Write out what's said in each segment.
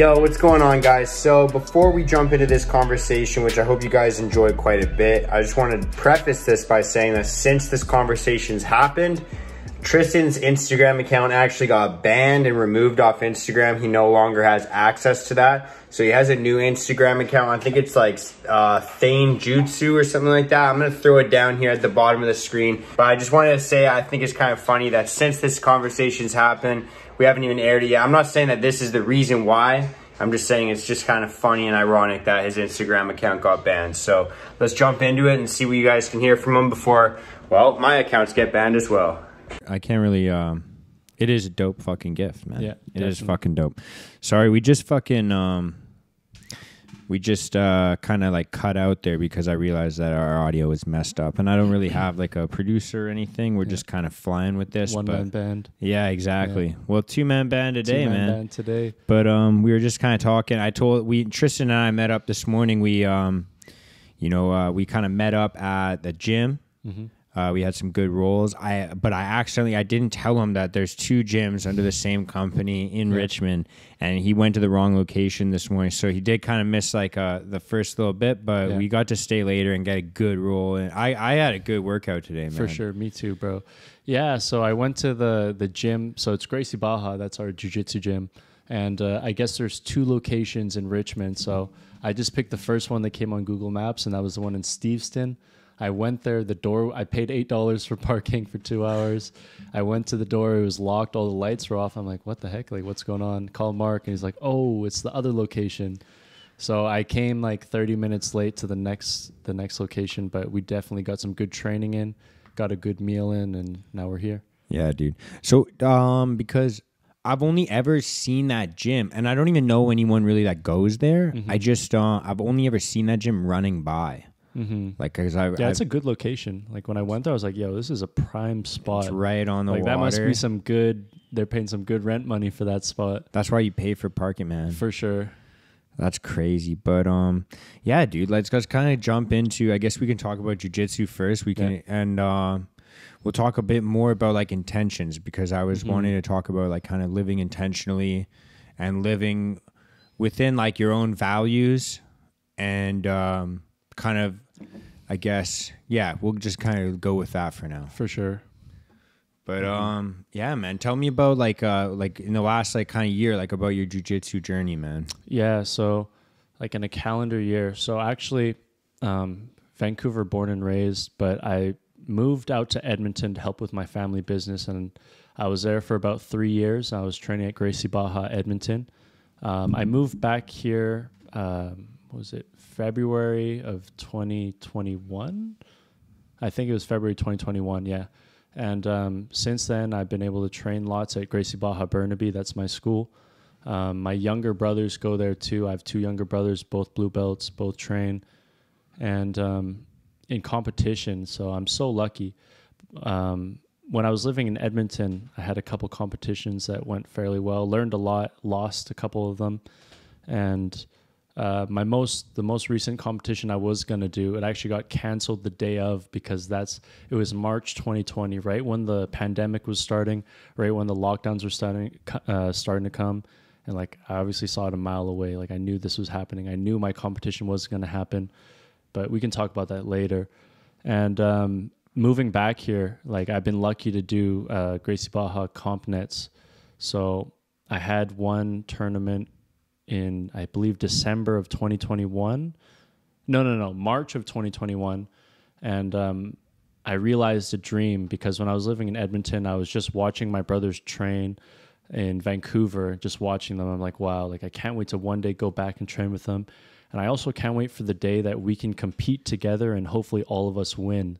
Yo, what's going on, guys? So before we jump into this conversation, which I hope you guys enjoyed quite a bit, I just want to preface this by saying that since this conversation's happened, Tristan's Instagram account actually got banned and removed off Instagram. He no longer has access to that. So he has a new Instagram account. I think it's like Thane Jutsu or something like that. I'm going to throw it down here at the bottom of the screen. But I just wanted to say I think it's kind of funny that since this conversation's happened, we haven't even aired it yet. I'm not saying that this is the reason why. I'm just saying it's just kind of funny and ironic that his Instagram account got banned. So let's jump into it and see what you guys can hear from him before, well, my accounts get banned as well. I can't really, it is a dope fucking gift, man. Yeah, it is fucking dope. Sorry, we just fucking, kind of like cut out there because I realized that our audio was messed up and I don't really have like a producer or anything. We're just kind of flying with this. One-man band. Yeah, exactly. Yeah. Well, two-man band today, two-man man. Band today. But we were just kind of talking. Tristan and I met up this morning. We, we kind of met up at the gym. Mm-hmm. We had some good rolls. I didn't tell him that there's two gyms under the same company in Richmond, and he went to the wrong location this morning. So he did kind of miss like the first little bit, but we got to stay later and get a good roll. And I had a good workout today, man. For sure, me too, bro. Yeah, so I went to the gym. So it's Gracie Baja. That's our Jiu Jitsu gym, and I guess there's two locations in Richmond. So I just picked the first one that came on Google Maps, and that was the one in Steveston. I went there, I paid $8 for parking for 2 hours. I went to the door, it was locked, all the lights were off. I'm like, what the heck? Like, what's going on? Call Mark, and he's like, oh, it's the other location. So I came like 30 minutes late to the next location, but we definitely got some good training in, got a good meal in, and now we're here. Yeah, dude. So, because I've only ever seen that gym, and I don't even know anyone really that goes there. Mm-hmm. I just, I've only ever seen that gym running by. Mm-hmm. Like, cause it's a good location. Like when I went there, I was like, "Yo, this is a prime spot. It's right on the water. That must be some good. They're paying some good rent money for that spot. That's why you pay for parking, man. For sure. That's crazy. But yeah, dude. Let's kind of jump into. I guess we can talk about jiu-jitsu first. We can and we'll talk a bit more about like intentions because I was wanting to talk about like kind of living intentionally and living within like your own values and kind of, I guess, we'll just kind of go with that for now. For sure. But yeah, man, tell me about like in the last like kind of year, like about your jiu-jitsu journey, man. Yeah, so like in a calendar year. So actually, Vancouver born and raised, but I moved out to Edmonton to help with my family business, and I was there for about 3 years. I was training at Gracie Baja, Edmonton. I moved back here. Was it February of 2021? I think it was February 2021, yeah. And since then, I've been able to train lots at Gracie Baja Burnaby. That's my school. My younger brothers go there too. I have two younger brothers, both blue belts, both train. And in competition, so I'm so lucky. When I was living in Edmonton, I had a couple competitions that went fairly well, learned a lot, lost a couple of them. And the most recent competition I was going to do, it actually got canceled the day of because it was March 2020, right when the pandemic was starting, right when the lockdowns were starting to come. And like, I obviously saw it a mile away. Like I knew this was happening. I knew my competition was going to happen, but we can talk about that later. And, moving back here, like I've been lucky to do, Gracie Baja comp nets. So I had one tournament in, I believe, December of 2021. No, March of 2021. And I realized a dream because when I was living in Edmonton, I was just watching my brothers train in Vancouver, just watching them. I'm like, wow, like I can't wait to one day go back and train with them. And I also can't wait for the day that we can compete together and hopefully all of us win.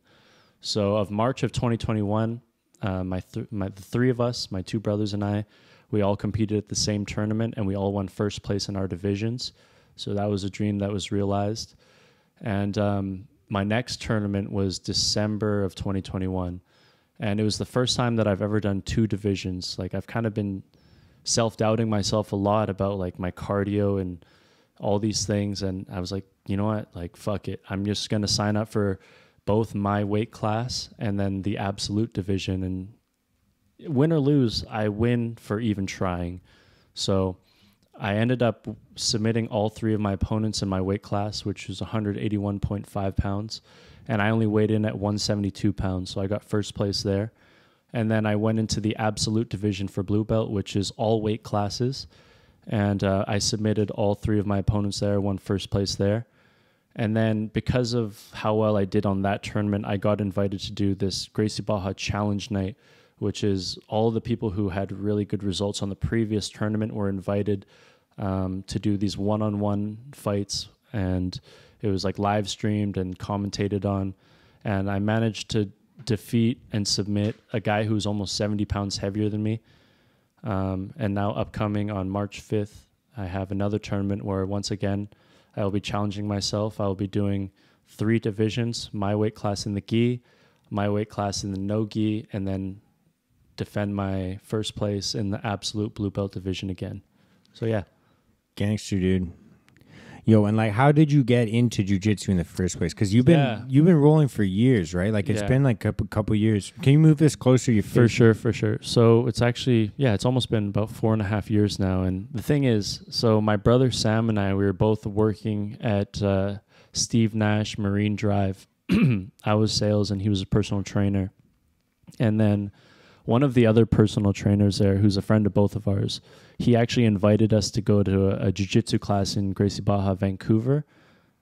So of March of 2021, the three of us, my two brothers and I, we all competed at the same tournament and we all won first place in our divisions. So that was a dream that was realized. And my next tournament was December of 2021. And it was the first time that I've ever done two divisions. Like I've kind of been self-doubting myself a lot about like my cardio and all these things. And I was like, you know what? Like, fuck it. I'm just going to sign up for both my weight class and then the absolute division, and win or lose, I win for even trying. So I ended up submitting all 3 of my opponents in my weight class, which was 181.5 pounds. And I only weighed in at 172 pounds. So I got first place there. And then I went into the absolute division for blue belt, which is all weight classes. And I submitted all 3 of my opponents there, won first place there. And then because of how well I did on that tournament, I got invited to do this Gracie Barra Challenge Night, which is all the people who had really good results on the previous tournament were invited to do these one-on-one fights. And it was like live streamed and commentated on. And I managed to defeat and submit a guy who's almost 70 pounds heavier than me. And now upcoming on March 5th, I have another tournament where once again, I will be challenging myself. I will be doing 3 divisions, my weight class in the gi, my weight class in the no gi, and then defend my first place in the absolute blue belt division again. So yeah. Gangster, dude. Yo, and like, how did you get into jiu-jitsu in the first place? Because you've been rolling for years, right? Like, it's been like a couple years. Can you move this closer to your face? For sure. So it's actually, it's almost been about 4.5 years now. And the thing is, so my brother Sam and I, we were both working at Steve Nash Marine Drive. I was sales and he was a personal trainer. And then one of the other personal trainers there, who's a friend of both of ours, he actually invited us to go to a jiu-jitsu class in Gracie Barra, Vancouver.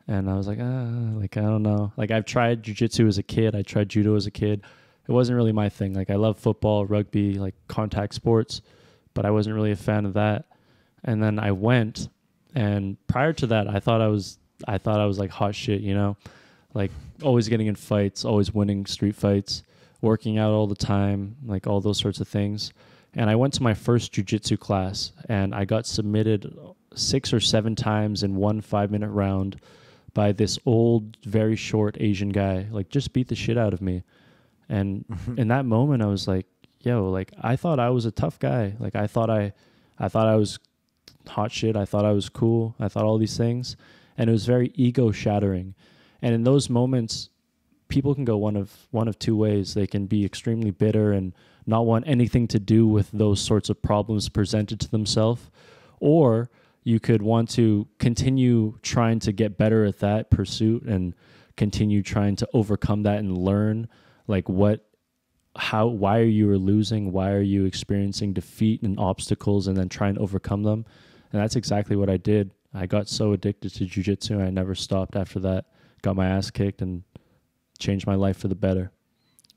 And I was like, I don't know. Like, I've tried jiu-jitsu as a kid. I tried judo as a kid. It wasn't really my thing. Like, I love football, rugby, like contact sports, but I wasn't really a fan of that. And then I went, and prior to that, I thought I was like hot shit, you know, like always getting in fights, always winning street fights, working out all the time, like all those sorts of things. And I went to my first jiu-jitsu class and I got submitted 6 or 7 times in one 5-minute round by this old, very short Asian guy, like just beat the shit out of me. And in that moment I was like, yo, like I thought I was a tough guy. Like I thought I was hot shit. I thought I was cool. I thought all these things. And it was very ego shattering. And in those moments, people can go one of 2 ways. They can be extremely bitter and not want anything to do with those sorts of problems presented to themselves, or you could want to continue trying to get better at that pursuit and continue trying to overcome that and learn like why are you losing, why are you experiencing defeat and obstacles, and then try and overcome them. And that's exactly what I did. I got so addicted to jiu-jitsu, I never stopped after that. Got my ass kicked and changed my life for the better.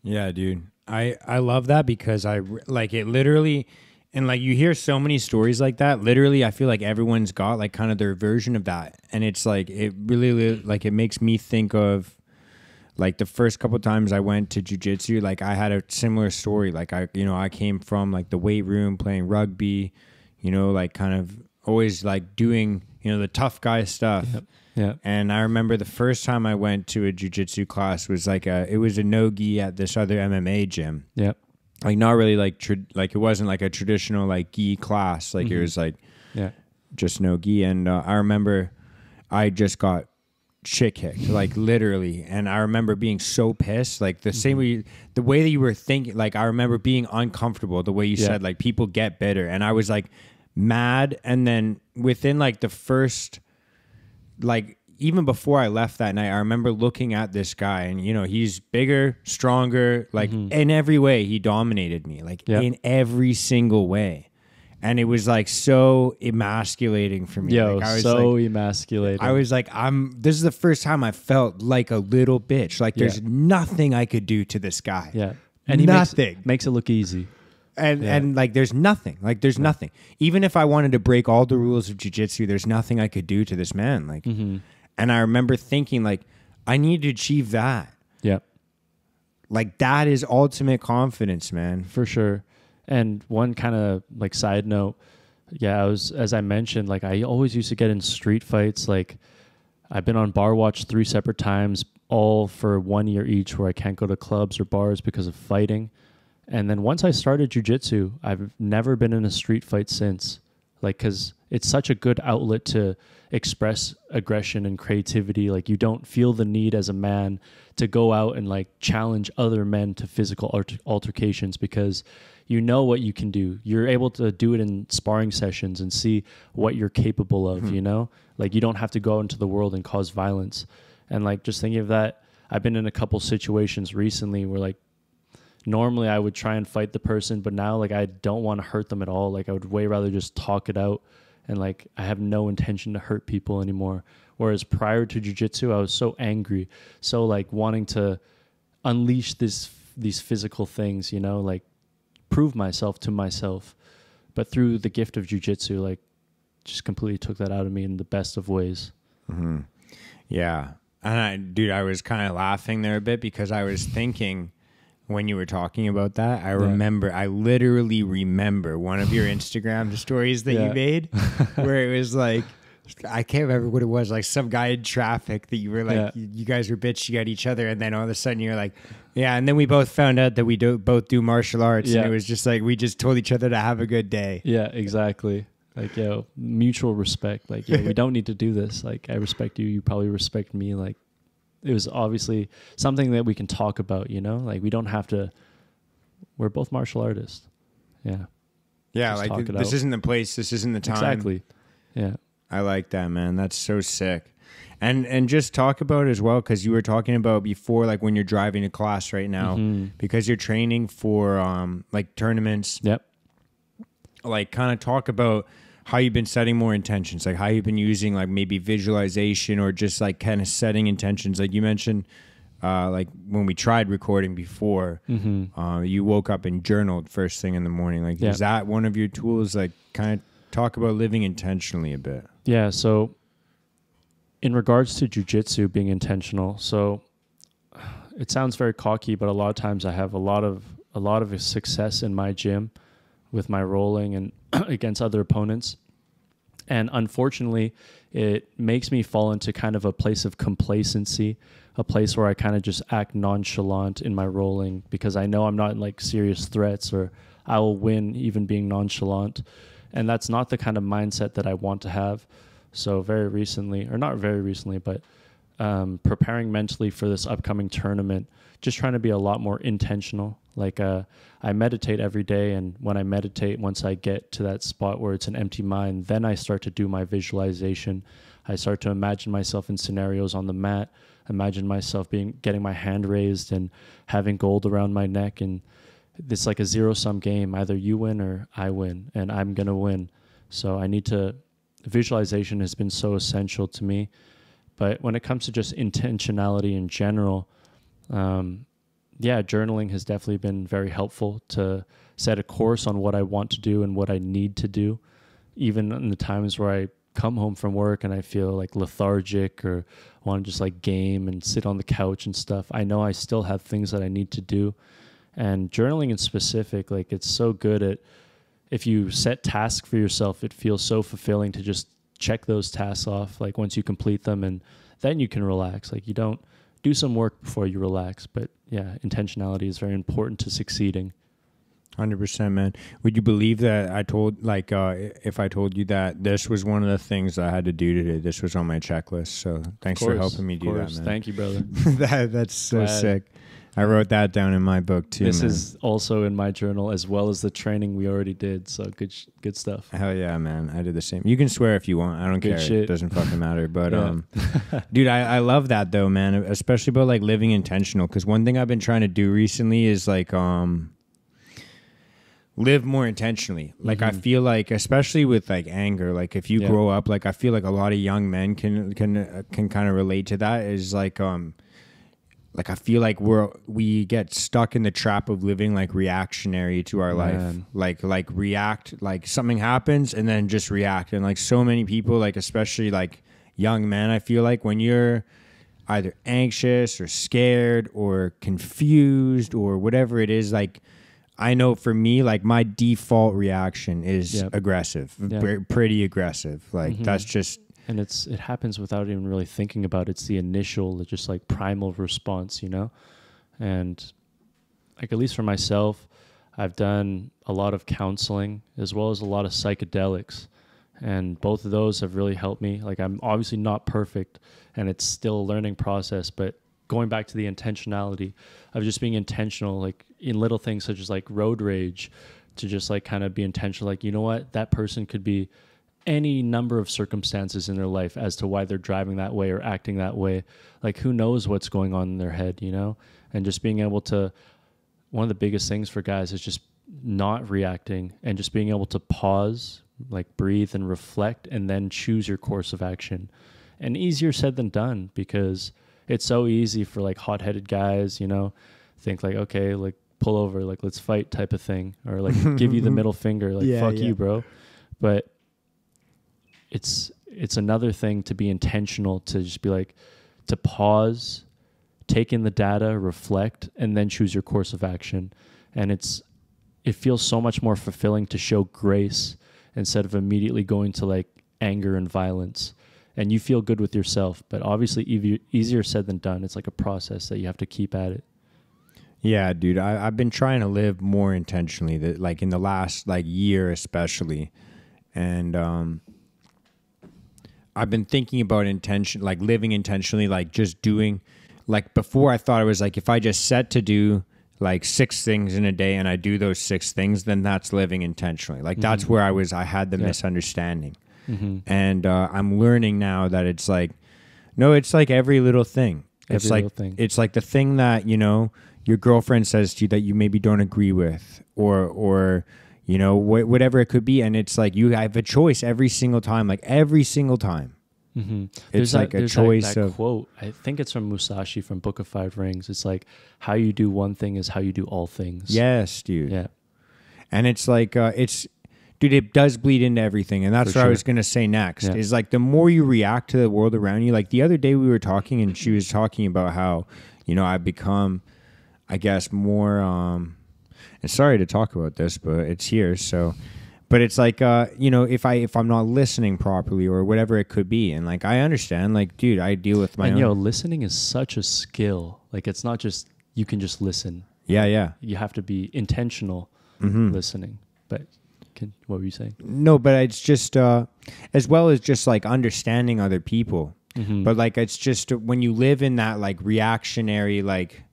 Yeah, dude. I love that because I like it literally, and like you hear so many stories like that. Literally, I feel like everyone's got like kind of their version of that, and it's like it really like it makes me think of like the first couple times I went to jiu-jitsu. Like I had a similar story. Like I came from like the weight room playing rugby, like kind of always like doing the tough guy stuff. Yep. Yeah. And I remember the first time I went to a jiu-jitsu class was like it was a no-gi at this other MMA gym. Yep. Like not really like it wasn't like a traditional like gi class. Like it was like just no gi. And I remember I just got shit kicked, like literally. And I remember being so pissed, like the same way, the way that you were thinking. Like I remember being uncomfortable. The way you said like people get bitter, and I was like mad. And then within like the first. Like even before I left that night, I remember looking at this guy and, he's bigger, stronger, like in every way he dominated me, like in every single way. And it was like so emasculating for me. Yo, like, I was so like, emasculating. I was like, this is the first time I felt like a little bitch. Like there's nothing I could do to this guy. Yeah. And he makes it look easy. And like there's nothing. Like there's nothing. Even if I wanted to break all the rules of jiu-jitsu, there's nothing I could do to this man. Like and I remember thinking like I need to achieve that. Yeah. Like that is ultimate confidence, man. For sure. And one kind of like side note, as I mentioned, like I always used to get in street fights. Like I've been on bar watch 3 separate times, all for 1 year each, where I can't go to clubs or bars because of fighting. And then once I started jiu-jitsu, I've never been in a street fight since. Like, because it's such a good outlet to express aggression and creativity. Like, you don't feel the need as a man to go out and like challenge other men to physical altercations, because you know what you can do. You're able to do it in sparring sessions and see what you're capable of, you know? Like, you don't have to go out into the world and cause violence. And like, just thinking of that, I've been in a couple situations recently where like, normally I would try and fight the person, but now like I don't want to hurt them at all. Like, I would way rather just talk it out, and like I have no intention to hurt people anymore. Whereas prior to jiu-jitsu, I was so angry, so like wanting to unleash these physical things, you know, like prove myself to myself. But through the gift of jiu-jitsu, like just completely took that out of me in the best of ways. Yeah. And I was kind of laughing there a bit because I was thinking, when you were talking about that, I literally remember one of your Instagram stories that you made where it was like, I can't remember what it was, like some guy in traffic that you were like, you guys were bitching at each other, and then all of a sudden you're like, yeah, and then we both found out that we both do martial arts, and it was just like, we just told each other to have a good day. Yeah, exactly. Like, yo, mutual respect. Like, yo, we don't need to do this. Like, I respect you, you probably respect me. Like, it was obviously something that we can talk about, you know? Like, we don't have to, we're both martial artists. Yeah. Yeah, just like this isn't the place, this isn't the time. Exactly. Yeah. I like that, man. That's so sick. And just talk about it as well, because you were talking about before, like when you're driving to class right now, because you're training for like tournaments. Yep. Like, kind of talk about how you've been setting more intentions, like how you've been using like maybe visualization or just like kind of setting intentions. Like you mentioned, like when we tried recording before, you woke up and journaled first thing in the morning. Like, is that one of your tools? Like, kind of talk about living intentionally a bit. Yeah. So in regards to jiu-jitsu being intentional, so it sounds very cocky, but a lot of times I have a lot of success in my gym with my rolling and against other opponents. And unfortunately, it makes me fall into kind of a place of complacency, a place where I kind of just act nonchalant in my rolling because I know I'm not in like serious threats, or I will win even being nonchalant. And that's not the kind of mindset that I want to have. So very recently, or not very recently, but preparing mentally for this upcoming tournament, just trying to be a lot more intentional. Like I meditate every day, and when I meditate, once I get to that spot where it's an empty mind, then I start to do my visualization. I start to imagine myself in scenarios on the mat, imagine myself getting my hand raised and having gold around my neck, and it's like a zero-sum game. Either you win or I win, and I'm gonna win. So visualization has been so essential to me. But when it comes to just intentionality in general, journaling has definitely been very helpful to set a course on what I want to do and what I need to do. Even in the times where I come home from work and I feel like lethargic or want to just like game and sit on the couch and stuff, I know I still have things that I need to do. And journaling in specific, like it's so good at, if you set tasks for yourself, it feels so fulfilling to just check those tasks off, like once you complete them, and then you can relax. Like, you don't do some work before you relax. But yeah, intentionality is very important to succeeding. 100%, man. Would you believe that I told, like, if I told you that this was one of the things I had to do today, this was on my checklist. So thanks for helping me do that, man. Thank you, brother. That's so sick. I wrote that down in my book too. This is also in my journal, as well as the training we already did. So good stuff. Hell yeah, man. I did the same. You can swear if you want. I don't care. Shit. It doesn't fucking matter. But dude, I love that though, man. Especially about like living intentional. Because one thing I've been trying to do recently is like live more intentionally. Like I feel like, especially with like anger, like if you grow up, like I feel like a lot of young men can kind of relate to that. Is like I feel like we get stuck in the trap of living like reactionary to our life. Like react, like something happens and then just react. And like so many people, like especially like young men, I feel like when you're either anxious or scared or confused or whatever it is, like I know for me, like my default reaction is aggressive, pretty aggressive. Like that's just. And it happens without even really thinking about it. It's the initial, just like primal response, you know? And like, at least for myself, I've done a lot of counseling as well as a lot of psychedelics, And both of those have really helped me. Like, I'm obviously not perfect and it's still a learning process, but going back to the intentionality of just being intentional, like in little things such as like road rage, to just like kind of be intentional. Like, you know what, that person could be any number of circumstances in their life as to why they're driving that way or acting that way. Like, who knows what's going on in their head, you know? And just being able to, one of the biggest things for guys is just not reacting and just being able to pause, like breathe and reflect, and then choose your course of action. And easier said than done, because it's so easy for like hot-headed guys, you know, think like, okay, like pull over, like let's fight type of thing, or like give you the middle finger, like fuck you, bro. But it's another thing to be intentional, to just be like, to pause, take in the data, reflect, and then choose your course of action. And it feels so much more fulfilling to show grace instead of immediately going to like anger and violence. And you feel good with yourself, but obviously easier said than done. It's like a process that you have to keep at it. Yeah, dude, I've been trying to live more intentionally, that like in the last like year especially. And I've been thinking about like living intentionally, like just doing, like before I thought it was like, if I just set to do like 6 things in a day and I do those 6 things, then that's living intentionally. Like that's where I had the misunderstanding. And I'm learning now that it's like, no, it's like every little thing. It's like the thing that, you know, your girlfriend says to you that you maybe don't agree with, or you know, whatever it could be. And it's like you have a choice every single time, like every single time. It's like a choice of quote. I think it's from Musashi from Book of Five Rings. It's like, how you do one thing is how you do all things. Yes, dude. Yeah. And it's like, dude, it does bleed into everything. And that's what I was going to say next, is like the more you react to the world around you. Like the other day we were talking and she was talking about how, you know, I've become, I guess, more, and sorry to talk about this, but it's here. So, but it's like, you know, if I'm not listening properly or whatever it could be. And like, I understand, like, dude, I deal with my own. Yo, listening is such a skill. Like, it's not just, you can just listen. Yeah, yeah. You have to be intentional listening. But what were you saying? No, but it's just, as well as just like understanding other people. But like, it's just when you live in that like reactionary, like,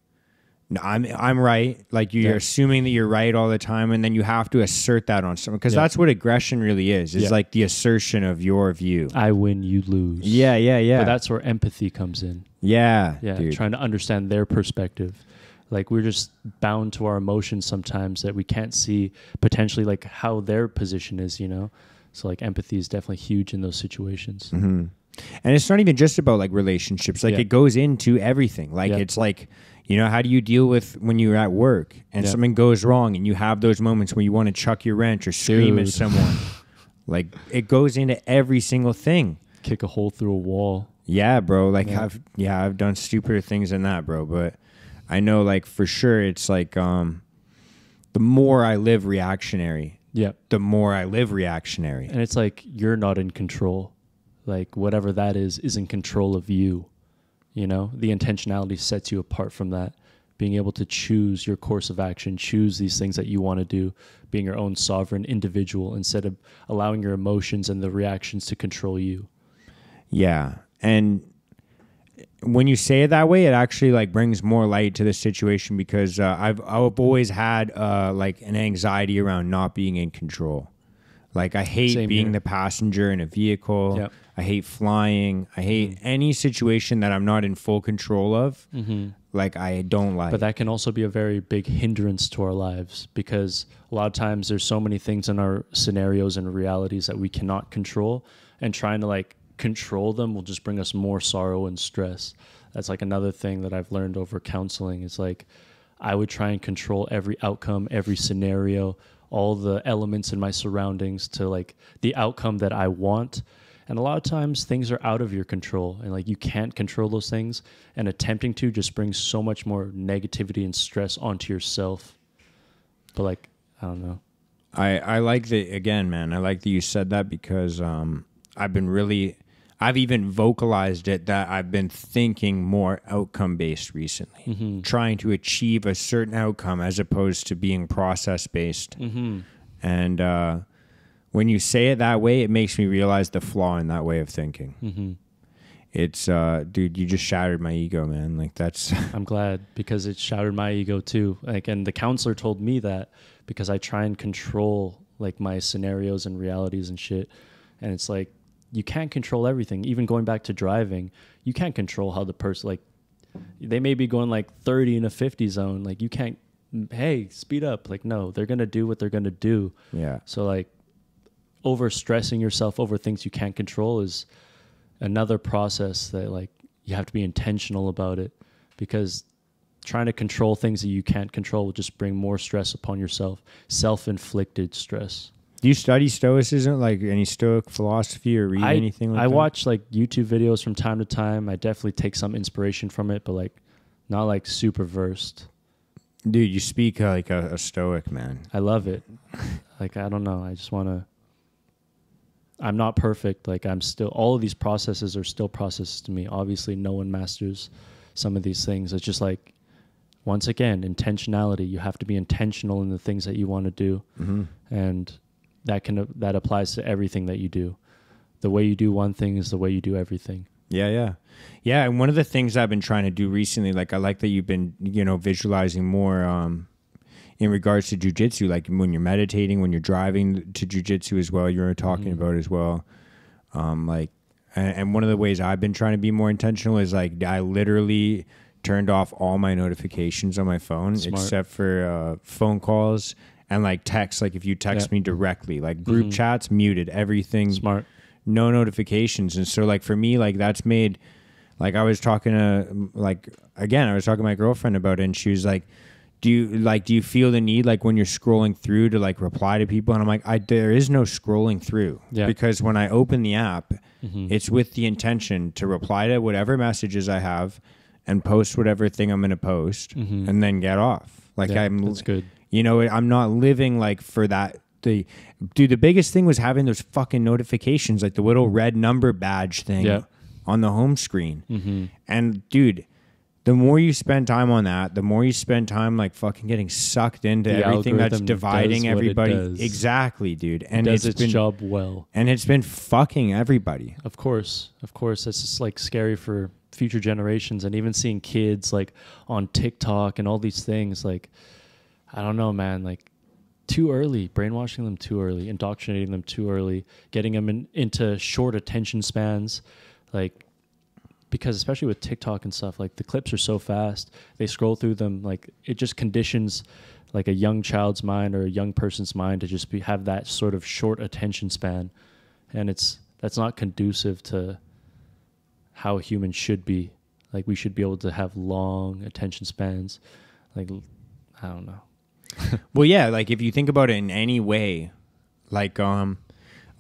no, I'm right. Like you're assuming that you're right all the time, and then you have to assert that on someone, because that's what aggression really is. It's like the assertion of your view. I win, you lose. Yeah, yeah, yeah. But that's where empathy comes in. Yeah, yeah. Dude. Trying to understand their perspective. Like we're just bound to our emotions sometimes that we can't see potentially like how their position is, you know? So like empathy is definitely huge in those situations. And it's not even just about like relationships. Like it goes into everything. Like it's like, you know, how do you deal with when you're at work and something goes wrong and you have those moments where you want to chuck your wrench or scream at someone? Like it goes into every single thing. Kick a hole through a wall. Yeah, bro. Like I've done stupider things than that, bro. But I know, like, for sure, it's like the more I live reactionary, the more I live reactionary. And it's like you're not in control. Like whatever that is in control of you. You know, the intentionality sets you apart from that. Being able to choose your course of action, choose these things that you want to do, being your own sovereign individual instead of allowing your emotions and the reactions to control you. Yeah. And when you say it that way, it actually like brings more light to the situation, because I've always had like an anxiety around not being in control. Like I hate being the passenger in a vehicle. Yep. I hate flying. I hate any situation that I'm not in full control of. Like I don't like. But that can also be a very big hindrance to our lives, because a lot of times there's so many things in our scenarios and realities that we cannot control, and trying to like control them will just bring us more sorrow and stress. That's like another thing that I've learned over counseling. It's like I would try and control every outcome, every scenario, all the elements in my surroundings to like the outcome that I want. And a lot of times things are out of your control, and like you can't control those things, and attempting to just brings so much more negativity and stress onto yourself. But like, I don't know. I like that, again, man, I like that you said that, because I've even vocalized it, that I've been thinking more outcome-based recently, trying to achieve a certain outcome as opposed to being process-based. And when you say it that way, it makes me realize the flaw in that way of thinking. Mm-hmm. It's, dude, you just shattered my ego, man. Like that's. I'm glad, because it shattered my ego too. Like, and the counselor told me that because I try and control like my scenarios and realities and shit. And it's like, you can't control everything. Even going back to driving, you can't control how the person, like, they may be going like 30 in a 50 zone. Like, you can't, hey, speed up. Like, no, they're going to do what they're going to do. Yeah. So like, over stressing yourself over things you can't control is another process that like you have to be intentional about it, because trying to control things that you can't control will just bring more stress upon yourself, self-inflicted stress. Do you study Stoicism, like any Stoic philosophy, or read anything like that? I watch like YouTube videos from time to time. I definitely take some inspiration from it, but like not like super versed. Dude, you speak like a Stoic, man. I love it. Like, I don't know. I just want to, I'm not perfect. Like, I'm still, all of these processes are still processes to me. Obviously, no one masters some of these things. It's just like, once again, intentionality. You have to be intentional in the things that you want to do. Mm-hmm. And that applies to everything that you do. The way you do one thing is the way you do everything. Yeah. And one of the things I've been trying to do recently, like I like that you've been, visualizing more in regards to Jiu Jitsu, like when you're meditating, when you're driving to Jiu Jitsu as well, you're talking about as well. And one of the ways I've been trying to be more intentional is like I literally turned off all my notifications on my phone. Smart. Except for phone calls and like text. Like if you text me directly, like group chats, muted, everything. Smart. No notifications. And so like for me, like that's made, like I was talking to I was talking to my girlfriend about it, and she was like, do you feel the need like when you're scrolling through to like reply to people? And I'm like, there is no scrolling through, because when I open the app, it's with the intention to reply to whatever messages I have and post whatever thing I'm going to post and then get off. Like that's good. I'm not living like for that. The biggest thing was having those fucking notifications, like the little red number badge thing on the home screen. And dude, the more you spend time on that, the more you spend time like fucking getting sucked into everything that's dividing everybody. Exactly, dude. And it does its job well. And it's been fucking everybody. Of course. It's just like scary for future generations, and even seeing kids like on TikTok and all these things. Like, I don't know, man, like too early, brainwashing them too early, indoctrinating them too early, getting them into short attention spans, like, because especially with TikTok and stuff, like the clips are so fast, they scroll through them, like it just conditions like a young child's mind or a young person's mind to just have that sort of short attention span. And that's not conducive to how humans should be. Like, we should be able to have long attention spans. Like, I don't know. Well, yeah, like if you think about it in any way, like I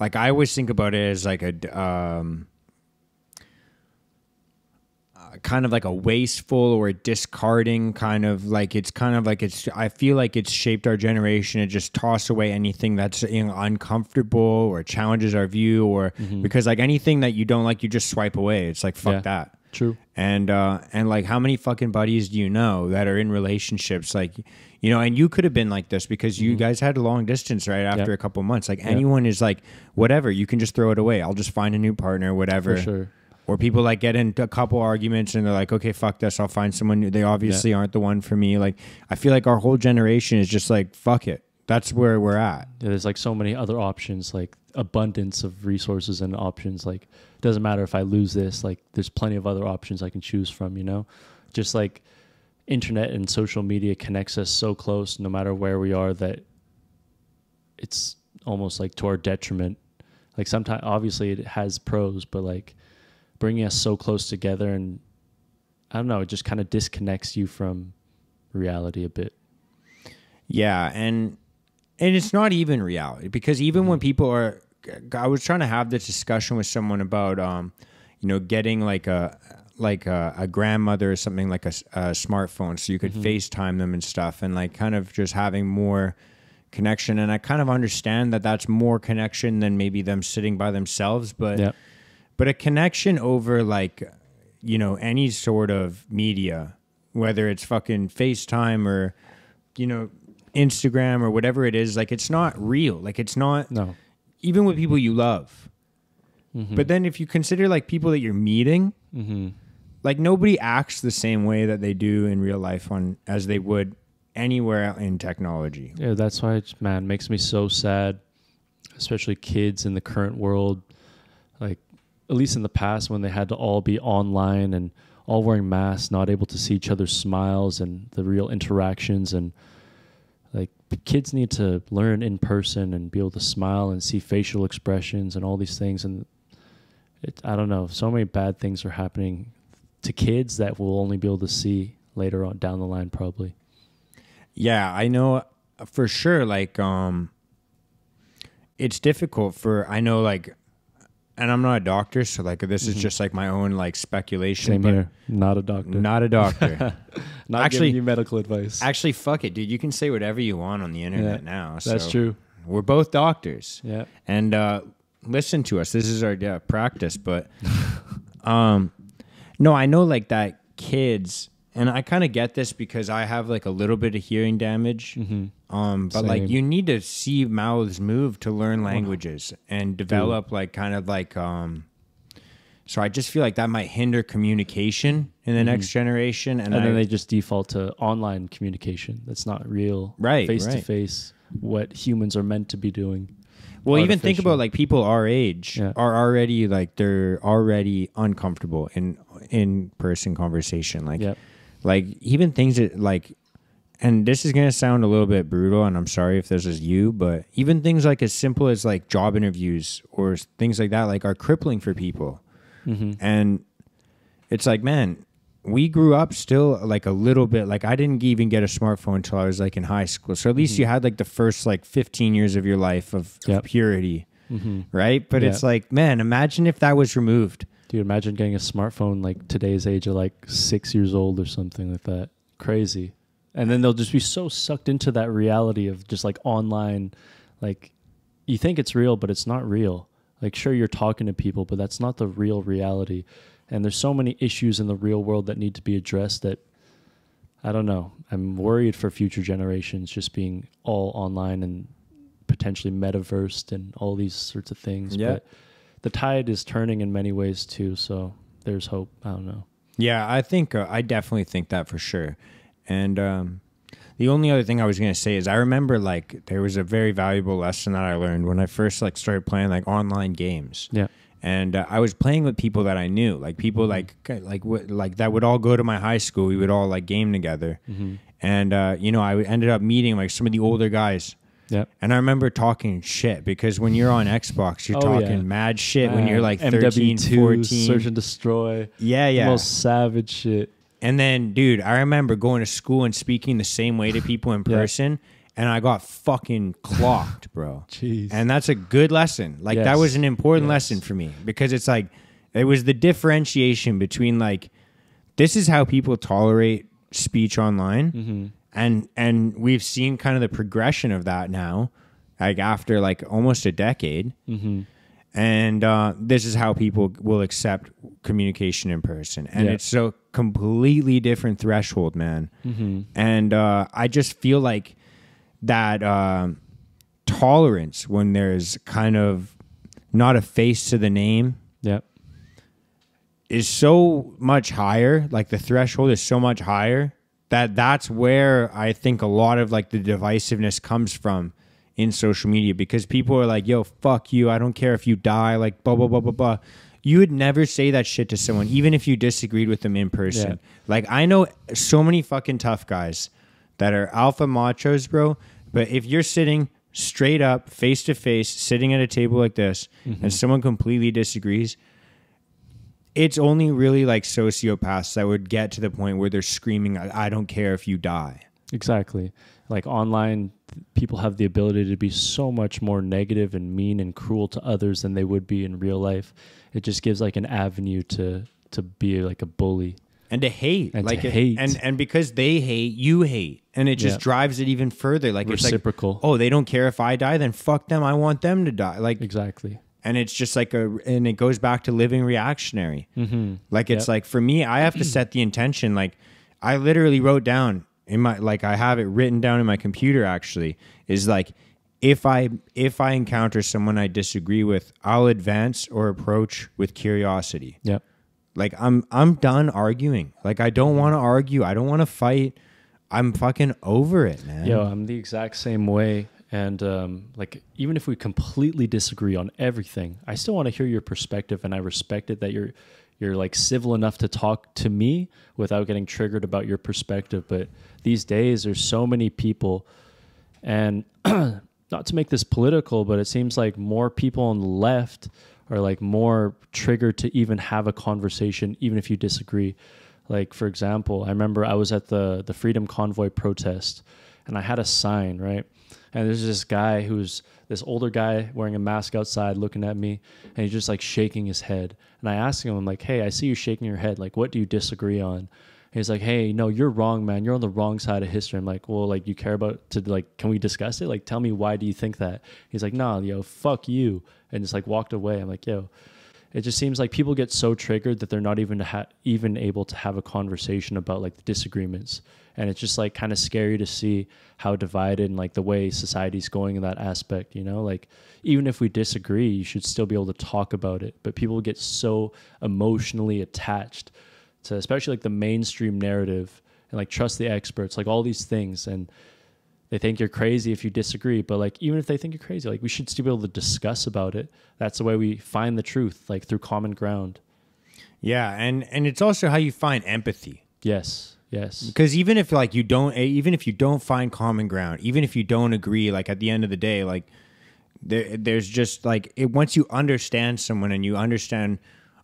always think about it as like a kind of like a wasteful or a discarding kind of like, it's kind of like I feel like it's shaped our generation to just toss away anything that's uncomfortable or challenges our view, or because like anything that you don't like, you just swipe away. It's like, fuck that. True. And like how many fucking buddies do you know that are in relationships, like, and you could have been like this because you guys had a long distance right after a couple months. Like anyone is like, whatever, you can just throw it away. I'll just find a new partner, whatever. For sure. Or people like get into a couple arguments and they're like, okay, fuck this, I'll find someone new. They obviously aren't the one for me. Like, I feel like our whole generation is just like, fuck it. That's where we're at. There's like so many other options, like abundance of resources and options. Like, it doesn't matter if I lose this, like there's plenty of other options I can choose from, just like internet and social media connects us so close no matter where we are that it's almost like to our detriment. Like sometimes obviously it has pros, but like bringing us so close together, and I don't know, it just kind of disconnects you from reality a bit. Yeah, and it's not even reality, because even when people are, I was trying to have this discussion with someone about, getting like a grandmother or something, like a smartphone, so you could FaceTime them and stuff, and like kind of just having more connection. And I kind of understand that that's more connection than maybe them sitting by themselves, but a connection over like, any sort of media, whether it's fucking FaceTime or, Instagram or whatever it is, like it's not real. Like it's not, even with people you love. But then if you consider like people that you're meeting, like nobody acts the same way that they do in real life as they would anywhere in technology. Yeah, that's why it, man, makes me so sad, especially kids in the current world. Like, at least in the past when they had to all be online and all wearing masks, not able to see each other's smiles and the real interactions. And like, kids need to learn in person and be able to smile and see facial expressions and all these things. And I don't know, so many bad things are happening to kids that we'll only be able to see later on down the line, probably. Yeah, I know for sure. Like, it's difficult I know, like, and I'm not a doctor, so like this is just like my own like speculation. Same here. Not a doctor. Not a doctor. Not actually giving you medical advice. Actually, fuck it, dude. You can say whatever you want on the internet now. So that's true. We're both doctors. Yeah. And listen to us. This is our practice, but no, I know like that kids, and I kind of get this because I have like a little bit of hearing damage. But Same. like you need to see mouths move to learn languages and develop like kind of like so I just feel like that might hinder communication in the next generation, and then they just default to online communication. That's not real, right? Face to face, what humans are meant to be doing. Well, even think about like people our age are already like they're already uncomfortable in person conversation, like even things that like. And this is going to sound a little bit brutal, and I'm sorry if this is you, but even things like as simple as like job interviews or things like that, like are crippling for people. And it's like, man, we grew up still like a little bit, like I didn't even get a smartphone until I was like in high school. So at least you had like the first like 15 years of your life of purity, right? But it's like, man, imagine if that was removed. Dude, imagine getting a smartphone like today's age of like 6 years old or something like that. Crazy. And then they'll just be so sucked into that reality of just like online, like you think it's real, but it's not real. Like, sure, you're talking to people, but that's not the real reality. And there's so many issues in the real world that need to be addressed that, I don't know. I'm worried for future generations just being all online and potentially metaversed and all these sorts of things. Yeah. But the tide is turning in many ways too. So there's hope. I don't know. Yeah, I think, I definitely think that for sure. And the only other thing I was going to say is I remember like there was a very valuable lesson that I learned when I first like started playing like online games. Yeah. And I was playing with people that I knew, like people like that would all go to my high school. We would all like game together. And, you know, I ended up meeting like some of the older guys. Yep. And I remember talking shit because when you're on Xbox, you're talking mad shit when you're like 13, MW2, 14. Search and Destroy. Yeah. The most savage shit. And then, dude, I remember going to school and speaking the same way to people in person, and I got fucking clocked, bro. Jeez. And that's a good lesson. Like, that was an important lesson for me because it's like, it was the differentiation between, like, this is how people tolerate speech online, and we've seen kind of the progression of that now, like, after, like, almost a decade. And this is how people will accept communication in person. And it's so completely different threshold, man. And I just feel like that tolerance when there's kind of not a face to the name is so much higher. Like the threshold is so much higher that's where I think a lot of like the divisiveness comes from in social media, because people are like, yo, fuck you, I don't care if you die, like blah blah blah blah blah. You would never say that shit to someone even if you disagreed with them in person. Like, I know so many fucking tough guys that are alpha machos, bro, but if you're sitting straight up face to face sitting at a table like this and someone completely disagrees, it's only really like sociopaths that would get to the point where they're screaming, I don't care if you die. Exactly. Like online, people have the ability to be so much more negative and mean and cruel to others than they would be in real life. It just gives like an avenue to be like a bully. And to hate. And like to hate. And because they hate, you hate. And it just drives it even further. Like, reciprocal. It's like, oh, they don't care if I die, then fuck them, I want them to die. Like, exactly. And it's just like and it goes back to living reactionary. Like, it's like, for me, I have to set the intention. Like, I literally wrote down in my, like, I have it written down in my computer actually, is like, if I encounter someone I disagree with, I'll advance or approach with curiosity. Yep. Like I'm done arguing. Like I don't want to argue. I don't want to fight. I'm fucking over it, man. Yo, I'm the exact same way. And like, even if we completely disagree on everything, I still want to hear your perspective, and I respect it that you're like civil enough to talk to me without getting triggered about your perspective. But these days, there's so many people, and not to make this political, but it seems like more people on the left are like more triggered to even have a conversation, even if you disagree. Like, for example, I remember I was at the Freedom Convoy protest, and I had a sign, right? And there's this guy who's this older guy wearing a mask outside looking at me, and he's just like shaking his head. And I asked him, I'm like, hey, I see you shaking your head. Like, what do you disagree on? And he's like, hey, no, you're wrong, man. You're on the wrong side of history. I'm like, well, like, you care about like, can we discuss it? Like, tell me, why do you think that? He's like, nah, yo, fuck you. And just like walked away. I'm like, yo, it just seems like people get so triggered that they're not even even able to have a conversation about like the disagreements. And it's just like kind of scary to see how divided and like the way society's going in that aspect, you know, like even if we disagree, you should still be able to talk about it. But people get so emotionally attached to especially like the mainstream narrative and like trust the experts, like all these things. And they think you're crazy if you disagree. But like, even if they think you're crazy, like we should still be able to discuss about it. That's the way we find the truth, like through common ground. Yeah. And it's also how you find empathy. Yes. Yes. Because even if like even if you don't find common ground, even if you don't agree, like at the end of the day, like there's just like once you understand someone and you understand,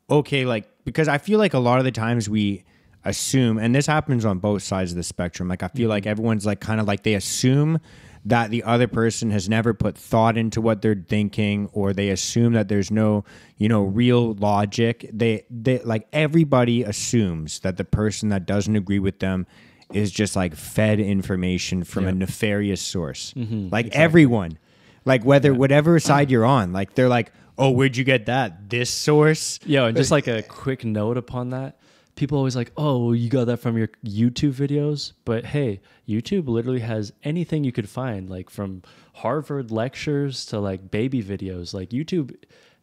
okay, like, because I feel like a lot of the times we assume, and this happens on both sides of the spectrum, like I feel like everyone's like kind of like they assume that the other person has never put thought into what they're thinking, or they assume that there's no, you know, real logic. They like everybody assumes that the person that doesn't agree with them is just like fed information from a nefarious source. Like exactly. Everyone, like whatever side you're on, like they're like, oh, where'd you get that? This source? Yeah, and just like a quick note upon that. People always like, oh, well, you got that from your YouTube videos. But hey, YouTube literally has anything you could find, like from Harvard lectures to like baby videos. Like YouTube,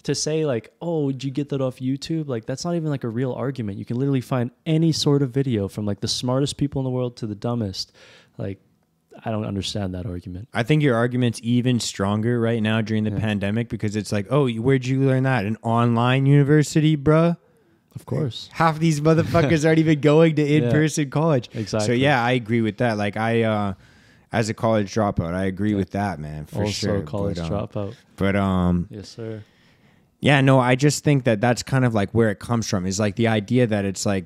to say like, oh, did you get that off YouTube? Like that's not even like a real argument. You can literally find any sort of video from like the smartest people in the world to the dumbest. Like, I don't understand that argument. I think your argument's even stronger right now during the pandemic, because it's like, oh, where'd you learn that? An online university, bruh? Of course. Half these motherfuckers aren't even going to in-person college. Exactly. So yeah, I agree with that. Like I, as a college dropout, I agree with that, man, for sure. Also college dropout. But yes, sir. Yeah, no, I just think that that's kind of like where it comes from, is like the idea that it's like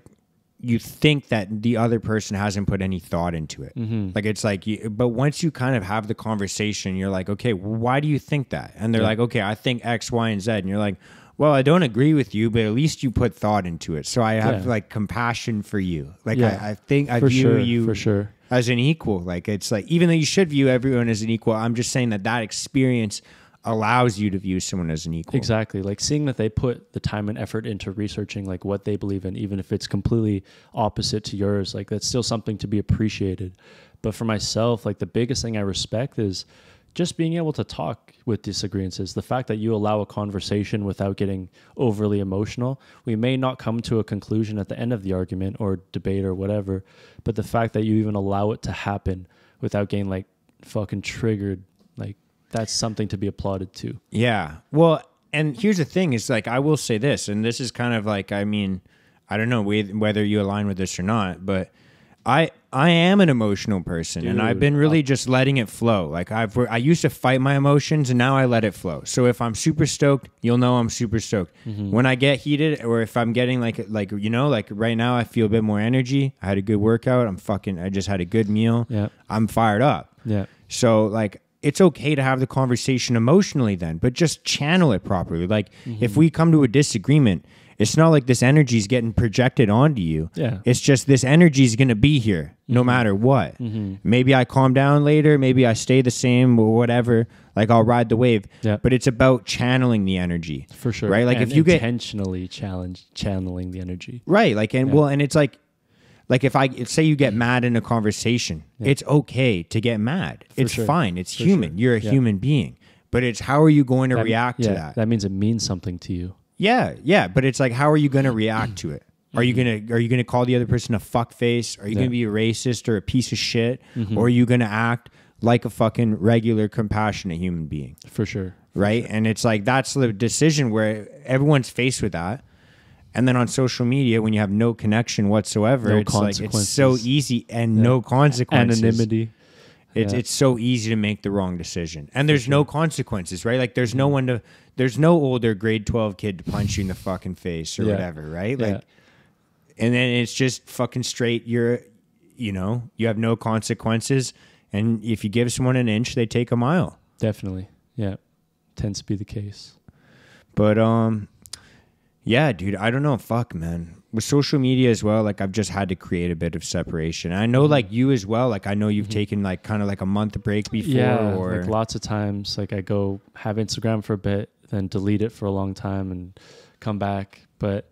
you think that the other person hasn't put any thought into it. Like it's like, but once you kind of have the conversation, you're like, okay, why do you think that? And they're like, okay, I think X, Y, and Z. And you're like, well, I don't agree with you, but at least you put thought into it. So I have like compassion for you. Like I think I view you for sure as an equal. Like it's like, even though you should view everyone as an equal, I'm just saying that experience allows you to view someone as an equal. Exactly. Like seeing that they put the time and effort into researching like what they believe in, even if it's completely opposite to yours, like that's still something to be appreciated. But for myself, like the biggest thing I respect is just being able to talk with disagreements. The fact that you allow a conversation without getting overly emotional. We may not come to a conclusion at the end of the argument or debate or whatever, but the fact that you even allow it to happen without getting like fucking triggered, like that's something to be applauded to. Yeah. Well, and here's the thing is like, I will say this, and this is kind of like, I mean, I don't know whether you align with this or not, but I am an emotional person. Dude, and I've been really just letting it flow. Like I used to fight my emotions, and now I let it flow. So if I'm super stoked, you'll know I'm super stoked. When I get heated, or if I'm getting like you know, like right now I feel a bit more energy. I had a good workout. I just had a good meal. Yeah. I'm fired up. Yeah. So like it's okay to have the conversation emotionally then, but just channel it properly. Like if we come to a disagreement, it's not like this energy is getting projected onto you. Yeah. It's just this energy is going to be here no matter what. Maybe I calm down later. Maybe I stay the same or whatever. Like I'll ride the wave. Yeah. But it's about channeling the energy. For sure. Right? Like and if you intentionally channeling the energy. Right. Like, and well, and it's like, like if say you get mad in a conversation, it's okay to get mad. It's fine. It's human. You're a human being. But it's how are you going to react to that? That means it means something to you. Yeah. But it's like, how are you going to react to it? Are you gonna call the other person a fuckface? Are you gonna be a racist or a piece of shit? Or are you gonna act like a fucking regular, compassionate human being? For sure. Right? And it's like, that's the decision where everyone's faced with that. And then on social media, when you have no connection whatsoever, it's like, it's so easy and no consequences. Anonymity. It's so easy to make the wrong decision. And there's no consequences, right? Like there's there's no older grade 12 kid to punch you in the fucking face or whatever, right? Like, and then it's just fucking straight. You have no consequences. And if you give someone an inch, they take a mile. Definitely. Yeah. Tends to be the case. But, yeah, dude, I don't know. Fuck, man. With social media as well, like I've just had to create a bit of separation. And I know like you as well. Like I know you've taken like kind of like a month break before. Or like lots of times, like I go have Instagram for a bit, then delete it for a long time and come back. But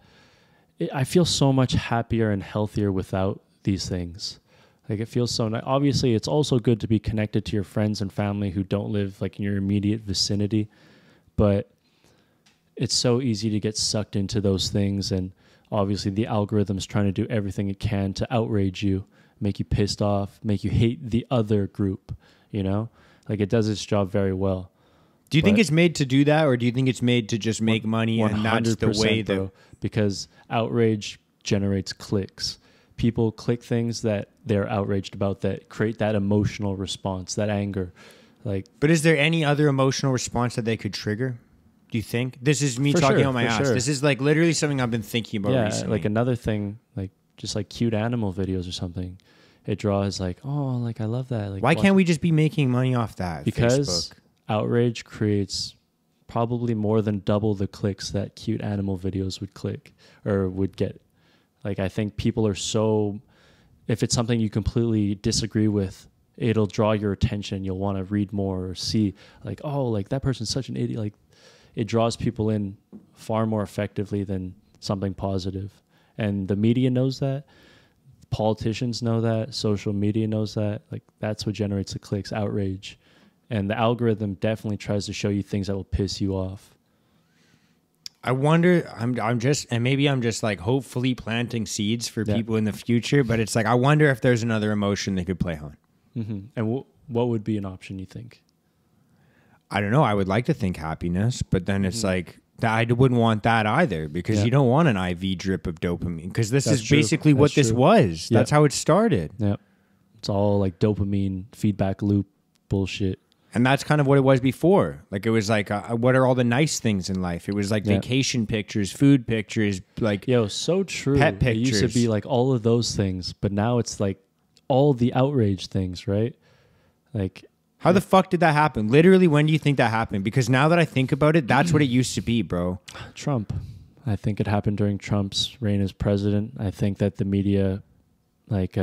I feel so much happier and healthier without these things. Like it feels so nice. Obviously, it's also good to be connected to your friends and family who don't live like in your immediate vicinity. But it's so easy to get sucked into those things. And obviously the algorithm's trying to do everything it can to outrage you, make you pissed off, make you hate the other group, you know? Like it does its job very well. Do you think it's made to do that, or do you think it's made to just make money and that's the way that... Bro, because outrage generates clicks. People click things that they're outraged about that create that emotional response, that anger. Like, but is there any other emotional response that they could trigger? Do you think? This is me talking on my ass. This is like literally something I've been thinking about recently. Like another thing, like just like cute animal videos or something. It draws like, oh, like I love that. Like, why can't we just be making money off that? Because Facebook? Outrage creates probably more than double the clicks that cute animal videos would click or would get. Like I think people are so, if it's something you completely disagree with, it'll draw your attention. You'll want to read more or see like, oh, like that person's such an idiot. Like it draws people in far more effectively than something positive. And the media knows that. Politicians know that. Social media knows that. Like that's what generates the clicks, outrage. And the algorithm definitely tries to show you things that will piss you off. I wonder, I'm just like hopefully planting seeds for people in the future, but it's like, I wonder if there's another emotion they could play on. And what would be an option, you think? I don't know. I would like to think happiness, but then it's like, I wouldn't want that either, because you don't want an IV drip of dopamine, because this is basically what this was. That's how it started. Yeah. It's all like dopamine feedback loop bullshit. And that's kind of what it was before. Like it was like, what are all the nice things in life? It was like vacation pictures, food pictures, like so true. Pet pictures. It used to be like all of those things, but now it's like all the outrage things, right? Like, how the fuck did that happen? Literally, when do you think that happened? Because now that I think about it, that's what it used to be, bro. Trump. I think it happened during Trump's reign as president. I think that the media, like,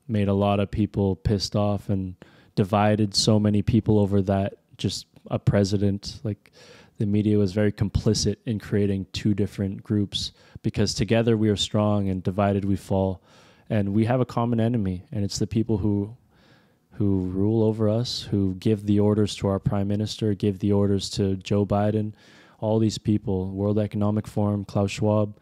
made a lot of people pissed off and divided so many people over that, just a president. Like the media was very complicit in creating two different groups, because together we are strong and divided we fall. And we have a common enemy, and it's the people who rule over us, who give the orders to our prime minister, give the orders to Joe Biden, all these people, World Economic Forum, Klaus Schwab.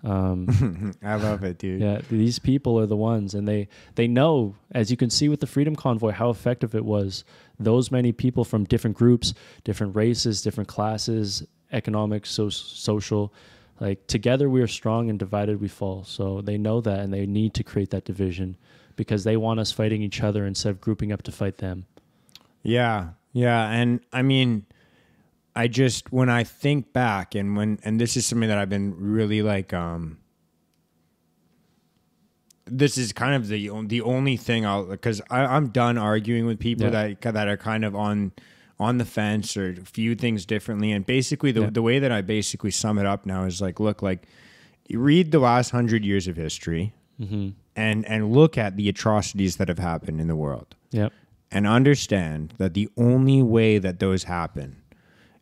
I love it, dude. Yeah, these people are the ones, and they know, as you can see with the Freedom Convoy, how effective it was. Those many people from different groups, different races, different classes, economic, social, like together we are strong and divided we fall. So they know that, and they need to create that division because they want us fighting each other instead of grouping up to fight them. Yeah, and I mean, I just, when I think back and this is something that I've been really like, this is kind of the only thing because I'm done arguing with people that are kind of on the fence or view things differently. And basically the way that I basically sum it up now is like, look, like you read the last 100 years of history and look at the atrocities that have happened in the world and understand that the only way that those happen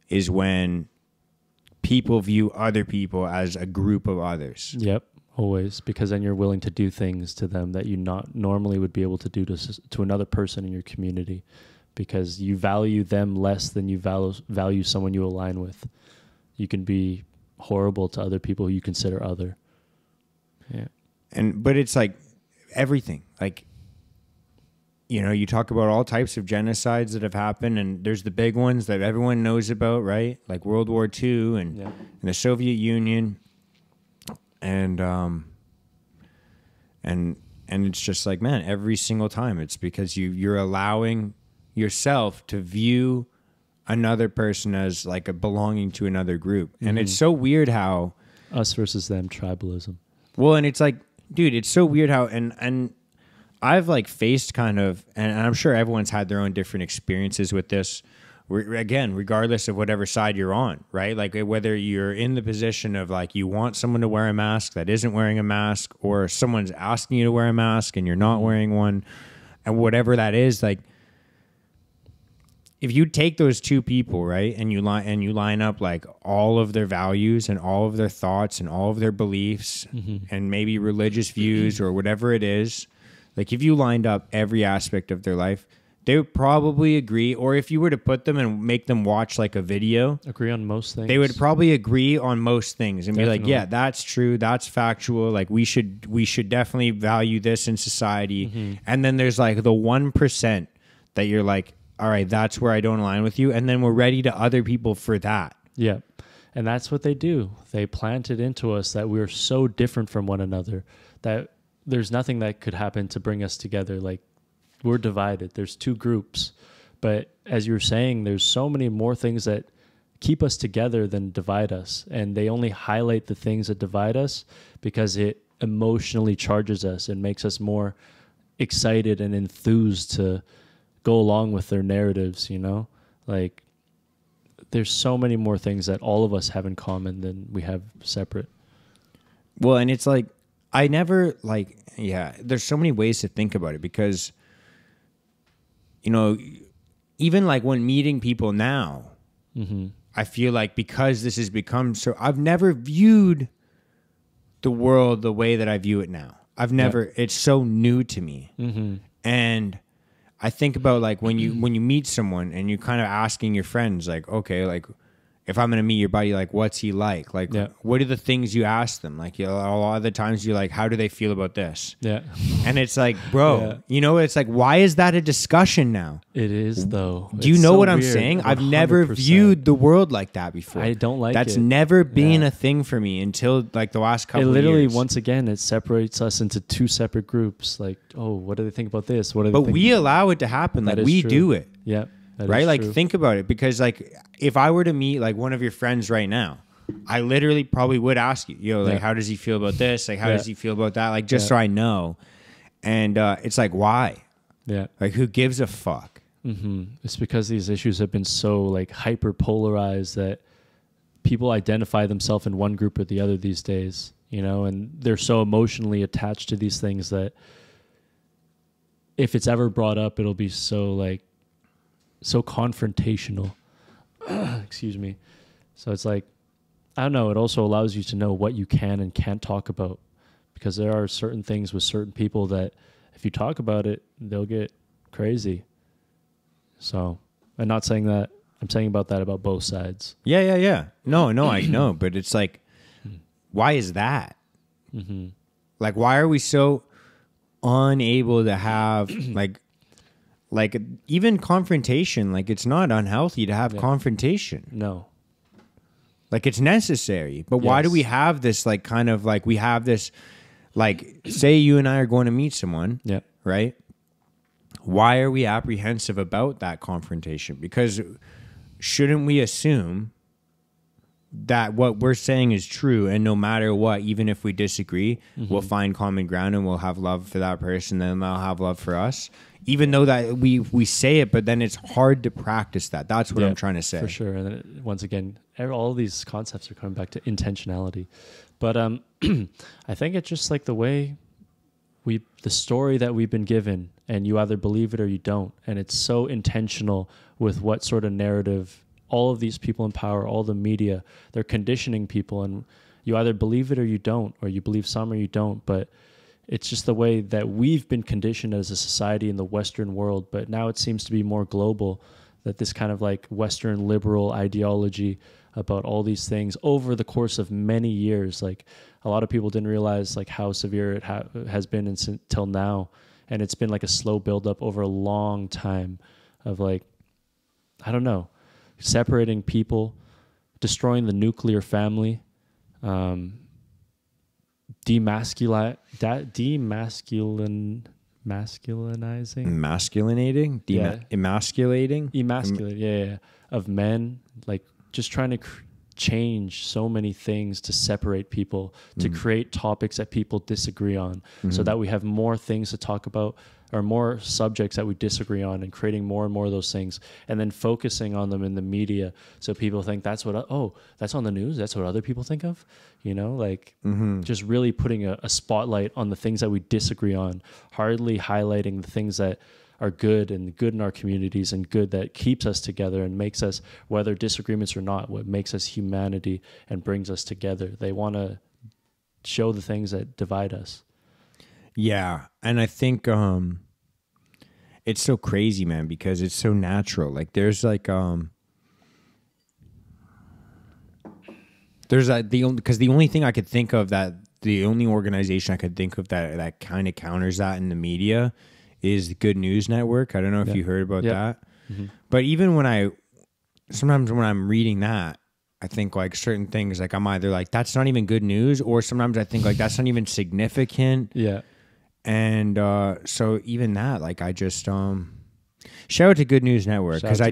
is when people view other people as a group of others. Yep. Always, because then you're willing to do things to them that you not normally would be able to do to another person in your community, because you value them less than you value someone you align with. You can be horrible to other people you consider other. Yeah. But it's like everything. Like, you know, you talk about all types of genocides that have happened, and there's the big ones that everyone knows about, right? Like World War II and the Soviet Union. And it's just like, man, every single time it's because you're allowing yourself to view another person as like a belonging to another group. And it's so weird how us versus them, tribalism. Well, and it's like, dude, it's so weird how, and I've like faced kind of, and I'm sure everyone's had their own different experiences with this. Again, regardless of whatever side you're on, right? Like whether you're in the position of like you want someone to wear a mask that isn't wearing a mask, or someone's asking you to wear a mask and you're not wearing one, and whatever that is, like if you take those two people, right, and you line up like all of their values and all of their thoughts and all of their beliefs and maybe religious views or whatever it is, like if you lined up every aspect of their life, they would probably agree, or if you were to put them and make them watch like a video, agree on most things. They would probably agree on most things and be like, yeah, that's true, that's factual. Like we should definitely value this in society. And then there's like the 1% that you're like, all right, that's where I don't align with you. And then we're ready to other people for that. Yeah. And that's what they do. They plant it into us that we're so different from one another that there's nothing that could happen to bring us together. Like, we're divided. There's two groups. But as you're saying, there's so many more things that keep us together than divide us. And they only highlight the things that divide us because it emotionally charges us and makes us more excited and enthused to go along with their narratives, you know? Like, there's so many more things that all of us have in common than we have separate. Well, and it's like, I never, like, yeah, there's so many ways to think about it because, you know, even like when meeting people now, I feel like because this has become so, I've never viewed the world the way that I view it now. I've never, it's so new to me. And I think about like when you meet someone and you're kind of asking your friends, like, okay, like if I'm going to meet your buddy, like, what's he like? Like, what are the things you ask them? Like, you know, a lot of the times you're like, how do they feel about this? Yeah. And it's like, bro, you know, it's like, why is that a discussion now? It is, though. Do you know what I'm saying? 100%. I've never viewed the world like that before. I don't like That's never been a thing for me until like the last couple of years. It literally, once again, it separates us into two separate groups. Like, oh, what do they think about this? What do they think? But we allow it to happen. Like, we do it. Yeah. Right? Like, think about it. Because, like, if I were to meet, like, one of your friends right now, I literally probably would ask you, yo, like, how does he feel about this? Like, how does he feel about that? Like, just so I know. And it's like, why? Yeah. Like, who gives a fuck? It's because these issues have been so, like, hyper polarized that people identify themselves in one group or the other these days, you know? And they're so emotionally attached to these things that if it's ever brought up, it'll be so, like, so confrontational. Excuse me. So it's like, I don't know, it also allows you to know what you can and can't talk about, because there are certain things with certain people that if you talk about it, they'll get crazy. So I'm not saying that, I'm saying about that about both sides. Yeah. No, I know, but it's like, why is that? Like, why are we so unable to have like even confrontation? Like, it's not unhealthy to have confrontation. No. Like, it's necessary. But why do we have this, like, kind of like, we have this, like, say you and I are going to meet someone, right? Why are we apprehensive about that confrontation? Because shouldn't we assume that what we're saying is true, and no matter what, even if we disagree, we'll find common ground and we'll have love for that person, and they'll have love for us? Even though that we say it, but then it's hard to practice that. That's what I'm trying to say. For sure. And then once again, all these concepts are coming back to intentionality. But I think it's just like the way the story that we've been given, and you either believe it or you don't. And it's so intentional with what sort of narrative all of these people in power, all the media, they're conditioning people. And You either believe it or you don't, or you believe some or you don't. But it's just the way that we've been conditioned as a society in the Western world. But now it seems to be more global, that this kind of like Western liberal ideology about all these things over the course of many years, like a lot of people didn't realize like how severe it has been until now. And it's been like a slow buildup over a long time of like, I don't know, separating people, destroying the nuclear family, masculinating, emasculating of men, like just trying to change so many things to separate people, to create topics that people disagree on, so that we have more things to talk about, or more subjects that we disagree on, and creating more and more of those things, and then focusing on them in the media, so people think that's what, that's on the news, that's what other people think of, you know, like just really putting a spotlight on the things that we disagree on, hardly highlighting the things that are good and good in our communities and good that keeps us together and makes us, whether disagreements or not, what makes us humanity and brings us together. They want to show the things that divide us. Yeah. And I think it's so crazy, man, because it's so natural. Like there's like because the only thing I could think of that, the only organization I could think of that kind of counters that in the media is the Good News Network. I don't know if you heard about that. But even sometimes when I'm reading that, I think like certain things, like I'm either like, that's not even good news, or sometimes I think like that's not even significant. Yeah. And so even that, like I just shout out to Good News Network, because I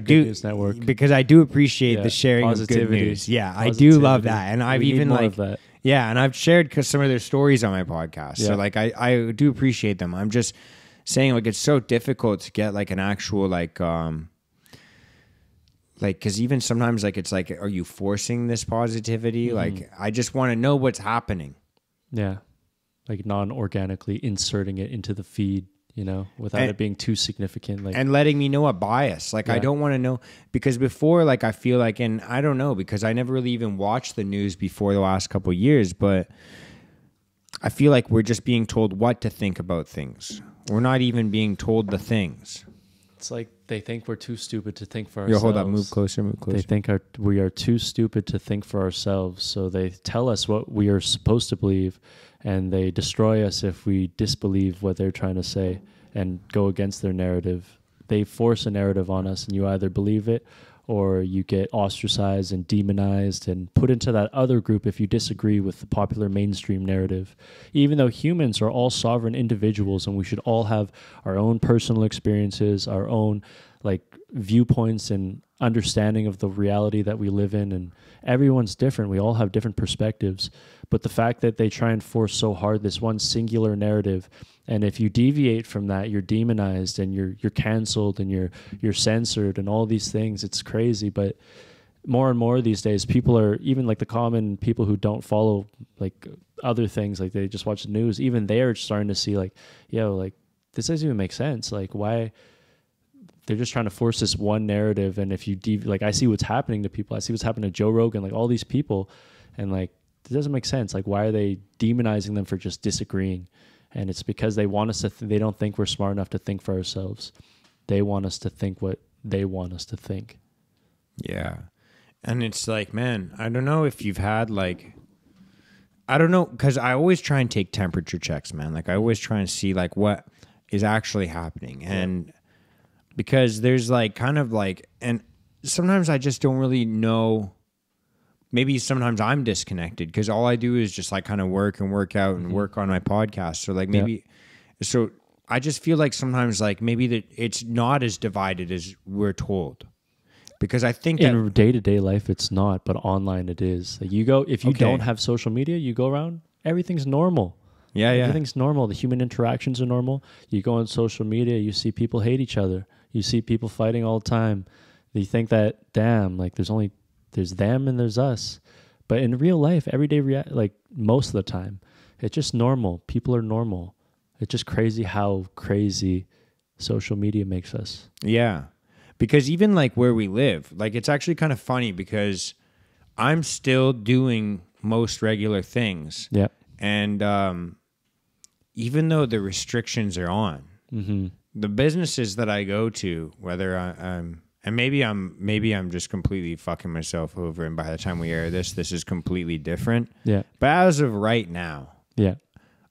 do appreciate the sharing of good news. Yeah, I do love that. And I've even like that. Yeah, and I've shared some of their stories on my podcast. Yeah. So like I do appreciate them. I'm just saying like it's so difficult to get like an actual like because even sometimes like it's like, are you forcing this positivity? Like I just want to know what's happening. Yeah, like non-organically inserting it into the feed, you know, without it being too significant, like, and letting me know a bias. Like I don't want to know, because before, like I feel like, and I don't know, because I never really even watched the news before the last couple of years, but I feel like we're just being told what to think about things. We're not even being told the things. It's like they think we're too stupid to think for ourselves. Hold up, move closer. They think we are too stupid to think for ourselves. So they tell us what we are supposed to believe, and they destroy us if we disbelieve what they're trying to say and go against their narrative. They force a narrative on us, and you either believe it or you get ostracized and demonized and put into that other group if you disagree with the popular mainstream narrative. Even though humans are all sovereign individuals and we should all have our own personal experiences, our own like viewpoints and understanding of the reality that we live in, and everyone's different. We all have different perspectives. But the fact that they try and force so hard this one singular narrative, and if you deviate from that, you're demonized and you're canceled and you're censored and all these things. It's crazy. But more and more these days, people are, even like the common people who don't follow like other things, like they just watch the news, even they're starting to see like, yo, like this doesn't even make sense. Like why? They're just trying to force this one narrative. And if you like, I see what's happening to people. I see what's happening to Joe Rogan, like all these people, and like it doesn't make sense. Like why are they demonizing them for just disagreeing? And it's because they want us to they don't think we're smart enough to think for ourselves. They want us to think what they want us to think. Yeah. And it's like, man, I don't know if you've had like, I don't know, because I always try and take temperature checks, man. Like I always try and see like what is actually happening. And because there's like kind of like, and sometimes I just don't really know. Maybe sometimes I'm disconnected because all I do is just like kind of work and work out and work on my podcast. So like maybe, so I just feel like sometimes like maybe that it's not as divided as we're told. Because I think in day-to-day life it's not, but online it is. Like you go, if you don't have social media, you go around, everything's normal. Yeah. Everything's normal. The human interactions are normal. You go on social media, you see people hate each other. You see people fighting all the time. You think that, damn, like there's them and there's us. But in real life, everyday like most of the time, it's just normal. People are normal. It's just crazy how crazy social media makes us. Yeah. Because even like where we live, like it's actually kind of funny because I'm still doing most regular things. Yeah. And even though the restrictions are on, the businesses that I go to, whether I'm and maybe I'm just completely fucking myself over, and by the time we air this is completely different. Yeah. But as of right now, Yeah.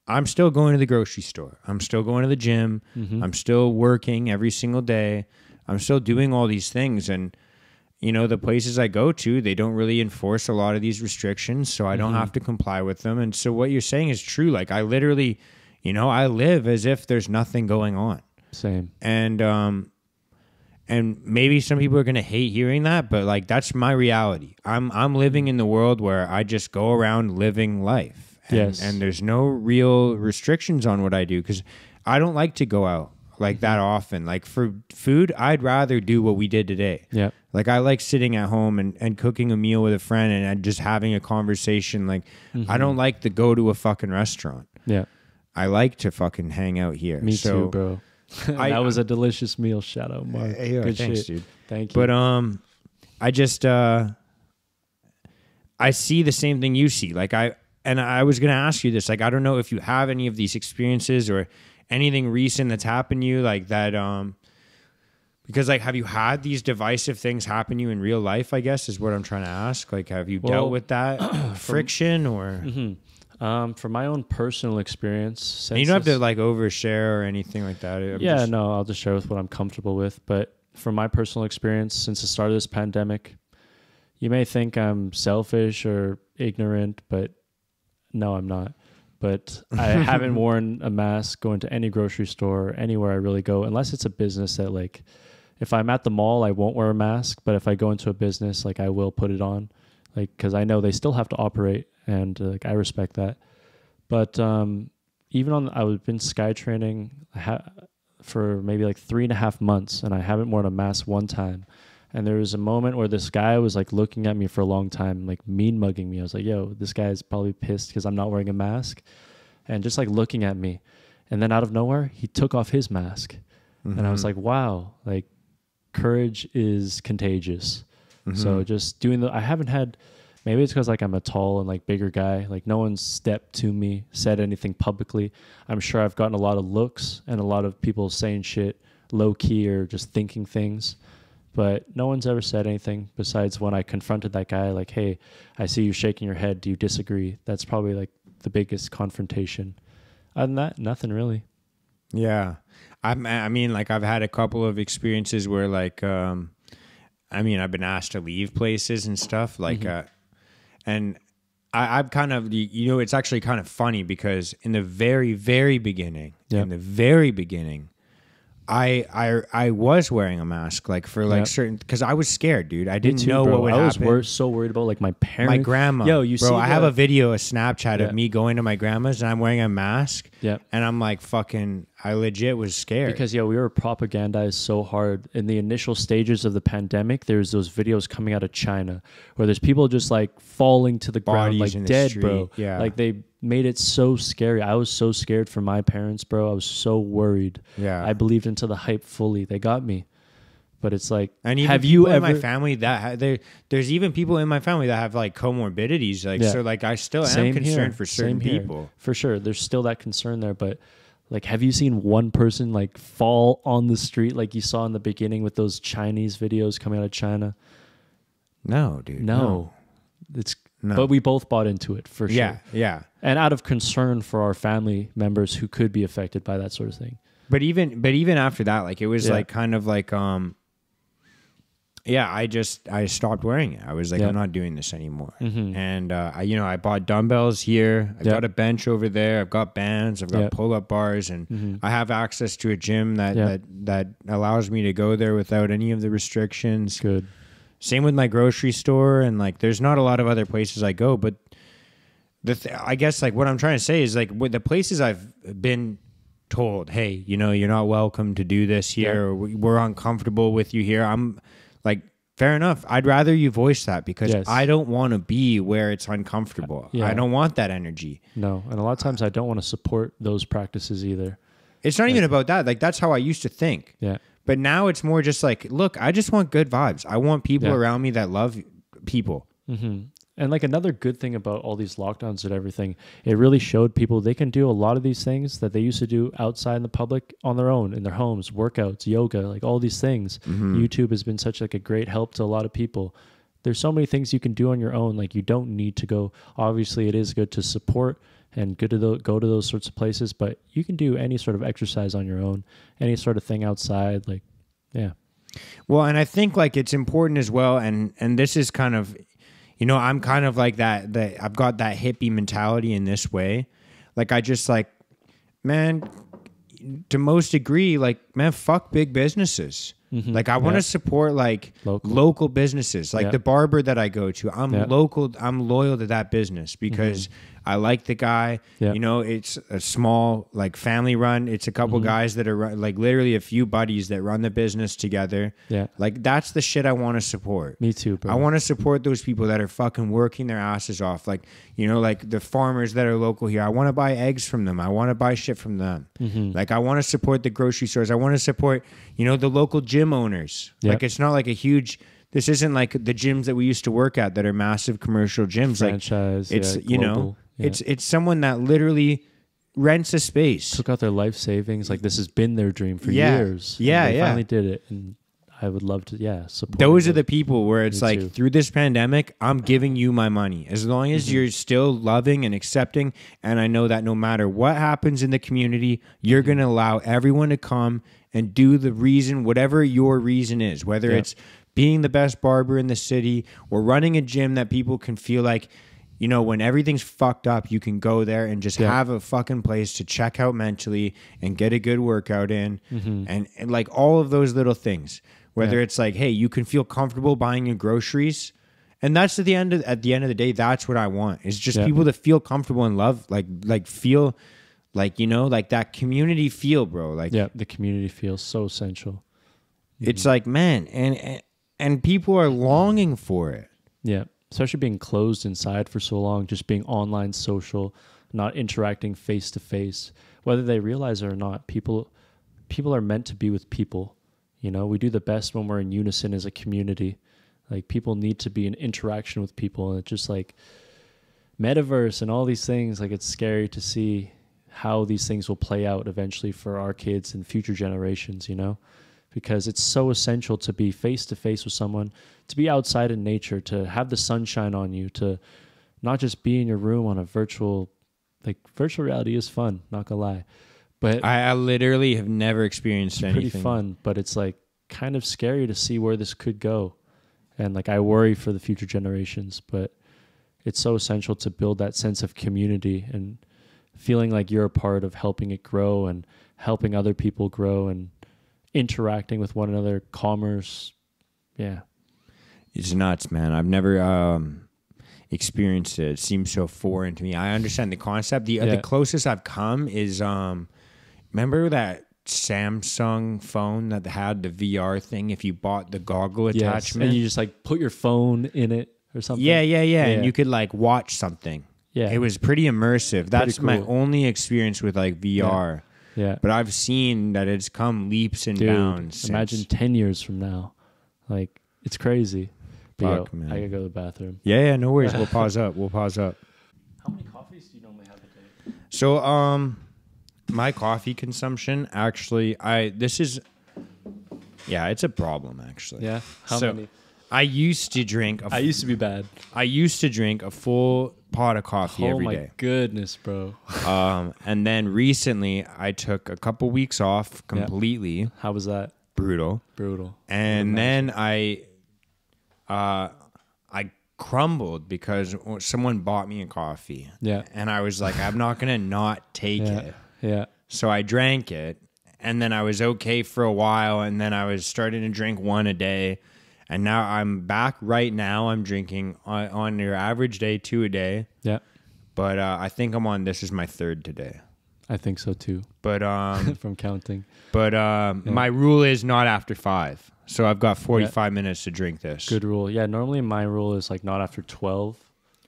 I'm still going to the grocery store. I'm still going to the gym. I'm still working every single day. I'm still doing all these things. And, you know, the places I go to, they don't really enforce a lot of these restrictions, so I don't have to comply with them. And so what you're saying is true. Like, I literally, you know, I live as if there's nothing going on. Same. And maybe some people are going to hate hearing that, but like, that's my reality. I'm living in the world where I just go around living life. And there's no real restrictions on what I do, because I don't like to go out like that often. Like, for food, I'd rather do what we did today. Yeah. Like, I like sitting at home and cooking a meal with a friend and just having a conversation. Like, I don't like to go to a fucking restaurant. Yeah. I like to fucking hang out here. Me too, bro. That was a delicious meal. Shout out, Mark. Good thanks, shit, dude. Thank you. But I just I see the same thing you see. Like, I was gonna ask you this. Like, I don't know if you have any of these experiences or anything recent that's happened to you, like that. Because, like, have you had these divisive things happen to you in real life, I guess, is what I'm trying to ask. Like, have you dealt with that friction or? From my own personal experience, You don't have to like overshare or anything like that. No, I'll just share with what I'm comfortable with. But from my personal experience, since the start of this pandemic, you may think I'm selfish or ignorant, but no, I'm not. But I haven't worn a mask going to any grocery store, anywhere I really go, unless it's a business that, like, if I'm at the mall, I won't wear a mask. But if I go into a business, like, I will put it on, like, because I know they still have to operate. And like, I respect that. But even I've been sky training for maybe like 3.5 months, and I haven't worn a mask one time. And there was a moment where this guy was like looking at me for a long time, like mean mugging me. I was like, yo, this guy is probably pissed because I'm not wearing a mask, and just like looking at me. And then out of nowhere, he took off his mask. And I was like, wow, like, courage is contagious. So just doing I haven't had... Maybe it's because, like, I'm a tall and, like, bigger guy. Like, no one's stepped to me, said anything publicly. I'm sure I've gotten a lot of looks and a lot of people saying shit low-key or just thinking things. But no one's ever said anything besides when I confronted that guy, like, hey, I see you shaking your head. Do you disagree? That's probably, like, the biggest confrontation. Other than that, nothing really. Yeah. I mean, like, I've had a couple of experiences where, like, I've been asked to leave places and stuff. Like, and I've kind of, you know, it's actually kind of funny because in the very, very beginning, I was wearing a mask, like, for like certain, because I was scared, dude. I didn't know what would happen. I was so worried about, like, my parents. My grandma. Yo, you see, I have a video, a Snapchat of me going to my grandma's and I'm wearing a mask. Yeah. And I'm like, fucking, I legit was scared. Because, we were propagandized so hard. In the initial stages of the pandemic, there's those videos coming out of China where there's people just, like, falling to the ground, like, dead, bro. Yeah. Like, they made it so scary. I was so scared for my parents, bro. I was so worried. Yeah. I believed into the hype fully. They got me. But it's like, and even have you ever... in my family that there's even people in my family that have, like, comorbidities. Like, so, like, I still am concerned for certain people. For sure. There's still that concern there. But, like, have you seen one person, like, fall on the street like you saw in the beginning with those Chinese videos coming out of China? No, dude. No. But we both bought into it, for sure. Yeah. And out of concern for our family members who could be affected by that sort of thing. But even after that, like, it was like kind of like I stopped wearing it. I was like, I'm not doing this anymore. And I bought dumbbells here. I've got a bench over there. I've got bands. I've got pull-up bars, and I have access to a gym that allows me to go there without any of the restrictions. Good. Same with my grocery store, and, like, there's not a lot of other places I go, but I guess, like, what I'm trying to say is, like, with the places I've been told, hey, you know, you're not welcome to do this here, or we're uncomfortable with you here. I'm like, fair enough. I'd rather you voice that because I don't want to be where it's uncomfortable. I don't want that energy. No, and a lot of times I don't want to support those practices either. It's not even about that. Like, that's how I used to think. Yeah. But now it's more just like, look, I just want good vibes. I want people around me that love people. And And like another good thing about all these lockdowns and everything, it really showed people they can do a lot of these things that they used to do outside in the public on their own, in their homes, workouts, yoga, like all these things. YouTube has been such like a great help to a lot of people. There's so many things you can do on your own. Like you don't need to go. Obviously, it is good to support and good to go to those sorts of places, but you can do any sort of exercise on your own, any sort of thing outside. Like, yeah. Well, and I think like it's important as well. And this is kind of, you know, I'm kind of like that I've got that hippie mentality in this way. Like I just like, man, to most degree, like, man, fuck big businesses. Like I want to support like local businesses, like the barber that I go to. I'm local. I'm loyal to that business because I like the guy. You know, it's a small like family run. It's a couple guys that are like literally a few buddies that run the business together. Like that's the shit I want to support. Me too, bro. I want to support those people that are fucking working their asses off. Like, you know, like the farmers that are local here. I want to buy eggs from them. I want to buy shit from them. Like I want to support the grocery stores. I want to support, you know, the local gym owners. Like it's not like a huge, this isn't like the gyms that we used to work at that are massive commercial gyms. Franchise, like it's, you know, it's someone that literally rents a space. Took out their life savings. Like this has been their dream for years. They finally did it. And I would love to, support. Those are the people where it's like, through this pandemic, I'm giving you my money. As long as you're still loving and accepting, and I know that no matter what happens in the community, you're going to allow everyone to come and do the reason, whatever your reason is, whether it's being the best barber in the city or running a gym that people can feel like, you know, when everything's fucked up, you can go there and just have a fucking place to check out mentally and get a good workout in and like all of those little things. Whether it's like, hey, you can feel comfortable buying your groceries. And that's at the end of the day, that's what I want. Is just people to feel comfortable and love, like feel like, you know, like that community feel, bro. Like the community feels so essential. It's like, man, and people are longing for it. Yeah. Especially being closed inside for so long, just being online social, not interacting face to face. Whether they realize it or not, people are meant to be with people. You know, we do the best when we're in unison as a community. Like people need to be in interaction with people, and it's just like metaverse and all these things. Like it's scary to see how these things will play out eventually for our kids and future generations, you know, because it's so essential to be face to face with someone, to be outside in nature, to have the sunshine on you, to not just be in your room on a virtual reality is fun, not gonna lie. But I literally have never experienced anything. Pretty fun, but it's like kind of scary to see where this could go. And like I worry for the future generations, but it's so essential to build that sense of community and feeling like you're a part of helping it grow and helping other people grow and interacting with one another, commerce. Yeah. It's nuts, man. I've never experienced it. It seems so foreign to me. I understand the concept. The closest I've come is remember that Samsung phone that had the VR thing if you bought the goggle attachment? And you just like put your phone in it or something? Yeah. And you could like watch something. Yeah. It was pretty immersive. That's cool. My only experience with like VR. Yeah. But I've seen that it's come leaps and bounds. Imagine 10 years from now. Like, it's crazy. But fuck, man. I gotta go to the bathroom. Yeah, no worries. We'll pause up. How many coffees do you normally have a day? So, my coffee consumption, actually, it's a problem, actually. Yeah? How many? I used to drink... I used to be bad. I used to drink a full pot of coffee every day. Oh, my goodness, bro. And then recently, I took a couple weeks off completely. Yep. How was that? Brutal. And then I crumbled because someone bought me a coffee. Yeah. And I was like, I'm not going to not take it. Yeah. So I drank it, and then I was okay for a while, and then I was starting to drink one a day. And now I'm back right now. I'm drinking on your average day, 2 a day. Yeah. But I think this is my third today. I think so too. But from counting. But my rule is not after 5. So I've got 45 minutes to drink this. Good rule. Yeah, normally my rule is like not after 12.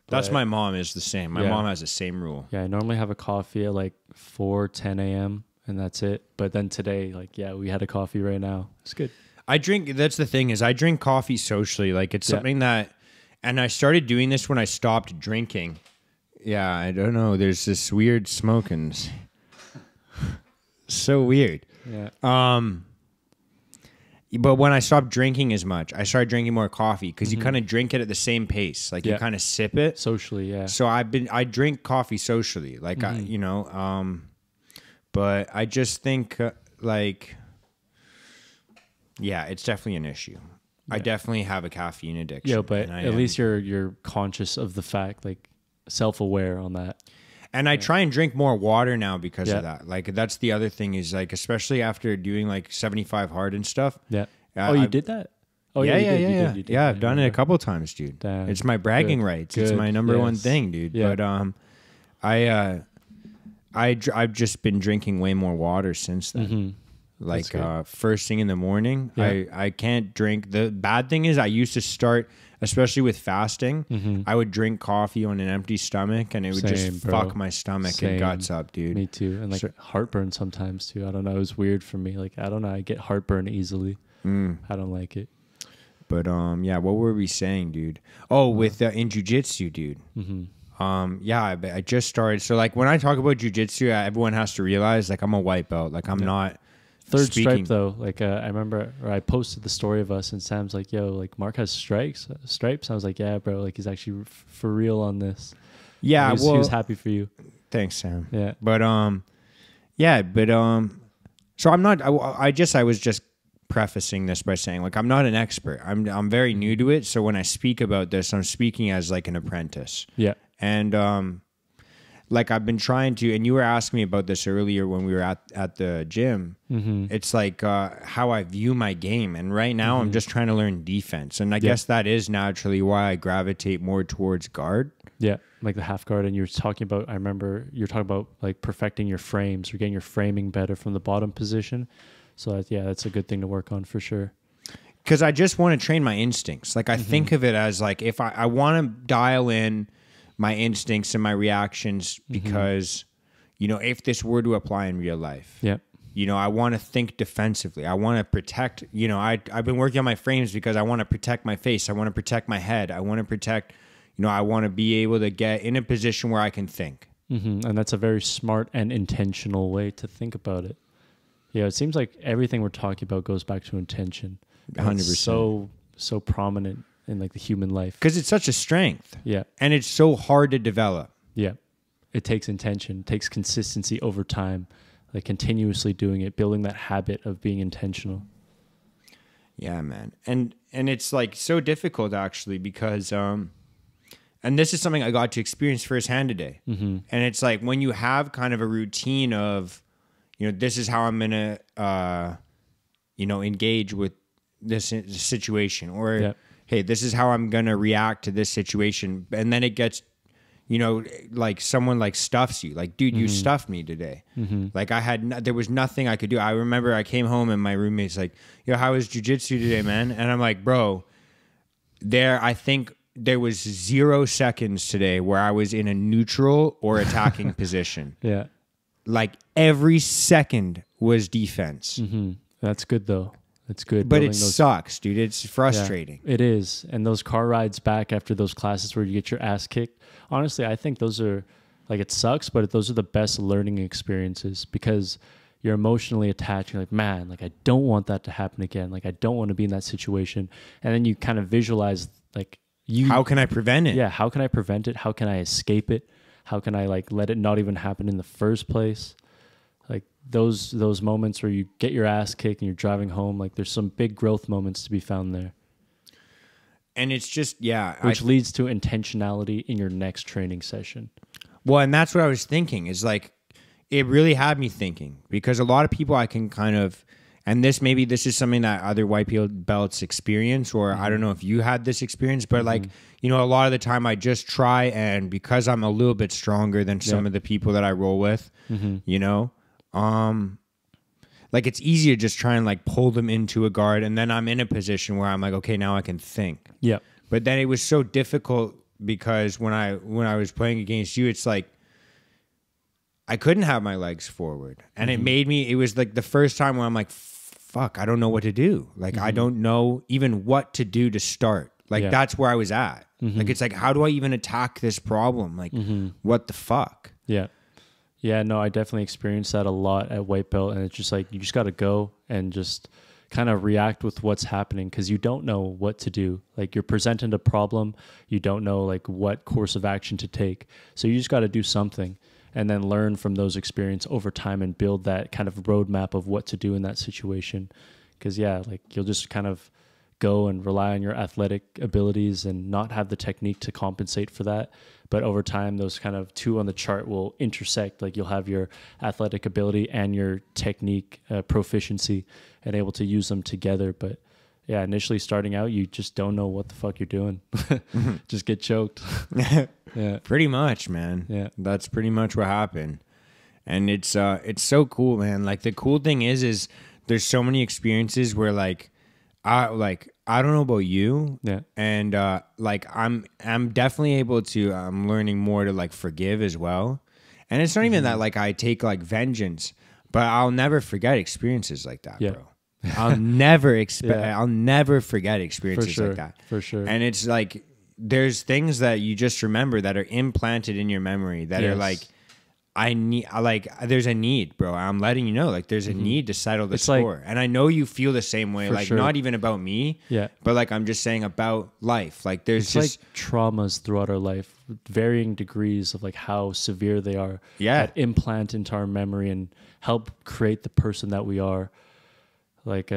That's my mom is the same. My mom has the same rule. Yeah, I normally have a coffee at like 10 a.m. and that's it. But then today, we had a coffee right now. It's good. That's the thing is I drink coffee socially. Like it's something that, And I started doing this when I stopped drinking. Yeah, I don't know. There's this weird smoking. So weird. Yeah. But when I stopped drinking as much, I started drinking more coffee because you kind of drink it at the same pace. Like you kind of sip it socially. Yeah. So I drink coffee socially. Like but I just think it's definitely an issue. I definitely have a caffeine addiction. Yeah, but at least you're conscious of the fact, like self-aware on that. And I try and drink more water now because of that. Like that's the other thing is like, especially after doing like 75 hard and stuff. Yeah. You did that? Oh yeah. You did. I've done it a couple times, dude. Damn. It's my bragging rights. It's my number one thing, dude. Yeah. But I've just been drinking way more water since then. Like first thing in the morning, I can't drink. The bad thing is I used to start, especially with fasting, I would drink coffee on an empty stomach and it would just fuck my stomach and guts up, dude. Me too. And like heartburn sometimes too. I don't know. It was weird for me. Like, I don't know. I get heartburn easily. I don't like it. But what were we saying, dude? Oh, with in Jiu Jitsu, dude. I just started. So like when I talk about Jiu Jitsu, everyone has to realize like I'm a white belt. Like I'm not. Third stripe though, like I remember, or I posted the story of us, and Sam's like, "Yo, like Mark has stripes." I was like, "Yeah, bro, like he's actually for real on this." Yeah, he was happy for you. Thanks, Sam. Yeah, but so I'm not. I was just prefacing this by saying like I'm not an expert. I'm very new to it, so when I speak about this, I'm speaking as like an apprentice. Yeah, and like I've been trying to, and you were asking me about this earlier when we were at the gym. It's like how I view my game. And right now I'm just trying to learn defense. And I guess that is naturally why I gravitate more towards guard. Yeah, like the half guard. And you were talking about, I remember you were talking about like perfecting your frames or getting your framing better from the bottom position. So that's a good thing to work on for sure. Because I just want to train my instincts. Like I think of it as like if I want to dial in my instincts and my reactions because, if this were to apply in real life, I want to think defensively. I want to protect, I've been working on my frames because I want to protect my face. I want to protect my head. I want to protect, I want to be able to get in a position where I can think. And that's a very smart and intentional way to think about it. Yeah, it seems like everything we're talking about goes back to intention. 100%. So prominent in like the human life because it's such a strength. Yeah, and it's so hard to develop. Yeah, it takes intention, it takes consistency over time, like continuously doing it, building that habit of being intentional. Yeah, man, and it's like so difficult actually because and this is something I got to experience firsthand today. And it's like when you have kind of a routine of, this is how I'm gonna engage with this situation, or hey, this is how I'm going to react to this situation. And then it gets, like someone like stuffs you. Like, dude, you stuffed me today. Like there was nothing I could do. I remember I came home and my roommate's like, yo, how was jiu-jitsu today, man? And I'm like, bro, I think there was 0 seconds today where I was in a neutral or attacking position. Yeah. Like every second was defense. That's good though. It's good. But it sucks, dude. It's frustrating. Yeah, it is. And those car rides back after those classes where you get your ass kicked, honestly, I think those are, like, it sucks, but those are the best learning experiences because you're emotionally attached. You're like, man, like, I don't want that to happen again. Like, I don't want to be in that situation. And then you kind of visualize, like, how can I prevent it? Yeah, how can I prevent it? How can I escape it? How can I, like, let it not even happen in the first place? Like those moments where you get your ass kicked and you're driving home, like there's some big growth moments to be found there. And it's just, which leads to intentionality in your next training session. Well, and that's what I was thinking is like, it really had me thinking because a lot of people I can kind of, and this is something that other white belts experience, or I don't know if you had this experience, but like, a lot of the time I just try, and because I'm a little bit stronger than some of the people that I roll with, like it's easy to just try and like pull them into a guard, and then I'm in a position where I'm like, okay, now I can think. Yeah. But then it was so difficult because when I was playing against you, it's like I couldn't have my legs forward, and it was like the first time where I'm like, fuck, I don't know what to do. Like I don't know even what to do to start. Like that's where I was at. Like, it's like, how do I even attack this problem? Like, what the fuck? Yeah. Yeah, no, I definitely experienced that a lot at white belt, and it's just like, you just got to go and just kind of react with what's happening, because you don't know what to do. Like, you're presented a problem, you don't know like what course of action to take. So you just got to do something and then learn from those experiences over time and build that kind of roadmap of what to do in that situation. Because yeah, like, you'll just kind of go and rely on your athletic abilities and not have the technique to compensate for that. But over time, those kind of two on the chart will intersect. Like, you'll have your athletic ability and your technique proficiency and able to use them together. But yeah, initially starting out, you just don't know what the fuck you're doing. Just get choked. Yeah, Pretty much, man. Yeah. That's pretty much what happened. And it's so cool, man. Like, the cool thing is there's so many experiences where I don't know about you. Yeah. And like, I'm definitely able to, I'm learning more to like forgive as well. And it's not even that like I take like vengeance, but I'll never forget experiences like that, bro. I'll never I'll never forget experiences like that. For sure. And it's like, there's things that you just remember that are implanted in your memory that are like, there's a need, bro. I'm letting you know, like, there's a need to settle the score. And I know you feel the same way, like, not even about me, but like, I'm just saying about life. Like, there's just like traumas throughout our life, varying degrees of like how severe they are, that implant into our memory and help create the person that we are. Like,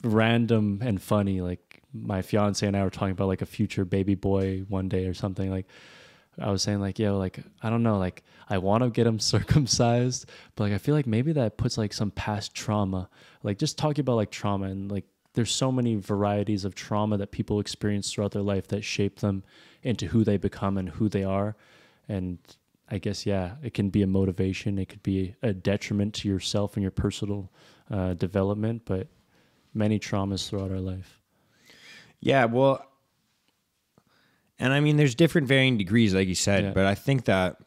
random and funny, like, my fiance and I were talking about like a future baby boy one day or something. Like, I was saying like, yo, like, I don't know, like, I want to get him circumcised, but like, I feel like maybe that puts like some past trauma, like, just talking about like trauma, and like, there's so many varieties of trauma that people experience throughout their life that shape them into who they become and who they are. And I guess, yeah, it can be a motivation. It could be a detriment to yourself and your personal development, but many traumas throughout our life. Yeah, well, and I mean, there's different varying degrees, like you said, but I think that,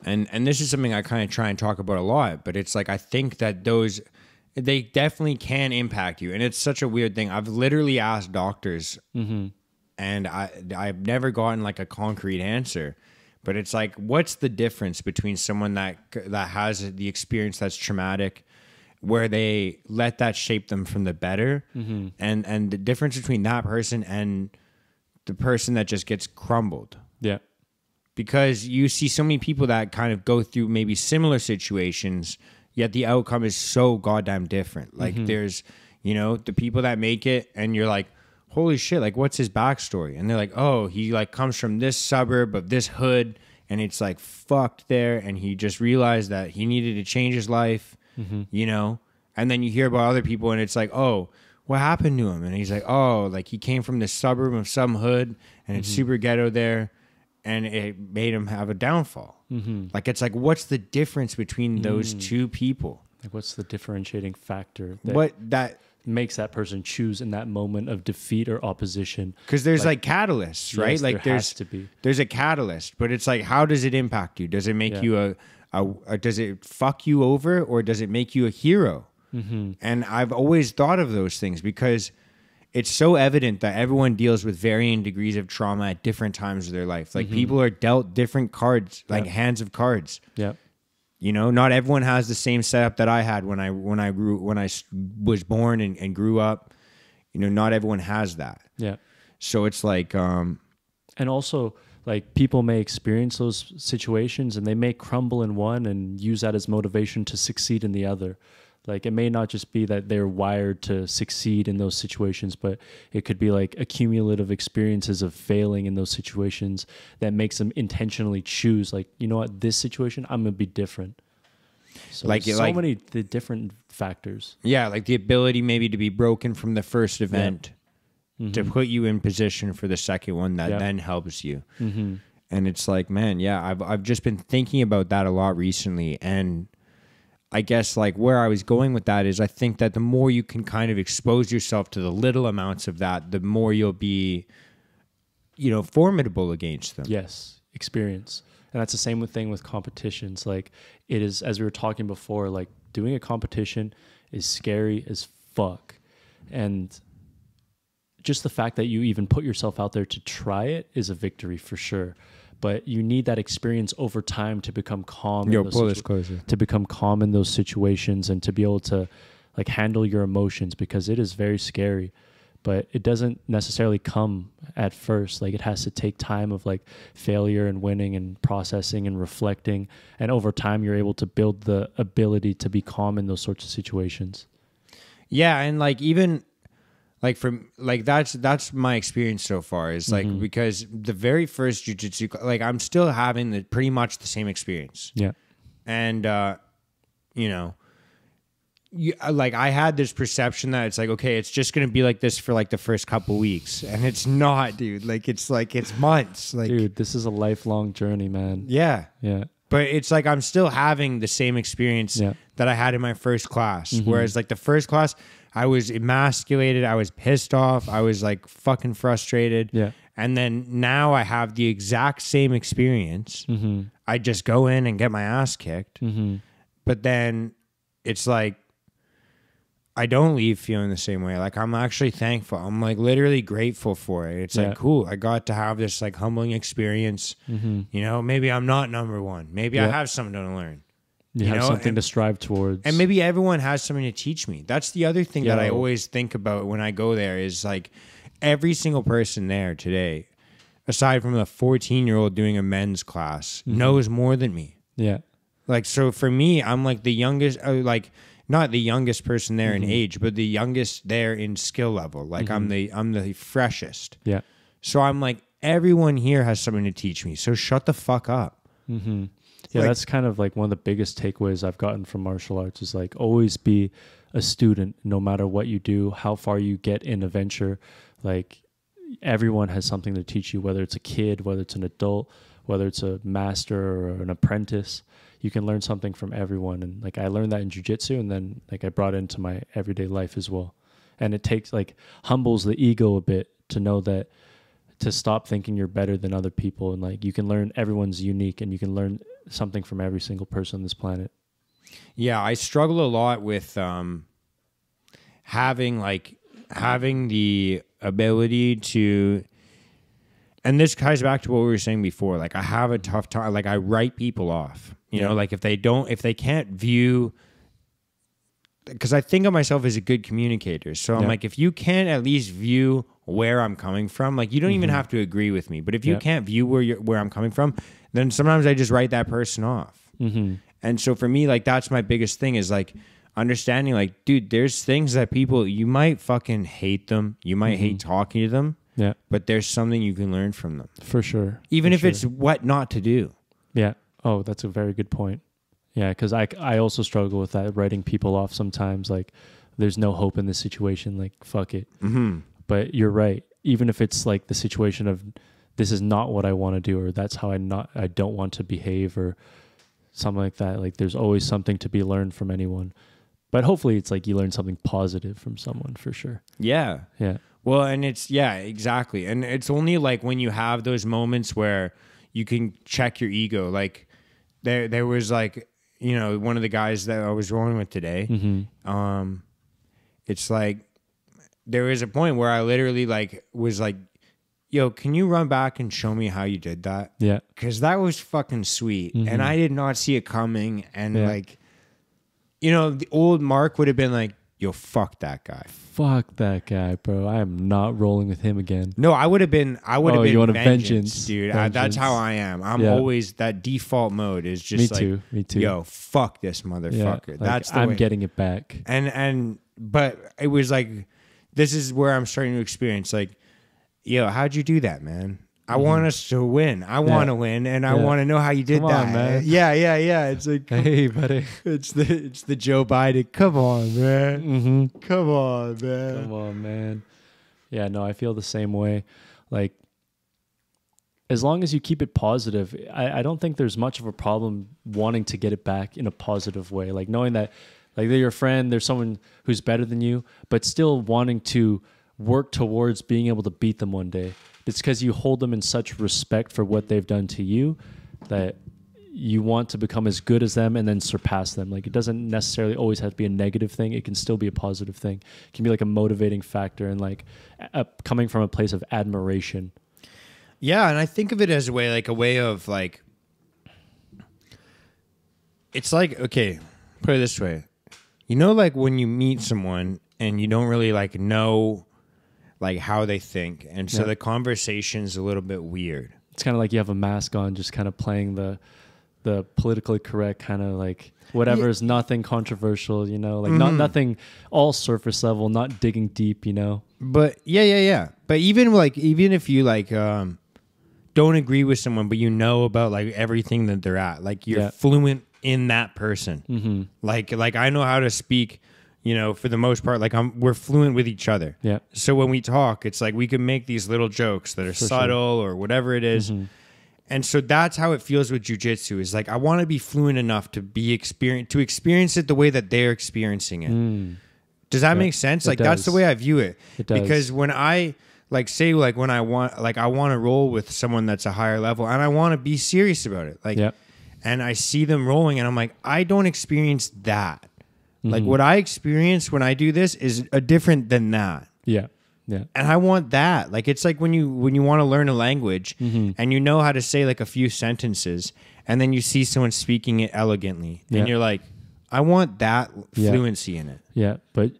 and this is something I kind of try and talk about a lot, but it's like, I think that they definitely can impact you. And it's such a weird thing. I've literally asked doctors, and I've never gotten like a concrete answer, but it's like, what's the difference between someone that has the experience that's traumatic, where they let that shape them from the better, and the difference between that person and the person that just gets crumbled. Yeah. Because you see so many people that kind of go through maybe similar situations, yet the outcome is so goddamn different. Like, there's, you know, the people that make it and you're like, holy shit, like, what's his backstory? And they're like, oh, he like comes from this suburb of this hood, and it's like fucked there, and he just realized that he needed to change his life, you know? And then you hear about other people and it's like, oh, what happened to him? And he's like, oh, like, he came from this suburb of some hood, and it's super ghetto there, and it made him have a downfall. Like, it's like, what's the difference between those two people? Like, what's the differentiating factor that makes that person choose in that moment of defeat or opposition? Because there's like catalysts, right? Yes, like, has to be. There's a catalyst, but it's like, how does it impact you? Does it make you does it fuck you over, or does it make you a hero? And I've always thought of those things, because it's so evident that everyone deals with varying degrees of trauma at different times of their life. Like, people are dealt different cards, like hands of cards. Yeah. You know, not everyone has the same setup that I had when I was born and grew up. You know, not everyone has that. Yeah. So it's like, and also, like, people may experience those situations and they may crumble in one and use that as motivation to succeed in the other. Like, it may not just be that they're wired to succeed in those situations, but it could be like accumulative experiences of failing in those situations that makes them intentionally choose, like, you know what, this situation, I'm going to be different. So like, many the different factors. Yeah, like the ability maybe to be broken from the first event to put you in position for the second one that then helps you. And it's like, man, yeah, I've just been thinking about that a lot recently. And I guess like where I was going with that is, I think that the more you can kind of expose yourself to the little amounts of that, the more you'll be, you know, formidable against them. Yes, experience. And that's the same thing with competitions. Like, it is, as we were talking before, like, doing a competition is scary as fuck. And just the fact that you even put yourself out there to try it is a victory for sure. But you need that experience over time to become calm. To become calm in those situations and to be able to like handle your emotions, because it is very scary. But it doesn't necessarily come at first. Like, it has to take time of like failure and winning and processing and reflecting. And over time, you're able to build the ability to be calm in those sorts of situations. Yeah, and like even like from like that's my experience so far is like because the very first jiu-jitsu, like I'm still having pretty much the same experience. Yeah, and you know. Like I had this perception that it's like, okay, it's just gonna be like this for like the first couple weeks, and it's not, dude. Like it's months. Like, dude, this is a lifelong journey, man. Yeah, yeah. But it's like I'm still having the same experience that I had in my first class. Whereas like the first class, I was emasculated, I was pissed off, I was like fucking frustrated. Yeah. And then now I have the exact same experience. I just go in and get my ass kicked. But then it's like, I don't leave feeling the same way. Like, I'm actually thankful. I'm like literally grateful for it. It's like, cool. I got to have this like humbling experience. You know, maybe I'm not number one. Maybe I have something to learn. You have something to strive towards. And maybe everyone has something to teach me. That's the other thing that I always think about when I go there is like every single person there today, aside from the 14-year-old doing a men's class, knows more than me. Yeah. Like, so for me, I'm like the youngest, like, not the youngest person there in age, but the youngest there in skill level. Like I'm the freshest. Yeah. So I'm like, everyone here has something to teach me. So shut the fuck up. Yeah, like, that's kind of like one of the biggest takeaways I've gotten from martial arts is like always be a student, no matter what you do, how far you get in a venture. Like everyone has something to teach you, whether it's a kid, whether it's an adult, whether it's a master or an apprentice. You can learn something from everyone. And like, I learned that in jiu-jitsu, and then like I brought it into my everyday life as well. And it takes like humbles the ego a bit to know that, to stop thinking you're better than other people. And like, you can learn everyone's unique and you can learn something from every single person on this planet. Yeah. I struggle a lot with, having the ability to, and this ties back to what we were saying before. Like I have a tough time. Like I write people off, you know, like if they can't view, because I think of myself as a good communicator. So I'm like, if you can't at least view where I'm coming from, like you don't even have to agree with me, but if you can't view where I'm coming from, then sometimes I just write that person off. And so for me, like that's my biggest thing is like understanding like, dude, there's things that people, you might fucking hate them. You might hate talking to them. Yeah. But there's something you can learn from them. For sure. Even if it's what not to do. Yeah. Oh, that's a very good point. Yeah, because I also struggle with that, writing people off sometimes. Like, there's no hope in this situation. Like, fuck it. But you're right. Even if it's like the situation of this is not what I want to do, or that's how I don't want to behave, or something like that. Like, there's always something to be learned from anyone. But hopefully it's like you learn something positive from someone for sure. Yeah. Yeah. Well, and it's, yeah, exactly. And it's only like when you have those moments where you can check your ego. Like there was like, you know, one of the guys that I was rolling with today, it's like, there was a point where I literally like was like, yo, can you run back and show me how you did that? Yeah. Cause that was fucking sweet. And I did not see it coming. And like, you know, the old Mark would have been like, yo, fuck that guy. Fuck that guy, bro. I am not rolling with him again. No, I would have been you want vengeance, dude. That's how I am. I'm always, that default mode is just Me too. Yo, fuck this motherfucker. Like, that's the I'm way. getting it back. But it was like, this is where I'm starting to experience like, yo, how'd you do that, man? I want us to win. I want to win, and I want to know how you did that. On, man. Yeah. It's like, hey, buddy. It's the Joe Biden. Come on, man. Come on, man. Come on, man. Yeah, no, I feel the same way. Like, as long as you keep it positive, I don't think there's much of a problem wanting to get it back in a positive way. Like knowing that, like they're your friend, there's someone who's better than you, but still wanting to work towards being able to beat them one day. It's because you hold them in such respect for what they've done to you that you want to become as good as them and then surpass them. Like, it doesn't necessarily always have to be a negative thing. It can still be a positive thing. It can be like a motivating factor and like coming from a place of admiration. Yeah, and I think of it as a way of like, it's like, okay, put it this way. You know, like when you meet someone and you don't really like know like how they think, and so the conversation's a little bit weird. It's kind of like you have a mask on, just kind of playing the politically correct kind of like whatever is nothing controversial, you know, like nothing, all surface level, not digging deep, you know. But yeah. But even if you like don't agree with someone, but you know about like everything that they're at, like you're fluent in that person. Like I know how to speak, you know, for the most part, like we're fluent with each other. Yeah. So when we talk, it's like we can make these little jokes that are subtle or whatever it is. And so that's how it feels with jiu-jitsu, is like I want to be fluent enough to experience it the way that they're experiencing it. Does that make sense? Like that's the way I view it. It does. Because when I like say like when I want to roll with someone that's a higher level and I want to be serious about it. Like and I see them rolling and I'm like, I don't experience that. Like what I experience when I do this is different than that. Yeah. Yeah. And I want that. Like it's like when you want to learn a language and you know how to say like a few sentences and then you see someone speaking it elegantly and you're like, I want that fluency in it. Yeah, but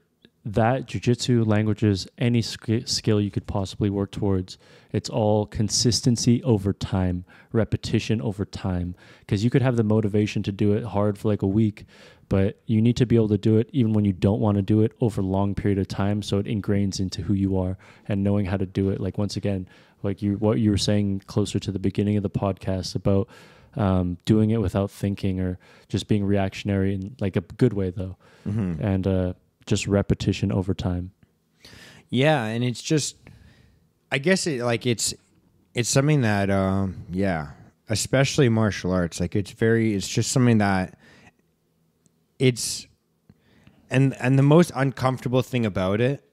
that jiu-jitsu, languages, any skill you could possibly work towards, it's all consistency over time, repetition over time. Because you could have the motivation to do it hard for like a week, but you need to be able to do it even when you don't want to do it over a long period of time, so it ingrains into who you are and knowing how to do it. Like once again, like what you were saying closer to the beginning of the podcast about doing it without thinking or just being reactionary in like a good way though. And just repetition over time. Yeah, and it's just, I guess it's something that especially martial arts, like it's just something that it's and the most uncomfortable thing about it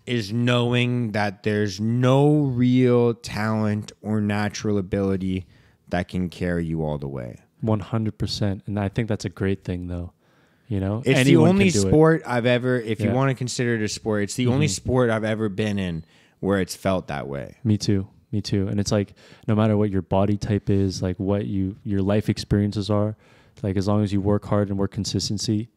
is knowing that there's no real talent or natural ability that can carry you all the way. 100%. And I think that's a great thing though. You know, it's the only sport I've ever, if you want to consider it a sport, it's the only sport I've ever been in where it's felt that way. Me too. And it's like, no matter what your body type is, like what your life experiences are, like as long as you work hard and work consistently,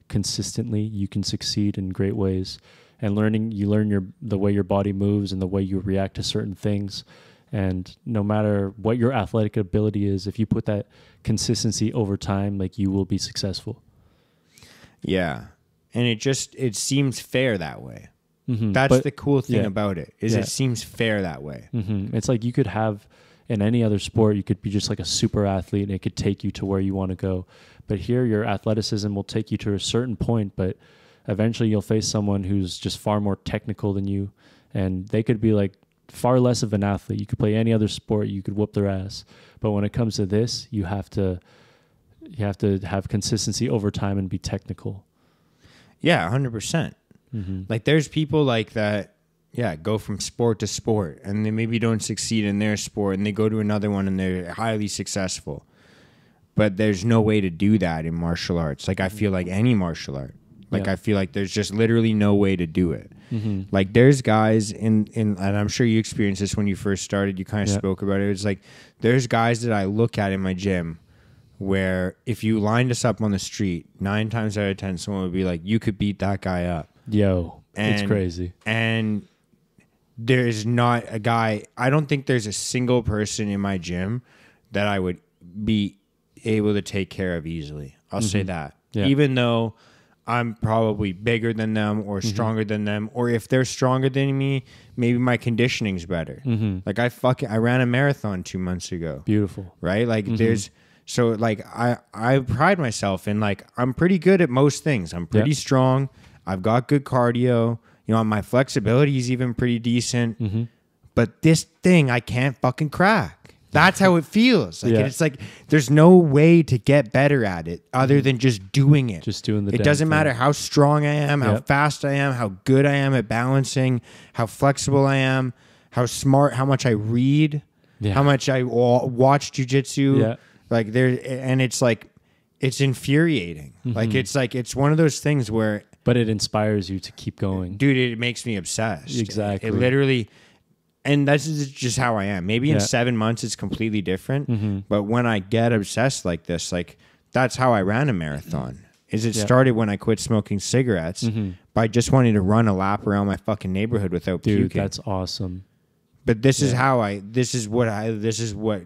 you can succeed in great ways. And you learn the way your body moves and the way you react to certain things. And no matter what your athletic ability is, if you put that consistency over time, like you will be successful. Yeah. And it seems fair that way. That's the cool thing about it, is it seems fair that way. It's like you could have, in any other sport, you could be just like a super athlete and it could take you to where you want to go. But here, your athleticism will take you to a certain point, but eventually you'll face someone who's just far more technical than you. And they could be like far less of an athlete. You could play any other sport, you could whoop their ass. But when it comes to this, you have to have consistency over time and be technical. Yeah, 100%. Like there's people like that, go from sport to sport and they maybe don't succeed in their sport and they go to another one and they're highly successful. But there's no way to do that in martial arts. Like I feel like any martial art. Like I feel like there's just literally no way to do it. Like there's guys in and I'm sure you experienced this when you first started, you kind of spoke about it. It's like there's guys that I look at in my gym where if you lined us up on the street, 9 times out of 10, someone would be like, you could beat that guy up. It's crazy. And there's not a guy, I don't think there's a single person in my gym that I would be able to take care of easily. I'll say that. Yeah. Even though I'm probably bigger than them or stronger than them, or if they're stronger than me, maybe my conditioning's better. Like I ran a marathon 2 months ago. Beautiful. Right? Like so like I pride myself in like I'm pretty good at most things. I'm pretty strong. I've got good cardio. You know, my flexibility is even pretty decent. But this thing I can't fucking crack. That's how it feels. Like it's like there's no way to get better at it other than just doing it. Just doing the It doesn't matter how strong I am, how fast I am, how good I am at balancing, how flexible I am, how smart, how much I read, how much I watch jiu-jitsu. Like there, and it's like, it's infuriating. Like it's one of those things where, but it inspires you to keep going, dude. It makes me obsessed. Exactly. It literally, and that's just how I am. Maybe in 7 months it's completely different. But when I get obsessed like this, like that's how I ran a marathon. Is it started when I quit smoking cigarettes by just wanting to run a lap around my fucking neighborhood without puking. That's awesome. But this is how this is what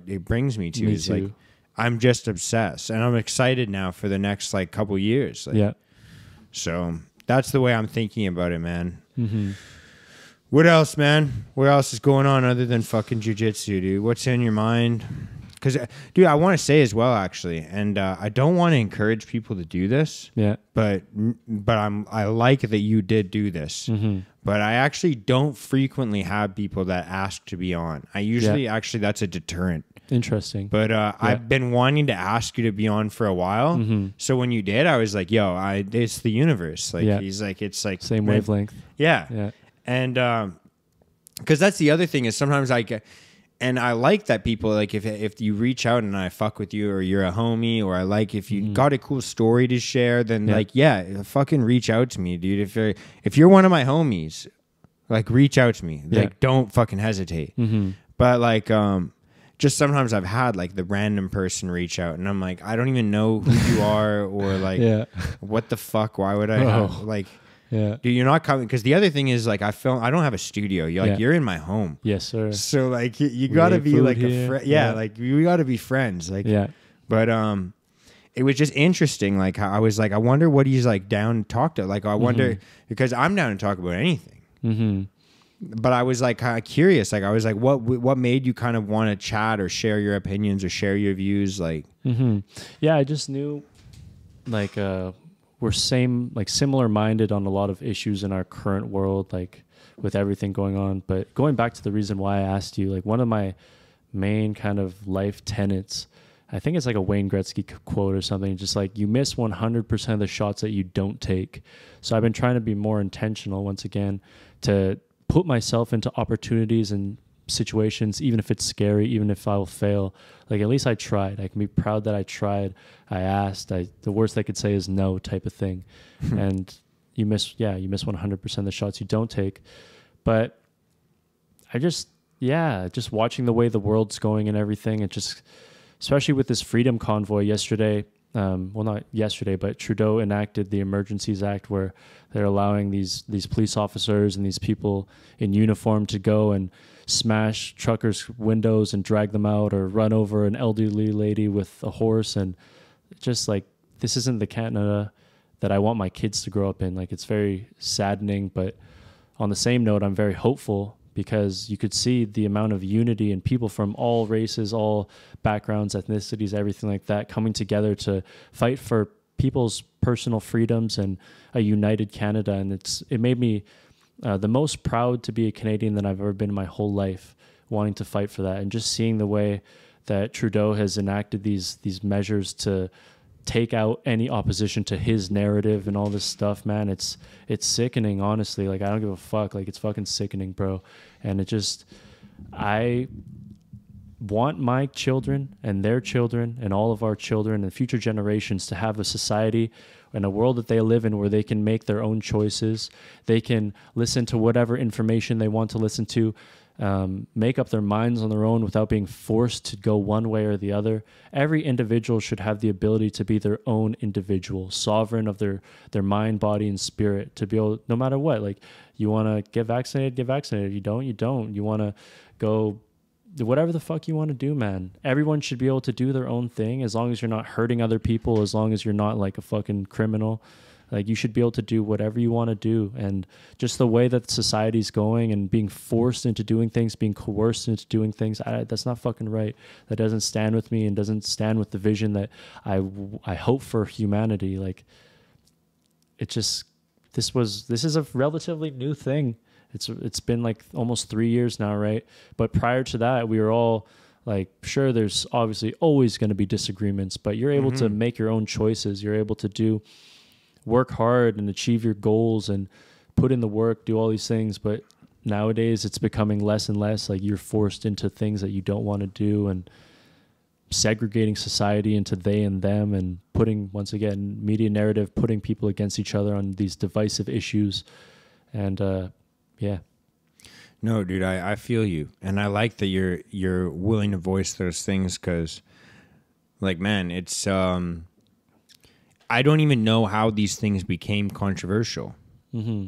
it brings me to. Is like, I'm just obsessed, and I'm excited now for the next like couple years. Like, so that's the way I'm thinking about it, man. What else, man? What else is going on other than fucking jiu-jitsu, dude? What's in your mind? Because, dude, I want to say as well, actually, and I don't want to encourage people to do this. But I like that you did do this. But I actually don't frequently have people that ask to be on. I usually actually that's a deterrent. Interesting. But I've been wanting to ask you to be on for a while. So when you did, I was like, yo, it's the universe. Like he's like, it's like same wavelength. Yeah. And because that's the other thing is sometimes I get, and I like that people, like if you reach out and I fuck with you or you're a homie, or I like if you got a cool story to share, then like, fucking reach out to me, dude. If you're one of my homies, like reach out to me. Like don't fucking hesitate. But like, just sometimes I've had like the random person reach out and I'm like, I don't even know who you are, or like, what the fuck? Why would I have, like, dude, you're not coming. Because the other thing is like, I don't have a studio. You're in my home. Yes, sir. So like, you gotta be like a friend. Like we gotta be friends. Like, but it was just interesting. Like how I was like, I wonder what he's like down to talk to. Like I wonder, because I'm down to talk about anything. But I was like kind of curious. Like I was like, what made you kind of want to chat or share your opinions or share your views? Like, yeah, I just knew like we're similar minded on a lot of issues in our current world, like with everything going on. But going back to the reason why I asked you, like one of my main kind of life tenets, I think it's like a Wayne Gretzky quote or something, just like you miss 100% of the shots that you don't take. So I've been trying to be more intentional once again to put myself into opportunities and situations, even if it's scary, even if I will fail. Like at least I tried. I can be proud that I tried. I asked. The worst I could say is no, type of thing. And you miss 100% of the shots you don't take. But I just watching the way the world's going and everything, it just, especially with this freedom convoy yesterday. Well, not yesterday, but Trudeau enacted the Emergencies Act where they're allowing these police officers and these people in uniform to go and smash truckers' windows and drag them out, or run over an elderly lady with a horse. And just like, this isn't the Canada that I want my kids to grow up in. Like, it's very saddening, but on the same note, I'm very hopeful, because you could see the amount of unity and people from all races, all backgrounds, ethnicities, everything like that, coming together to fight for people's personal freedoms and a united Canada. And it made me the most proud to be a Canadian that I've ever been in my whole life, wanting to fight for that. And just seeing the way that Trudeau has enacted these measures to take out any opposition to his narrative and all this stuff, man, it's sickening, honestly. Like, I don't give a fuck. Like, it's fucking sickening, bro. And I want my children and their children and all of our children and future generations to have a society and a world that they live in where they can make their own choices. They can listen to whatever information they want to listen to, make up their minds on their own without being forced to go one way or the other. Every individual should have the ability to be their own individual, sovereign of their mind, body, and spirit, to be able, no matter what, like, you want to get vaccinated, get vaccinated. You don't, you don't. You want to go, whatever the fuck you want to do, man. Everyone should be able to do their own thing, as long as you're not hurting other people, as long as you're not like a fucking criminal. Like, you should be able to do whatever you want to do. And just the way that society's going and being forced into doing things, being coerced into doing things, that's not fucking right. That doesn't stand with me and doesn't stand with the vision that I hope for humanity. Like, it just, this is a relatively new thing. It's been like almost 3 years now, right? But prior to that, we were all like, sure, there's obviously always going to be disagreements, but you're able to make your own choices. You're able to work hard and achieve your goals and put in the work, do all these things. But nowadays it's becoming less and less like you're forced into things that you don't want to do. And segregating society into they and them, and putting, once again, media narrative, putting people against each other on these divisive issues. And yeah. No, dude, I feel you. And I like that you're willing to voice those things, because, like, man, it's I don't even know how these things became controversial. Mm-hmm.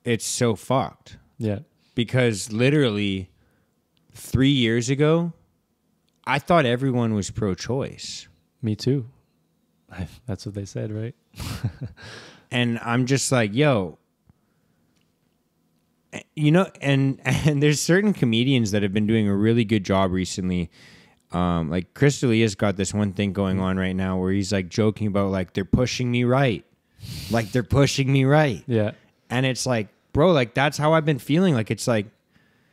It's so fucked. Yeah. Because literally 3 years ago, I thought everyone was pro-choice. Me too. That's what they said, right? And I'm just like, yo, you know, and there's certain comedians that have been doing a really good job recently. Like Chris D'Elia's got this one thing going on right now where he's like joking about like, they're pushing me right. Like they're pushing me right. Yeah. And it's like, bro, like that's how I've been feeling. Like, it's like,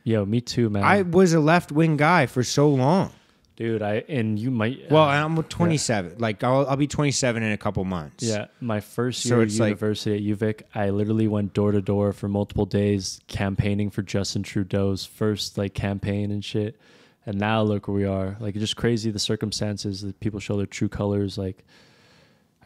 yo, me too, man. I was a left-wing guy for so long. Dude, and you might... Well, I'm 27. Yeah. Like, I'll be 27 in a couple months. Yeah, my first year at university at UVic, I literally went door to door for multiple days campaigning for Justin Trudeau's first, like, campaign and shit. And now look where we are. Like, it's just crazy, the circumstances that people show their true colors. Like,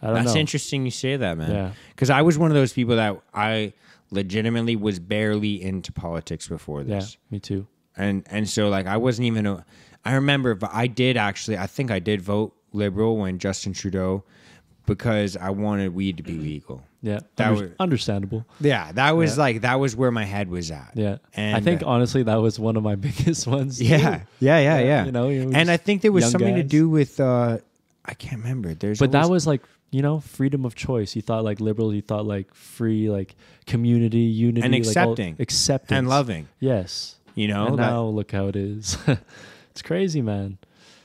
I don't know. That's interesting you say that, man. Yeah. Because I was one of those people that I legitimately was barely into politics before this. Yeah, me too. And so, like, I wasn't even... I remember, but I think I did vote Liberal when Justin Trudeau, because I wanted weed to be legal. Yeah, that was understandable. Yeah, that was like, that was where my head was at. Yeah, and I think honestly that was one of my biggest ones. Yeah. You know, and I think there was something guys. to do with I can't remember. But that was like, you know, freedom of choice. You thought like liberal. You thought like free, like community, unity, and accepting, like acceptance, and loving. Yes, you know. And now look how it is. It's crazy, man.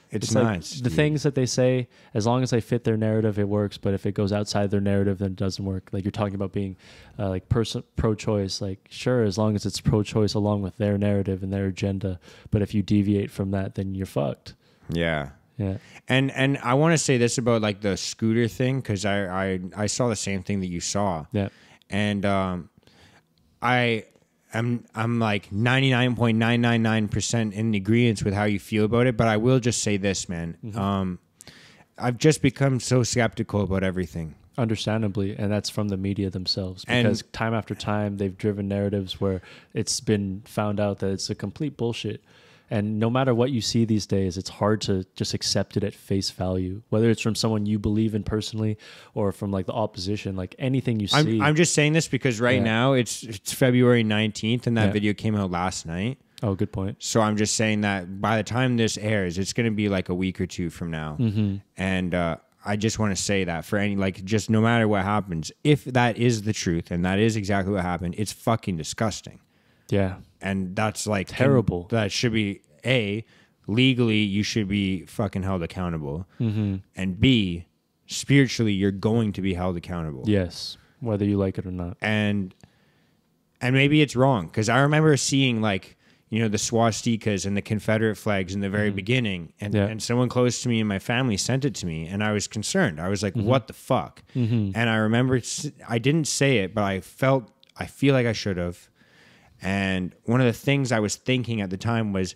It's like nuts. The things that they say, as long as they fit their narrative, it works. But if it goes outside their narrative, then it doesn't work. Like you're talking about being like pro-choice. Like, sure, as long as it's pro-choice along with their narrative and their agenda. But if you deviate from that, then you're fucked. Yeah. Yeah. And I want to say this about like the scooter thing, because I saw the same thing that you saw. Yeah. And I'm like 99.999% in agreement with how you feel about it, but I will just say this, man. Mm-hmm. I've just become so skeptical about everything. Understandably, and that's from the media themselves, because time after time they've driven narratives where it's been found out that it's a complete bullshit. And no matter what you see these days, it's hard to just accept it at face value, whether it's from someone you believe in personally or from like the opposition, like anything you see. I'm just saying this because now it's February 19th and that video came out last night. Oh, good point. So I'm just saying that by the time this airs, it's going to be like a week or two from now. Mm-hmm. And I just want to say that for any, like, just no matter what happens, if that is the truth and that is exactly what happened, it's fucking disgusting. Yeah. And that's like terrible. That should be legally you should be fucking held accountable. Mm-hmm. And B, spiritually you're going to be held accountable. Yes, whether you like it or not. And maybe it's wrong, because I remember seeing like, you know, the swastikas and the Confederate flags in the very beginning, and someone close to me in my family sent it to me, and I was concerned. I was like, what the fuck? Mm-hmm. And I remember I didn't say it, but I feel like I should have. And one of the things I was thinking at the time was,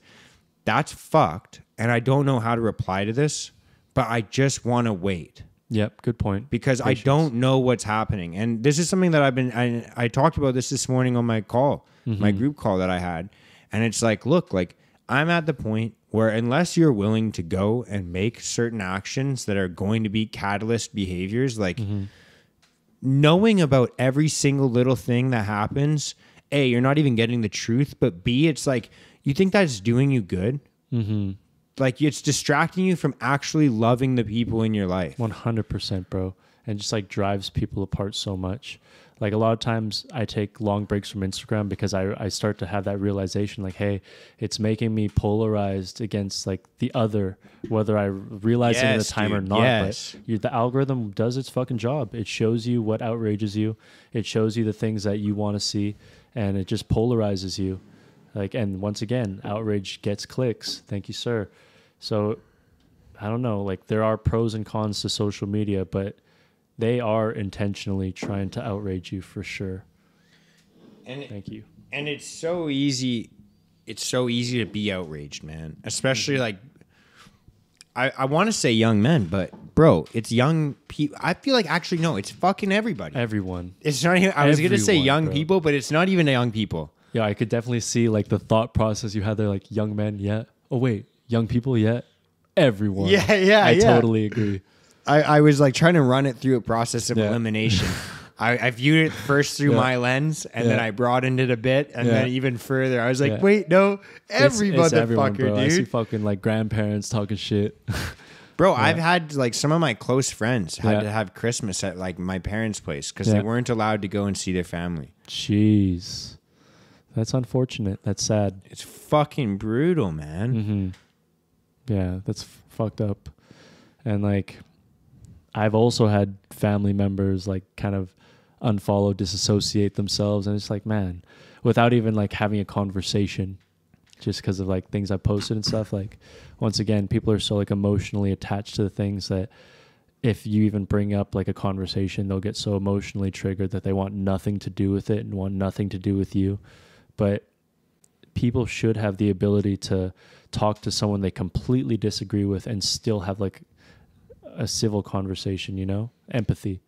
that's fucked, and I don't know how to reply to this, but I just want to wait. Yep, good point. Because patience. I don't know what's happening. And this is something that I talked about this morning on my call, my group call that I had. And it's like, look, like I'm at the point where unless you're willing to go and make certain actions that are going to be catalyst behaviors, like knowing about every single little thing that happens, A, you're not even getting the truth, but B, it's like, you think that's doing you good? Mm-hmm. Like it's distracting you from actually loving the people in your life. 100%, bro. And just like drives people apart so much. Like a lot of times I take long breaks from Instagram because I start to have that realization like, hey, it's making me polarized against like the other, whether I realize it at the time or not. Yes. But the algorithm does its fucking job. It shows you what outrages you. It shows you the things that you want to see, and it just polarizes you. Like, and once again, outrage gets clicks. Thank you, sir. So I don't know, like there are pros and cons to social media, but they are intentionally trying to outrage you for sure. And thank you. And it's so easy. It's so easy to be outraged, man. Especially like, I want to say young men, but bro, it's young people. I feel like actually no, it's fucking everybody. Everyone. It's not even, I was gonna say Everyone, young bro. people, but it's not even young people. Yeah, I could definitely see like the thought process you had there, like young men, yeah. Oh wait, young people, yeah. Everyone. Yeah, I totally agree. I was like trying to run it through a process of Yeah. elimination. I viewed it first through my lens, and then I broadened it a bit, and then even further. I was like, wait, no, every It's everyone, motherfucker, bro. I see dude. fucking like grandparents talking shit. Bro, I've had like some of my close friends had Yeah. to have Christmas at like my parents' place because Yeah. they weren't allowed to go and see their family. Jeez. That's unfortunate. That's sad. It's fucking brutal, man. Mm-hmm. Yeah, that's fucked up. And like, I've also had family members like kind of unfollow, disassociate themselves, and it's like, man, without even like having a conversation, just because of like things I posted and stuff. Like, once again, people are so like emotionally attached to the things that if you even bring up like a conversation, they'll get so emotionally triggered that they want nothing to do with it and want nothing to do with you. But people should have the ability to talk to someone they completely disagree with and still have like a civil conversation, you know? Empathy.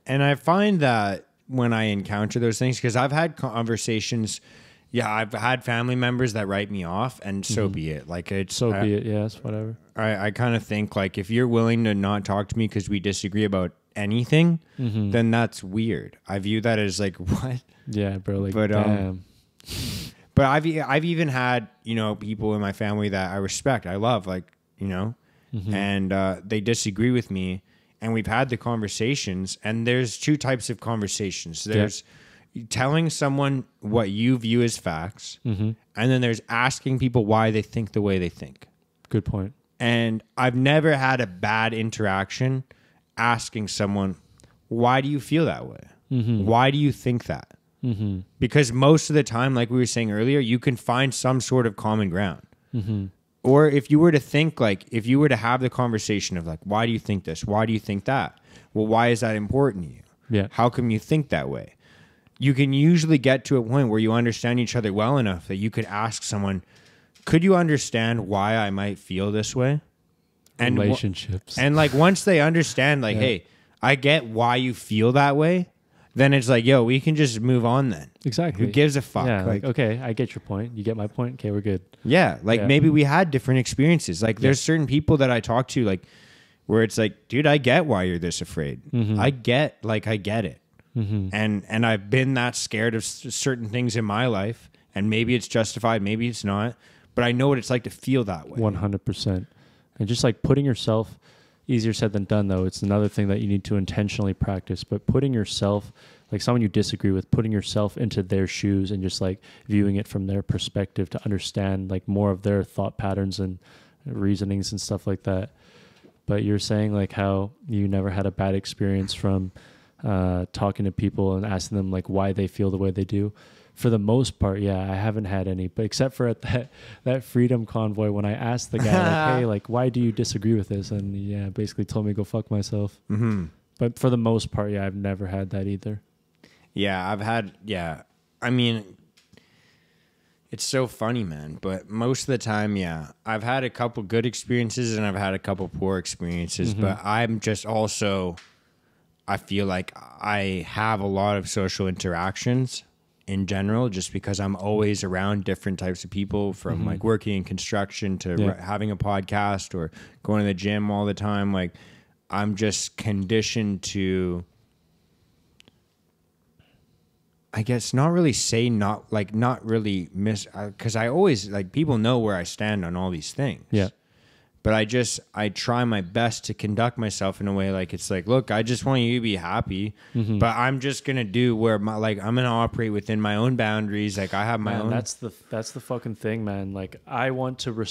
And I find that when I encounter those things, because I've had conversations, I've had family members that write me off, and so be it. Like it's So be it. Yes, whatever. I kind of think like if you're willing to not talk to me because we disagree about anything, then that's weird. I view that as like what? Yeah, bro. Like, But, damn. But I've even had, you know, people in my family that I respect, I love, like, you know, and they disagree with me, and we've had the conversations, and there's two types of conversations. There's telling someone what you view as facts, and then there's asking people why they think the way they think. Good point. And I've never had a bad interaction asking someone, why do you feel that way? Why do you think that? Because most of the time, like we were saying earlier, you can find some sort of common ground. Or if you were to think like, if you were to have the conversation of like, why do you think this? Why do you think that? Well, why is that important to you? Yeah. How come you think that way? You can usually get to a point where you understand each other well enough that you could ask someone, could you understand why I might feel this way? And Relationships. and like once they understand, like, hey, I get why you feel that way, then it's like, yo, we can just move on then. Exactly. Who gives a fuck? Yeah, Like, okay, I get your point. You get my point? Okay, we're good. yeah, like Yeah. maybe we had different experiences. Like there's certain people that I talk to, like, where it's like, dude, I get why you're this afraid. I get it. And I've been that scared of certain things in my life, and maybe it's justified, maybe it's not, but I know what it's like to feel that way. 100%. And just like putting yourself, easier said than done though, it's another thing that you need to intentionally practice, but putting yourself, like someone you disagree with, putting yourself into their shoes and just like viewing it from their perspective to understand like more of their thought patterns and reasonings and stuff like that. But you're saying like how you never had a bad experience from talking to people and asking them like why they feel the way they do. For the most part, yeah, I haven't had any, but except for at that freedom convoy when I asked the guy, like, hey, like, why do you disagree with this? And yeah, basically told me to go fuck myself. But for the most part, yeah, I've never had that either. Yeah, I mean, it's so funny, man. But most of the time, yeah, I've had a couple good experiences and I've had a couple poor experiences. But I'm just also, I feel like I have a lot of social interactions in general, just because I'm always around different types of people, from like working in construction to having a podcast or going to the gym all the time. Like I'm just conditioned to, I guess, not really say not really miss, because I always, like, people know where I stand on all these things. Yeah. But I try my best to conduct myself in a way like, it's like, look, I just want you to be happy, but I'm just gonna do where I'm gonna operate within my own boundaries. Like I have my own. That's the fucking thing, man. Like I want to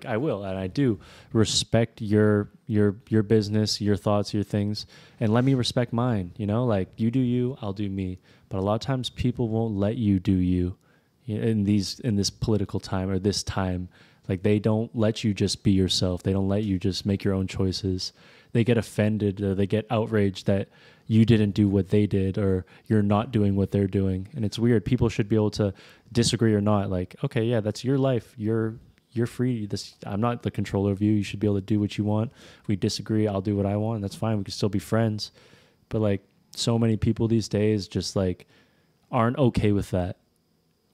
I will and I do respect your business, your thoughts, your things, and let me respect mine. You know, like you do you, I'll do me. But a lot of times people won't let you do you in this political time or this time. Like they don't let you just be yourself. They don't let you just make your own choices. They get offended or they get outraged that you didn't do what they did or you're not doing what they're doing. And it's weird. People should be able to disagree or not. Like, okay, yeah, that's your life. You you're free. I'm not the controller of you. You should be able to do what you want. If we disagree, I'll do what I want. That's fine. We can still be friends. But like so many people these days just like aren't okay with that.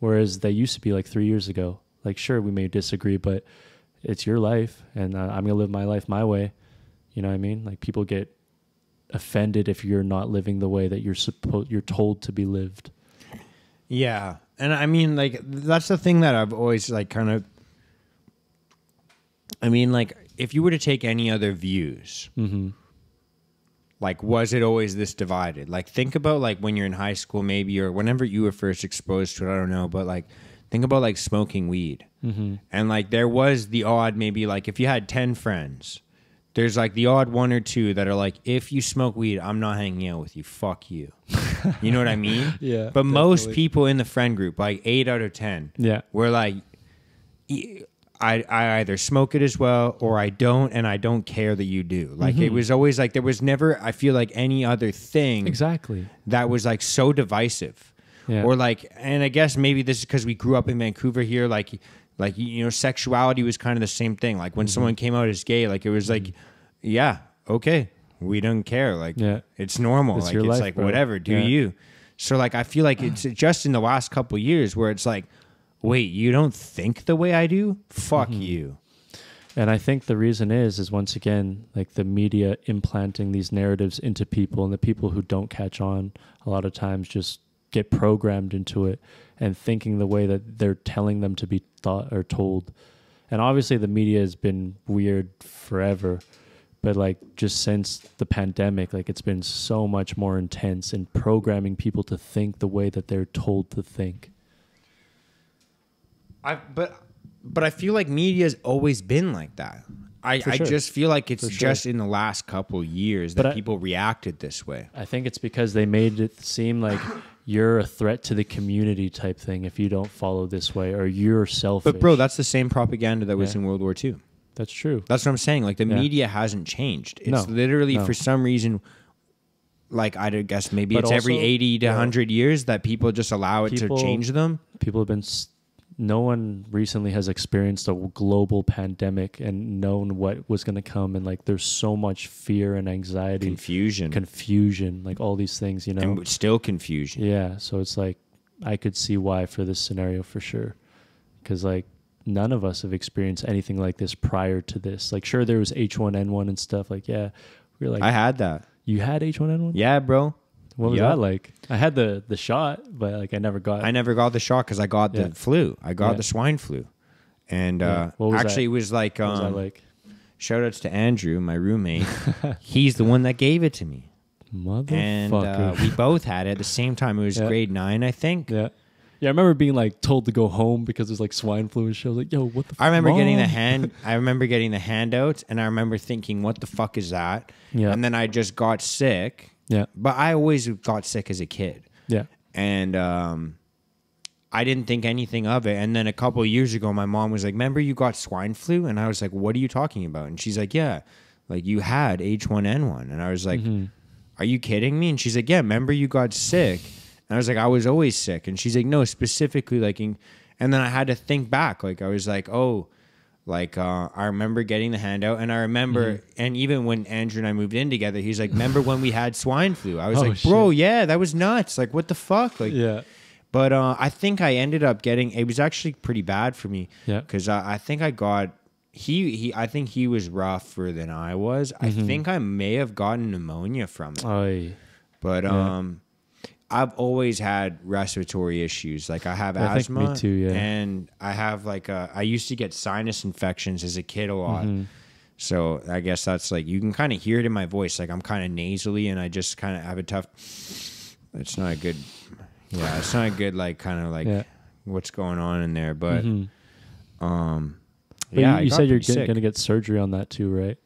Whereas they used to be like 3 years ago. Like, sure, we may disagree, but it's your life, and I'm going to live my life my way. You know what I mean? Like, people get offended if you're not living the way that you're told to be lived. Yeah. And I mean, like, that's the thing that I've always, like, kind of... I mean, like, if you were to take any other views... Mm-hmm. Like, was it always this divided? Like, think about, like, when you're in high school, maybe, or whenever you were first exposed to it, I don't know. But, like, think about, like, smoking weed. Mm-hmm. And, like, there was the odd, maybe, like, if you had 10 friends, there's, like, the odd one or two that are like, if you smoke weed, I'm not hanging out with you. Fuck you. You know what I mean? Yeah. But definitely. most people in the friend group, like, 8 out of 10, were like... I either smoke it as well or I don't, and I don't care that you do. Like, it was always like, there was never, I feel like, any other thing exactly that was like so divisive. Yeah. Or like, and I guess maybe this is because we grew up in Vancouver here, like, you know, sexuality was kind of the same thing. Like, when someone came out as gay, like, it was like, yeah, okay, we don't care. Like, it's normal. It's life, like, bro. whatever, do you? So, like, I feel like it's just in the last couple of years where it's like, wait, you don't think the way I do? Fuck you. And I think the reason is once again, like the media implanting these narratives into people, and the people who don't catch on a lot of times just get programmed into it and thinking the way that they're telling them to be thought or told. And obviously the media has been weird forever, but like just since the pandemic, like it's been so much more intense in programming people to think the way that they're told to think. But I feel like media's always been like that. I just feel like it's just in the last couple years that people reacted this way. I think it's because they made it seem like you're a threat to the community type thing if you don't follow this way, or you're selfish. But bro, that's the same propaganda that was in World War II. That's true. That's what I'm saying. Like, the media hasn't changed. It's literally for some reason, like, I guess maybe it's every 80 to 100 years that people just allow it to change them. People have been... No one recently has experienced a global pandemic and known what was going to come. And like, there's so much fear and anxiety, confusion, like all these things, you know, and still confusion. Yeah. So it's like, I could see why for this scenario for sure. Cause like none of us have experienced anything like this prior to this. Like, sure, there was H1N1 and stuff like, we were like, I had that. You had H1N1? Yeah, bro. What was that like? I had the shot, but like I never got the shot because I got the flu. I got the swine flu. And actually it was like, what was that like? Shout outs to Andrew, my roommate. He's the one that gave it to me. Motherfucker. And we both had it at the same time. It was grade 9, I think. Yeah. Yeah, I remember being like told to go home because there's like swine flu and shit. I was like, yo, what the fuck? I remember getting the handout, and I remember thinking, what the fuck is that? Yeah. And then I just got sick. Yeah. But I always got sick as a kid. Yeah. And I didn't think anything of it. And then a couple of years ago, my mom was like, remember you got swine flu? And I was like, what are you talking about? And she's like, yeah, like you had H1N1. And I was like, are you kidding me? And she's like, yeah, remember you got sick? And I was like, I was always sick. And she's like, no, specifically like, and then I had to think back. Like, I was like, oh, like, I remember getting the handout, and I remember, and even when Andrew and I moved in together, he's like, remember when we had swine flu? I was like, bro, yeah, that was nuts. Like, what the fuck? Like, yeah. But I think I ended up getting, it was actually pretty bad for me. Yeah. Because I think I got, I think he was rougher than I was. I think I may have gotten pneumonia from it. Oy. But, I've always had respiratory issues. Like, I have asthma. Think me too, yeah. And I have like I used to get sinus infections as a kid a lot. So I guess that's like, you can kind of hear it in my voice. Like, I'm kind of nasally, and I just kind of have a tough, it's not a good, it's not a good, like, kind of like what's going on in there. But, but you said you're going to get surgery on that too, right?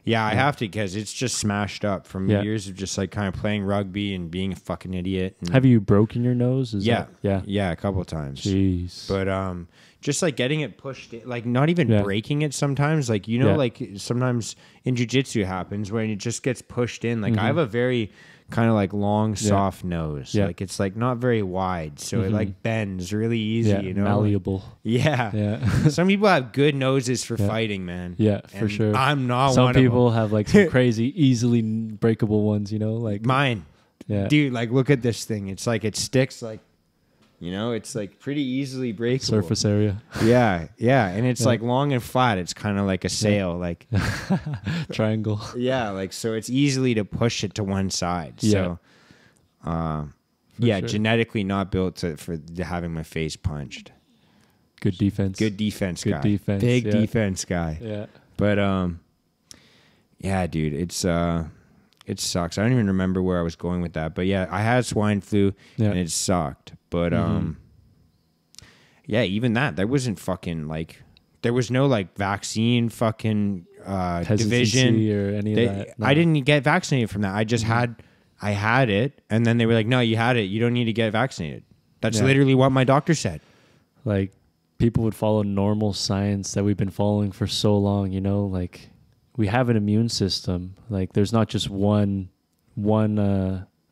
Yeah, I have to, because it's just smashed up from years of just like kind of playing rugby and being a fucking idiot. And have you broken your nose? Yeah, a couple of times. Jeez. But just like getting it pushed in, like not even breaking it sometimes. Like, you know, like sometimes in Jiu Jitsu happens when it just gets pushed in. Like, I have a very kind of like long, soft nose. Yeah. Like it's like not very wide, so it like bends really easy. Yeah, you know, malleable. Yeah. Yeah. Some people have good noses for fighting, man. Yeah, for And sure. I'm not Some one people of them. have like some crazy, easily breakable ones, you know, like Mine. Yeah. Dude, like look at this thing. It's like it sticks like, you know, it's like pretty easily breakable. surface area. Yeah, yeah. And it's like long and flat. It's kind of like a sail. Like Triangle. yeah, like so it's easily to push it to one side. So yeah, sure. genetically not built for having my face punched. Good defense. Good defense Good guy. defense, Big yeah. defense guy. Yeah. But yeah, dude, it sucks. I don't even remember where I was going with that. But yeah, I had swine flu and it sucked. But yeah, even that, there wasn't fucking like, there was no like vaccine fucking division or any of that. No. I didn't get vaccinated from that. I just I had it, and then they were like, "No, you had it. You don't need to get vaccinated." That's literally what my doctor said. Like people would follow normal science that we've been following for so long, you know, like we have an immune system. Like there's not just one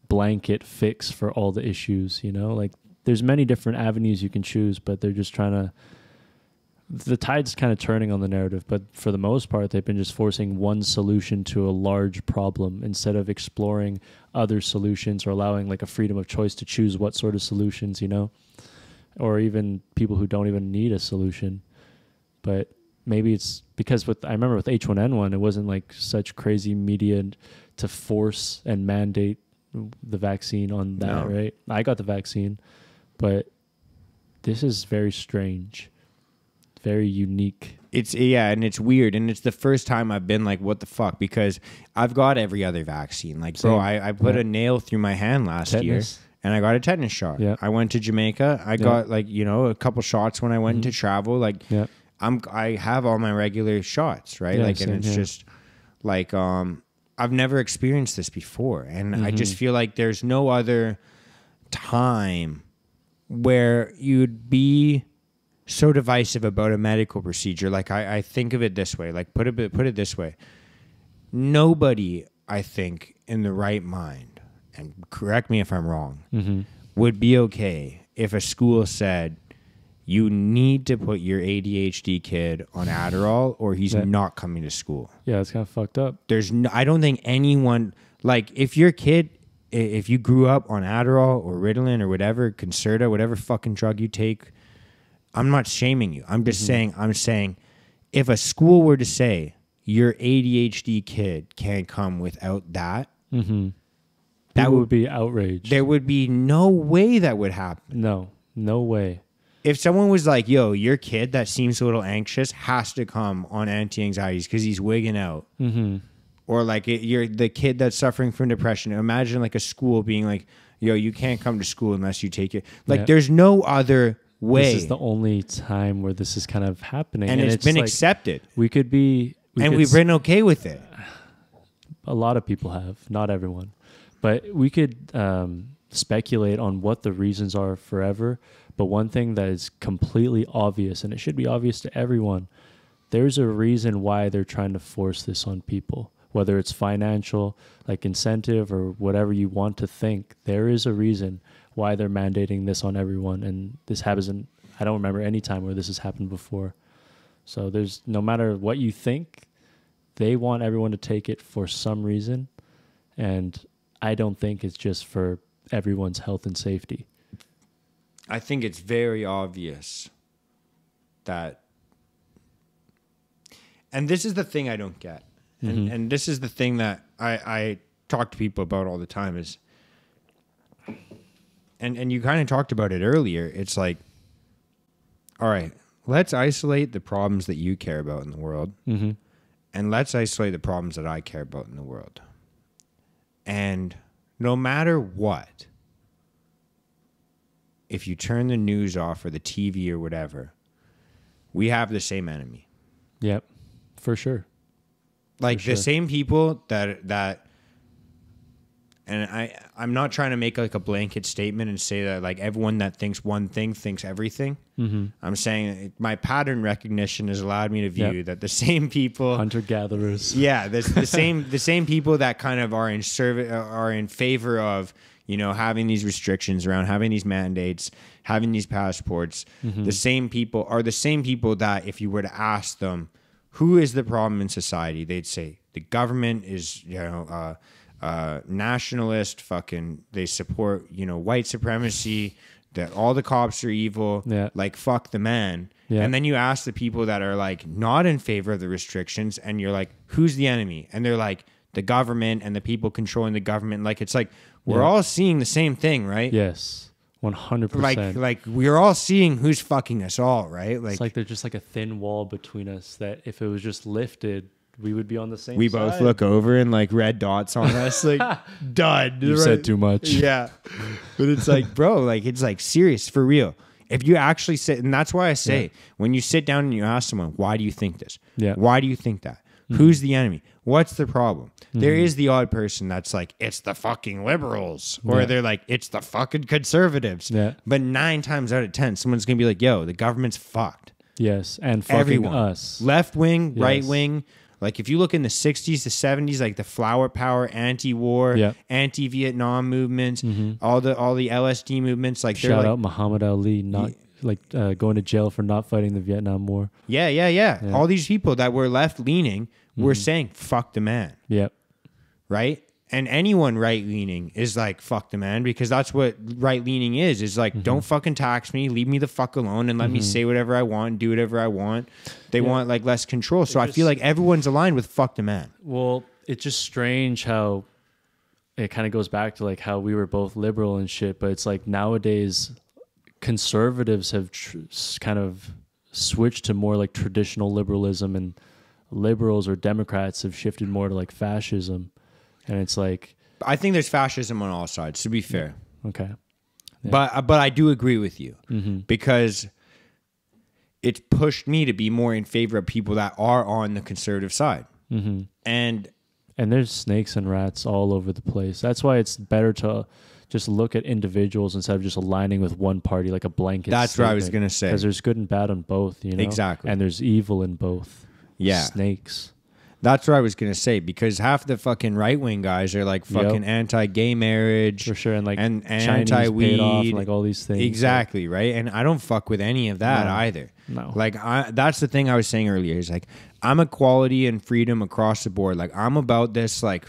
blanket fix for all the issues, you know, like there's many different avenues you can choose, but they're just trying to, the tide's kind of turning on the narrative, but for the most part, they've been just forcing one solution to a large problem instead of exploring other solutions or allowing like a freedom of choice to choose what sort of solutions, you know, or even people who don't even need a solution. But maybe it's because I remember with H1N1, it wasn't like such crazy media to force and mandate the vaccine on that, right? I got the vaccine, but this is very strange, very unique. It's and it's weird, and it's the first time I've been like, what the fuck? Because I've got every other vaccine. Like, bro, I put a nail through my hand last year, and I got a tetanus shot. Yeah. I went to Jamaica. I got like, you know, a couple shots when I went to travel. Like, I have all my regular shots, right? Like, and it's just like, I've never experienced this before, and I just feel like there's no other time where you'd be so divisive about a medical procedure. Like I think of it this way, like put it this way. Nobody, I think, in the right mind, and correct me if I'm wrong, would be okay if a school said you need to put your ADHD kid on Adderall or he's not coming to school. Yeah, it's kind of fucked up. I don't think anyone, like if your kid, if you grew up on Adderall or Ritalin or whatever, Concerta, whatever fucking drug you take, I'm not shaming you. I'm just saying, if a school were to say your ADHD kid can't come without that, that would be outraged. There would be no way that would happen. No way. If someone was like, yo, your kid that seems a little anxious has to come on anti-anxieties because he's wigging out. Or like you're the kid that's suffering from depression. Imagine like a school being like, yo, you can't come to school unless you take it. Like there's no other way. This is the only time where this is kind of happening. And it's been like, accepted. We could be... we've been okay with it. A lot of people have, not everyone. But we could speculate on what the reasons are forever. But one thing that is completely obvious, and it should be obvious to everyone, there's a reason why they're trying to force this on people. Whether it's financial, like incentive, or whatever you want to think, there is a reason why they're mandating this on everyone. And this happens I don't remember any time where this has happened before. So there's, no matter what you think, they want everyone to take it for some reason. And I don't think it's just for everyone's health and safety. I think it's very obvious that, and this is the thing I don't get. And this is the thing that I talk to people about all the time is, and you kind of talked about it earlier. It's like, all right, let's isolate the problems that you care about in the world, and let's isolate the problems that I care about in the world. And no matter what, if you turn the news off or the TV or whatever, we have the same enemy. Yep, for sure. Like the same people that and I'm not trying to make like a blanket statement and say that like everyone that thinks one thing thinks everything. I'm saying my pattern recognition has allowed me to view that the same people, hunter-gatherers, the same people that kind of are in favor of, you know, having these restrictions around, having these mandates, having these passports. The same people are the same people that if you were to ask them who is the problem in society, they'd say the government is, you know, nationalist, fucking, they support, you know, white supremacy, that all the cops are evil, like fuck the man. And then you ask the people that are like not in favor of the restrictions, and you're like, who's the enemy? And they're like, the government and the people controlling the government. Like, it's like we're all seeing the same thing, right? Yes, 100%. Like we're all seeing who's fucking us all, right? Like, it's like there's just like a thin wall between us that if it was just lifted, we would be on the same we side. both look over and like red dots on us, like done. You said too much. Yeah. But it's like, bro, like it's like serious, for real. If you actually sit, and that's why I say, when you sit down and you ask someone, why do you think this? Why do you think that? Who's the enemy? What's the problem? There is the odd person that's like, it's the fucking liberals. Or they're like, it's the fucking conservatives. But 9 times out of 10, someone's going to be like, yo, the government's fucked. Yes, and fucking everyone. us. Left wing, right wing. Like if you look in the 60s to 70s, like the flower power, anti-war, anti-Vietnam movements, all the LSD movements, like shout out Muhammad Ali, not going to jail for not fighting the Vietnam War. Yeah. All these people that were left leaning were saying fuck the man. Right? And anyone right leaning is like fuck the man, because that's what right leaning is like don't fucking tax me, leave me the fuck alone, and let me say whatever I want, do whatever I want. They want like less control. So I feel like everyone's aligned with fuck the man. Well, it's just strange how it kind of goes back to like how we were both liberal and shit, but it's like nowadays conservatives have kind of switched to more like traditional liberalism, and liberals or Democrats have shifted more to like fascism. And it's like, I think there's fascism on all sides, to be fair. Okay. But I do agree with you because it's pushed me to be more in favor of people that are on the conservative side. And there's snakes and rats all over the place. That's why it's better to just look at individuals instead of just aligning with one party like a blanket. That's what I was going to say. Because there's good and bad on both, you know? Exactly. And there's evil in both. Yeah. Snakes. That's what I was gonna say, because half the fucking right wing guys are like fucking anti-gay marriage, for sure, and like and anti-weed, and like all these things. Exactly, right. And I don't fuck with any of that either. No, like that's the thing I was saying earlier. Is like I'm equality and freedom across the board. Like I'm about this. Like,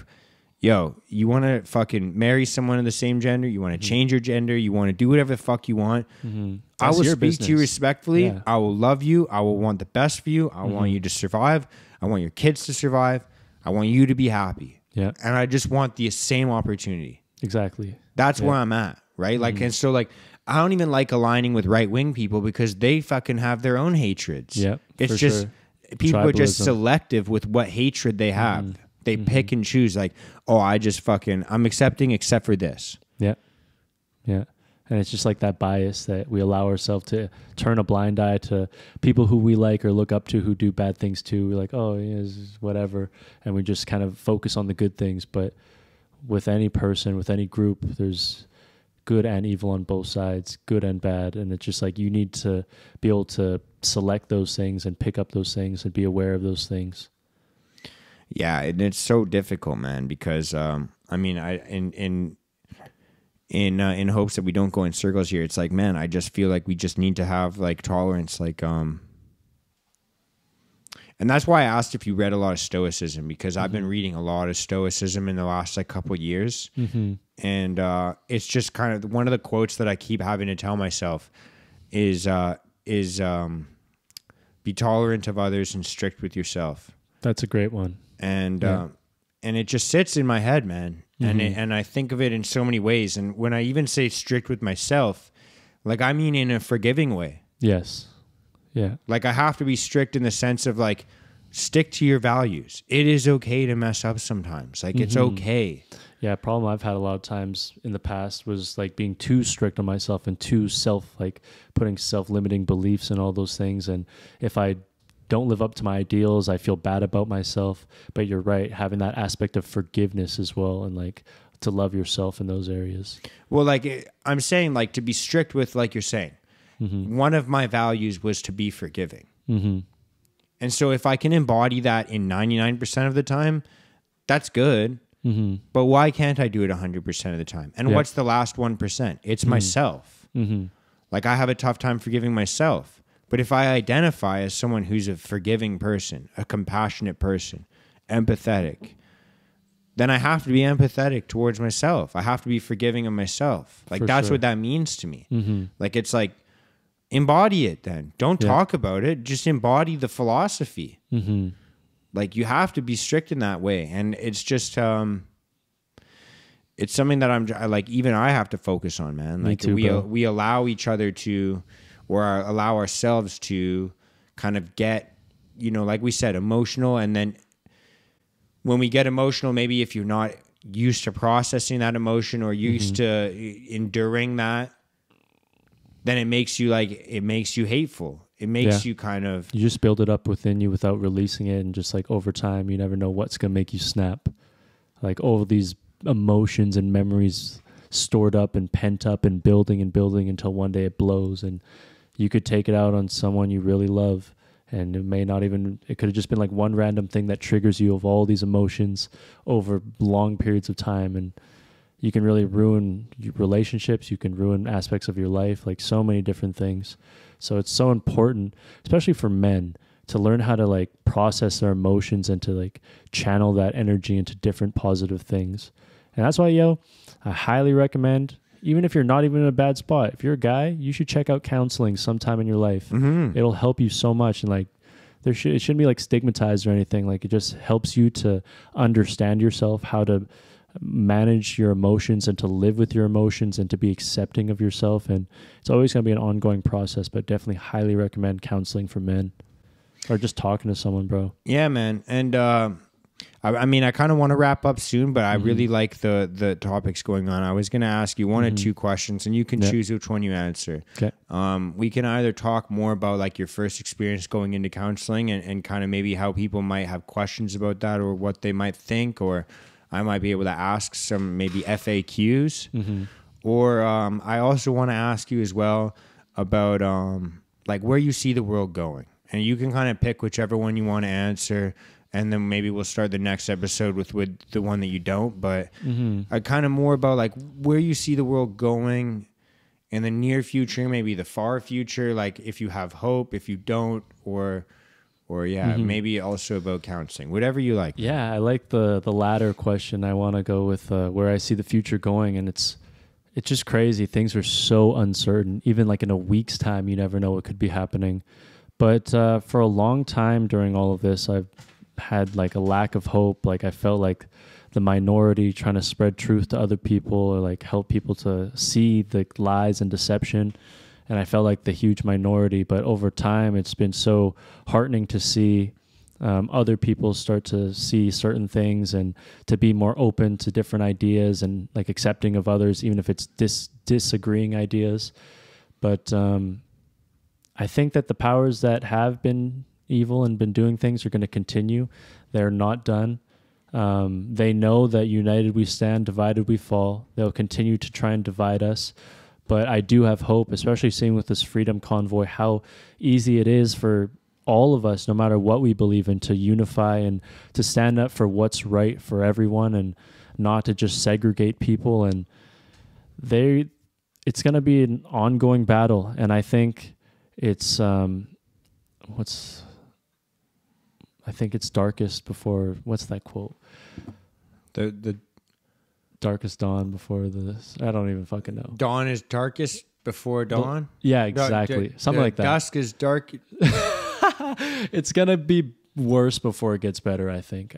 yo, you want to fucking marry someone of the same gender? You want to change your gender? You want to do whatever the fuck you want? I will speak to you respectfully. Yeah. I will love you. I will want the best for you. I want you to survive. I want your kids to survive. I want you to be happy. Yeah. And I just want the same opportunity. Exactly. That's where I'm at, right? Like, and so like, I don't even like aligning with right-wing people because they fucking have their own hatreds. Yeah. It's just, people are just selective with what hatred they have. They pick and choose like, oh, I'm accepting except for this. Yeah. Yeah. And it's just like that bias that we allow ourselves to turn a blind eye to people who we like or look up to who do bad things too. We're like, oh, yeah, this is whatever. And we just kind of focus on the good things. But with any person, with any group, there's good and evil on both sides, good and bad. And it's just like you need to be able to select those things and pick up those things and be aware of those things. Yeah, and it's so difficult, man, because I mean, in hopes that we don't go in circles here, it's like, man, I just feel like we just need to have like tolerance, like and that's why I asked if you read a lot of Stoicism, because I've been reading a lot of Stoicism in the last like couple of years, and it's just kind of one of the quotes that I keep having to tell myself is be tolerant of others and strict with yourself. That's a great one. And it just sits in my head, man. And I think of it in so many ways. And when I even say strict with myself, like I mean in a forgiving way. Yes. Yeah. Like I have to be strict in the sense of like, stick to your values. It is okay to mess up sometimes. Like it's okay. Yeah. Problem I've had a lot of times in the past was like being too strict on myself and too putting self-limiting beliefs and all those things. And if I don't live up to my ideals, I feel bad about myself. But you're right, having that aspect of forgiveness as well, and like to love yourself in those areas. Well, like I'm saying, like to be strict with, like you're saying, one of my values was to be forgiving. And so if I can embody that in 99% of the time, that's good. But why can't I do it 100% of the time? And what's the last 1%? It's myself. Like I have a tough time forgiving myself. But if I identify as someone who's a forgiving person, a compassionate person, empathetic, then I have to be empathetic towards myself. I have to be forgiving of myself. Like that's what that means to me. Like it's like, embody it then. Don't talk about it. Just embody the philosophy. Like you have to be strict in that way. And it's just, it's something that I like, even I have to focus on, man. Like we allow each other to, or allow ourselves to kind of get, you know, like we said, emotional. And then when we get emotional, maybe if you're not used to processing that emotion or used to enduring that, then it makes you hateful. It makes you kind of... You just build it up within you without releasing it. And just like over time, you never know what's going to make you snap. Like all these emotions and memories stored up and pent up and building until one day it blows. And you could take it out on someone you really love. And it could have just been like one random thing that triggers you of all these emotions over long periods of time. And you can really ruin your relationships. You can ruin aspects of your life, like so many different things. So it's so important, especially for men, to learn how to like process their emotions and to like channel that energy into different positive things. And that's why, I highly recommend, even if you're not even in a bad spot, if you're a guy, you should check out counseling sometime in your life. It'll help you so much. And like, it shouldn't be like stigmatized or anything. Like it just helps you to understand yourself, how to manage your emotions and to live with your emotions and to be accepting of yourself. And it's always going to be an ongoing process, but definitely highly recommend counseling for men or just talking to someone, bro. Yeah, man. And I mean, I kind of want to wrap up soon, but I really like the topics going on. I was going to ask you one or two questions, and you can choose which one you answer. Okay. We can either talk more about like your first experience going into counseling and kind of maybe how people might have questions about that or what they might think, or I might be able to ask some maybe FAQs. Or I also want to ask you as well about like where you see the world going. And you can kind of pick whichever one you want to answer. And then maybe we'll start the next episode with the one that you don't. But I kind of more about like where you see the world going in the near future, maybe the far future. Like if you have hope, if you don't, or maybe also about counseling, whatever you like. Yeah, I like the latter question. I want to go with where I see the future going, and it's just crazy. Things are so uncertain. Even like in a week's time, you never know what could be happening. But for a long time during all of this, I've had like a lack of hope. Like I felt like the minority trying to spread truth to other people or like help people to see the lies and deception. And I felt like the huge minority, but over time, it's been so heartening to see other people start to see certain things and to be more open to different ideas and like accepting of others, even if it's disagreeing ideas. But I think that the powers that have been evil and been doing things are going to continue. They're not done. They know that united we stand, divided we fall. They'll continue to try and divide us. But I do have hope, especially seeing with this freedom convoy, how easy it is for all of us, no matter what we believe in, to unify and to stand up for what's right for everyone and not to just segregate people. And it's going to be an ongoing battle. And I think it's, I think it's darkest before, what's that quote? The darkest dawn before this. I don't even fucking know. Dawn is darkest before dawn? Yeah, exactly. Something like that. Dusk is dark. It's going to be worse before it gets better, I think.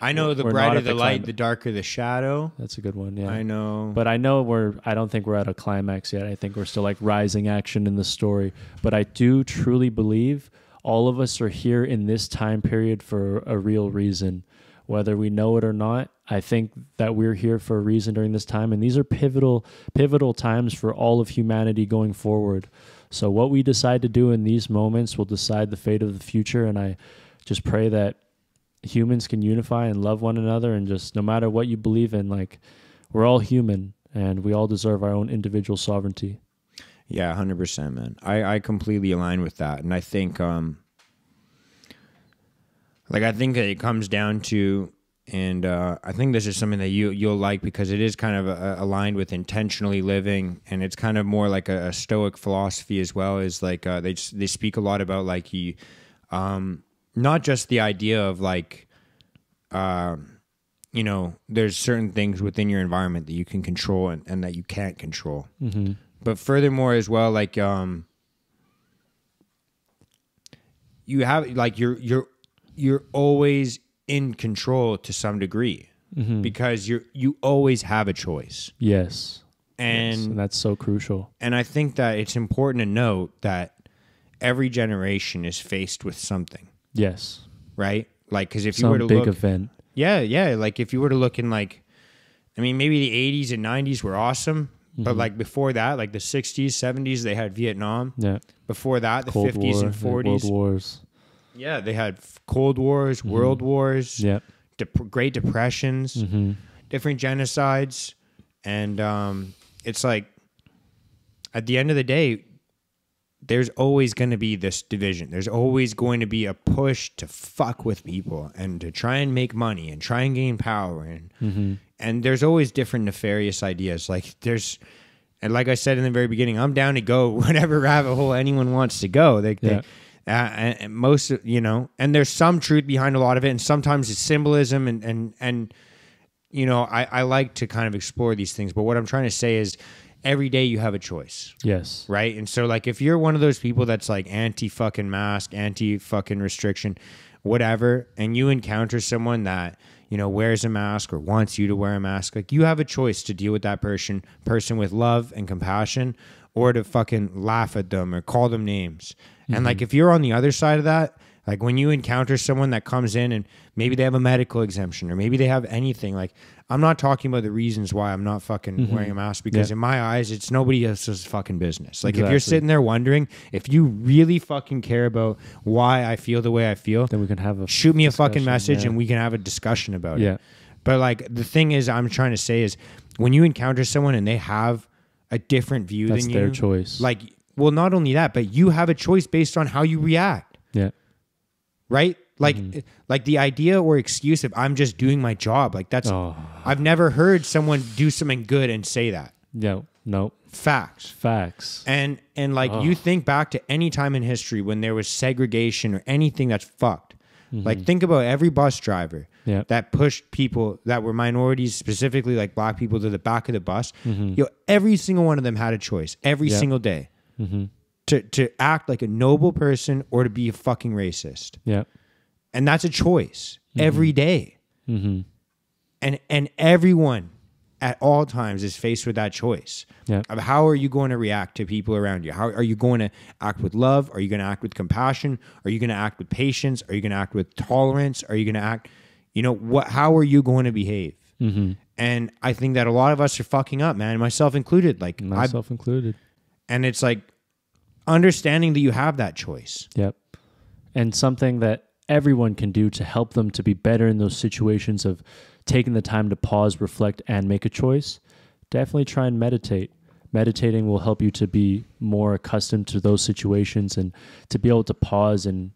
I know the brighter the light, the darker the shadow. That's a good one, yeah. I know. But I don't think we're at a climax yet. I think we're still like rising action in the story. But I do truly believe all of us are here in this time period for a real reason. Whether we know it or not, I think that we're here for a reason during this time. And these are pivotal times for all of humanity going forward. So what we decide to do in these moments will decide the fate of the future. And I just pray that humans can unify and love one another, and just no matter what you believe in, like we're all human and we all deserve our own individual sovereignty. Yeah, 100%, man. I completely align with that. And I think, I think that it comes down to, and I think this is something that you'll like because it is kind of aligned with intentionally living, and it's kind of more like a Stoic philosophy as well. Is like they speak a lot about like not just the idea of like, there's certain things within your environment that you can control and that you can't control. Mm-hmm. But furthermore as well, like you have like you're always in control to some degree because you always have a choice. Yes. And that's so crucial. And I think that it's important to note that every generation is faced with something. Yes. Right? Like, because if some you were to big look, event. Yeah. Like if you were to look in like, I mean, maybe the 80s and 90s were awesome, but like before that, like the 60s, 70s, they had Vietnam. Yeah. Before that, the Cold 50s War, and 40s. World Wars. Yeah, they had Cold Wars, World Wars, Great Depressions, different genocides. And it's like, at the end of the day, there's always going to be this division. There's always going to be a push to fuck with people and to try and make money and try and gain power. And there's always different nefarious ideas. And like I said in the very beginning, I'm down to go whatever rabbit hole anyone wants to go. And most, and there's some truth behind a lot of it. And sometimes it's symbolism and I like to kind of explore these things. But what I'm trying to say is, every day you have a choice. Yes. Right? And so like if you're one of those people that's like anti-fucking mask, anti-fucking restriction, whatever, and you encounter someone that, wears a mask or wants you to wear a mask, like you have a choice to deal with that person with love and compassion or to fucking laugh at them or call them names. And like if you're on the other side of that, like when you encounter someone that comes in and maybe they have a medical exemption or maybe they have anything, like I'm not talking about the reasons why I'm not fucking wearing a mask because in my eyes, it's nobody else's fucking business. Like if you're sitting there wondering, if you really fucking care about why I feel the way I feel, then we can have shoot me a fucking message and we can have a discussion about it. But like the thing is, I'm trying to say is when you encounter someone and they have a different view than you, that's their choice. Like, well, not only that, but you have a choice based on how you react. Yeah. Right? Like the idea or excuse of I'm just doing my job. Like that's, I've never heard someone do something good and say that. No. Facts. And like you think back to any time in history when there was segregation or anything that's fucked. Like think about every bus driver that pushed people that were minorities, specifically like black people, to the back of the bus. Every single one of them had a choice every single day to act like a noble person or to be a fucking racist. Yeah. And that's a choice every day. And everyone at all times is faced with that choice of how are you going to react to people around you? How are you going to act with love? Are you going to act with compassion? Are you going to act with patience? Are you going to act with tolerance? Are you going to act, how are you going to behave? And I think that a lot of us are fucking up, man, myself included. Like myself included. And it's like understanding that you have that choice. Yep. And something that everyone can do to help them to be better in those situations of taking the time to pause, reflect, and make a choice, definitely try and meditate. Meditating will help you to be more accustomed to those situations and to be able to pause and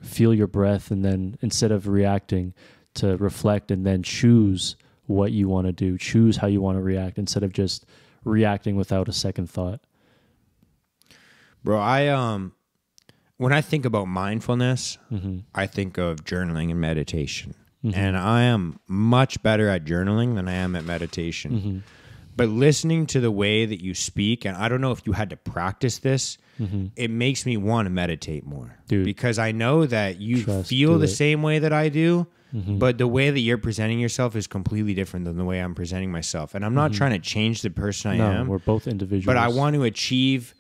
feel your breath, and then instead of reacting, to reflect and then choose what you want to do, choose how you want to react instead of just reacting without a second thought. Bro, when I think about mindfulness, I think of journaling and meditation. And I am much better at journaling than I am at meditation. But listening to the way that you speak, and I don't know if you had to practice this, it makes me want to meditate more. Dude, because I know that you feel the same way that I do, but the way that you're presenting yourself is completely different than the way I'm presenting myself. And I'm not trying to change the person I am. We're both individuals. But I want to achieve...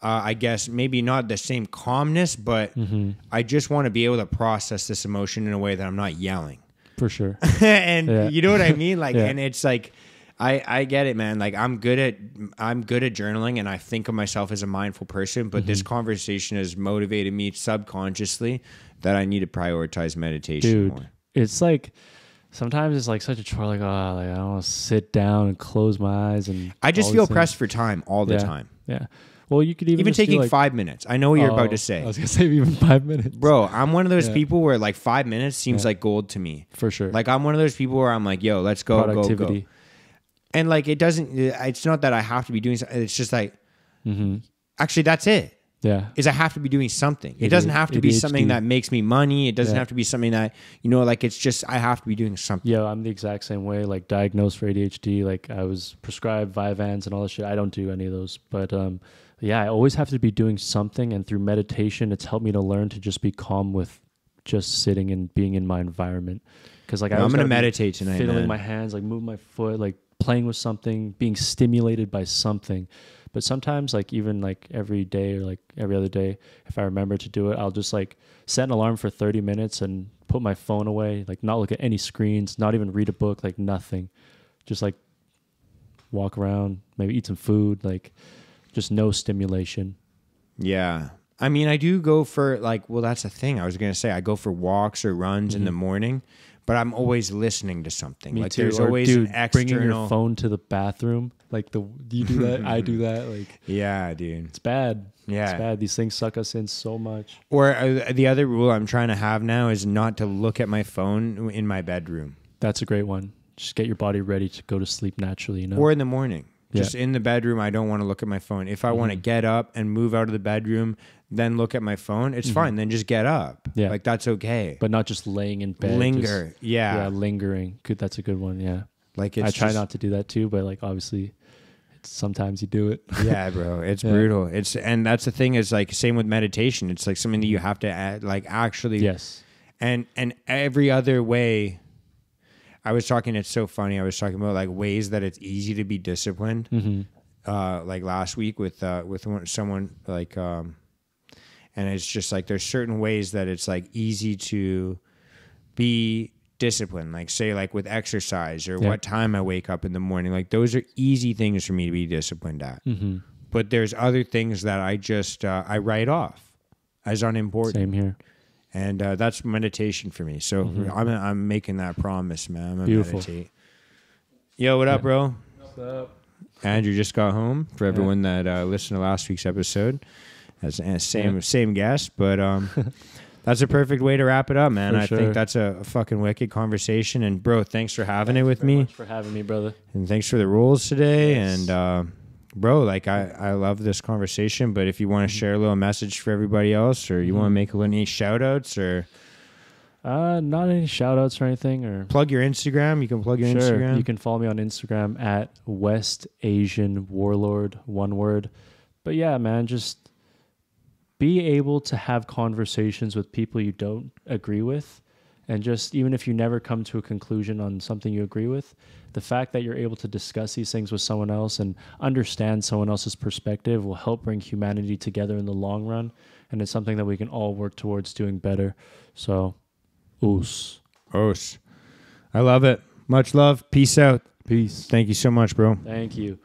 I guess maybe not the same calmness, but I just want to be able to process this emotion in a way that I'm not yelling. For sure. And you know what I mean? Like, and it's like, I get it, man. Like I'm good at journaling and I think of myself as a mindful person, but this conversation has motivated me subconsciously that I need to prioritize meditation more. It's like sometimes it's like such a chore. Like, oh, like I don't want to sit down and close my eyes. And I just all feel these pressed things. for time all the Yeah. time. Yeah. Well, you could even just do, taking like, 5 minutes. I know what you're about to I say. was gonna say even 5 minutes, Bro, I'm one of those Yeah. people where like 5 minutes seems Yeah. like gold to me. for sure. Like I'm one of those people where I'm like, yo, let's go, productivity. go. And like it doesn't, it's not that I have to be doing something. It's just like, actually that's it. Yeah. Is I have to be doing something. It doesn't have to be something ADHD. that makes me money. It doesn't Yeah. have to be something that, you know, like it's just, I have to be doing something. Yeah, I'm the exact same way. Like diagnosed for ADHD. Like I was prescribed Vyvanse and all that shit. I don't do any of those, but yeah, I always have to be doing something. And through meditation, it's helped me to learn to just be calm with just sitting and being in my environment. Because like I'm going to meditate tonight, fiddling man. my hands, like moving my foot, like playing with something, being stimulated by something. But sometimes, like even like every day or like every other day, if I remember to do it, I'll just like set an alarm for 30 minutes and put my phone away, like not look at any screens, not even read a book, like nothing. Just like walk around, maybe eat some food, like just no stimulation. Yeah. I mean, I do go for like, well, that's the thing. I was going to say I go for walks or runs in the morning, but I'm always listening to something. Me like too. there's Or, always dude, an external. bringing your phone to the bathroom, like you do that, I do that. Like Yeah, dude. it's bad. Yeah. It's bad. These things suck us in so much. Or the other rule I'm trying to have now is not to look at my phone in my bedroom That's a great one. Just get your body ready to go to sleep naturally, you know? or in the morning. Yeah. Just in the bedroom, I don't want to look at my phone. If I want to get up and move out of the bedroom, then look at my phone, it's fine. Then just get up. Yeah. Like that's okay. But not just laying in bed. Linger. Just, Yeah. lingering. Good. That's a good one. Yeah. Like it's I try just- not to do that too, but like obviously sometimes you do it. Yeah, bro. It's brutal. And that's the thing is like same with meditation. It's like something that you have to add, like actually. Yes. And every other way. I was talking, it's so funny. I was talking about like ways that it's easy to be disciplined. Like last week with someone like, and it's just like, there's certain ways that it's like easy to be disciplined. Like say like with exercise or what time I wake up in the morning, like those are easy things for me to be disciplined at. But there's other things that I just, I write off as unimportant. Same here. And that's meditation for me. So I'm making that promise, man. I'm gonna Beautiful. meditate. Yo, what up, bro? What's up? Andrew just got home. For everyone that listened to last week's episode, as same guest, but that's a perfect way to wrap it up, man. For I sure. think that's a fucking wicked conversation. And bro, thanks for having it with me, Thanks for having me, brother. and thanks for the rules today. Yes. And bro, like I love this conversation. But if you want to share a little message for everybody else, or you want to make any shout outs, or Not any shout outs or anything, or plug your Instagram. You can plug your sure. Instagram. You can follow me on Instagram at West Asian Warlord, one word. But yeah, man, just be able to have conversations with people you don't agree with. And just even if you never come to a conclusion on something you agree with, the fact that you're able to discuss these things with someone else and understand someone else's perspective will help bring humanity together in the long run. And it's something that we can all work towards doing better. So, oos. Os. I love it. Much love. Peace out. Peace. Thank you so much, bro. Thank you.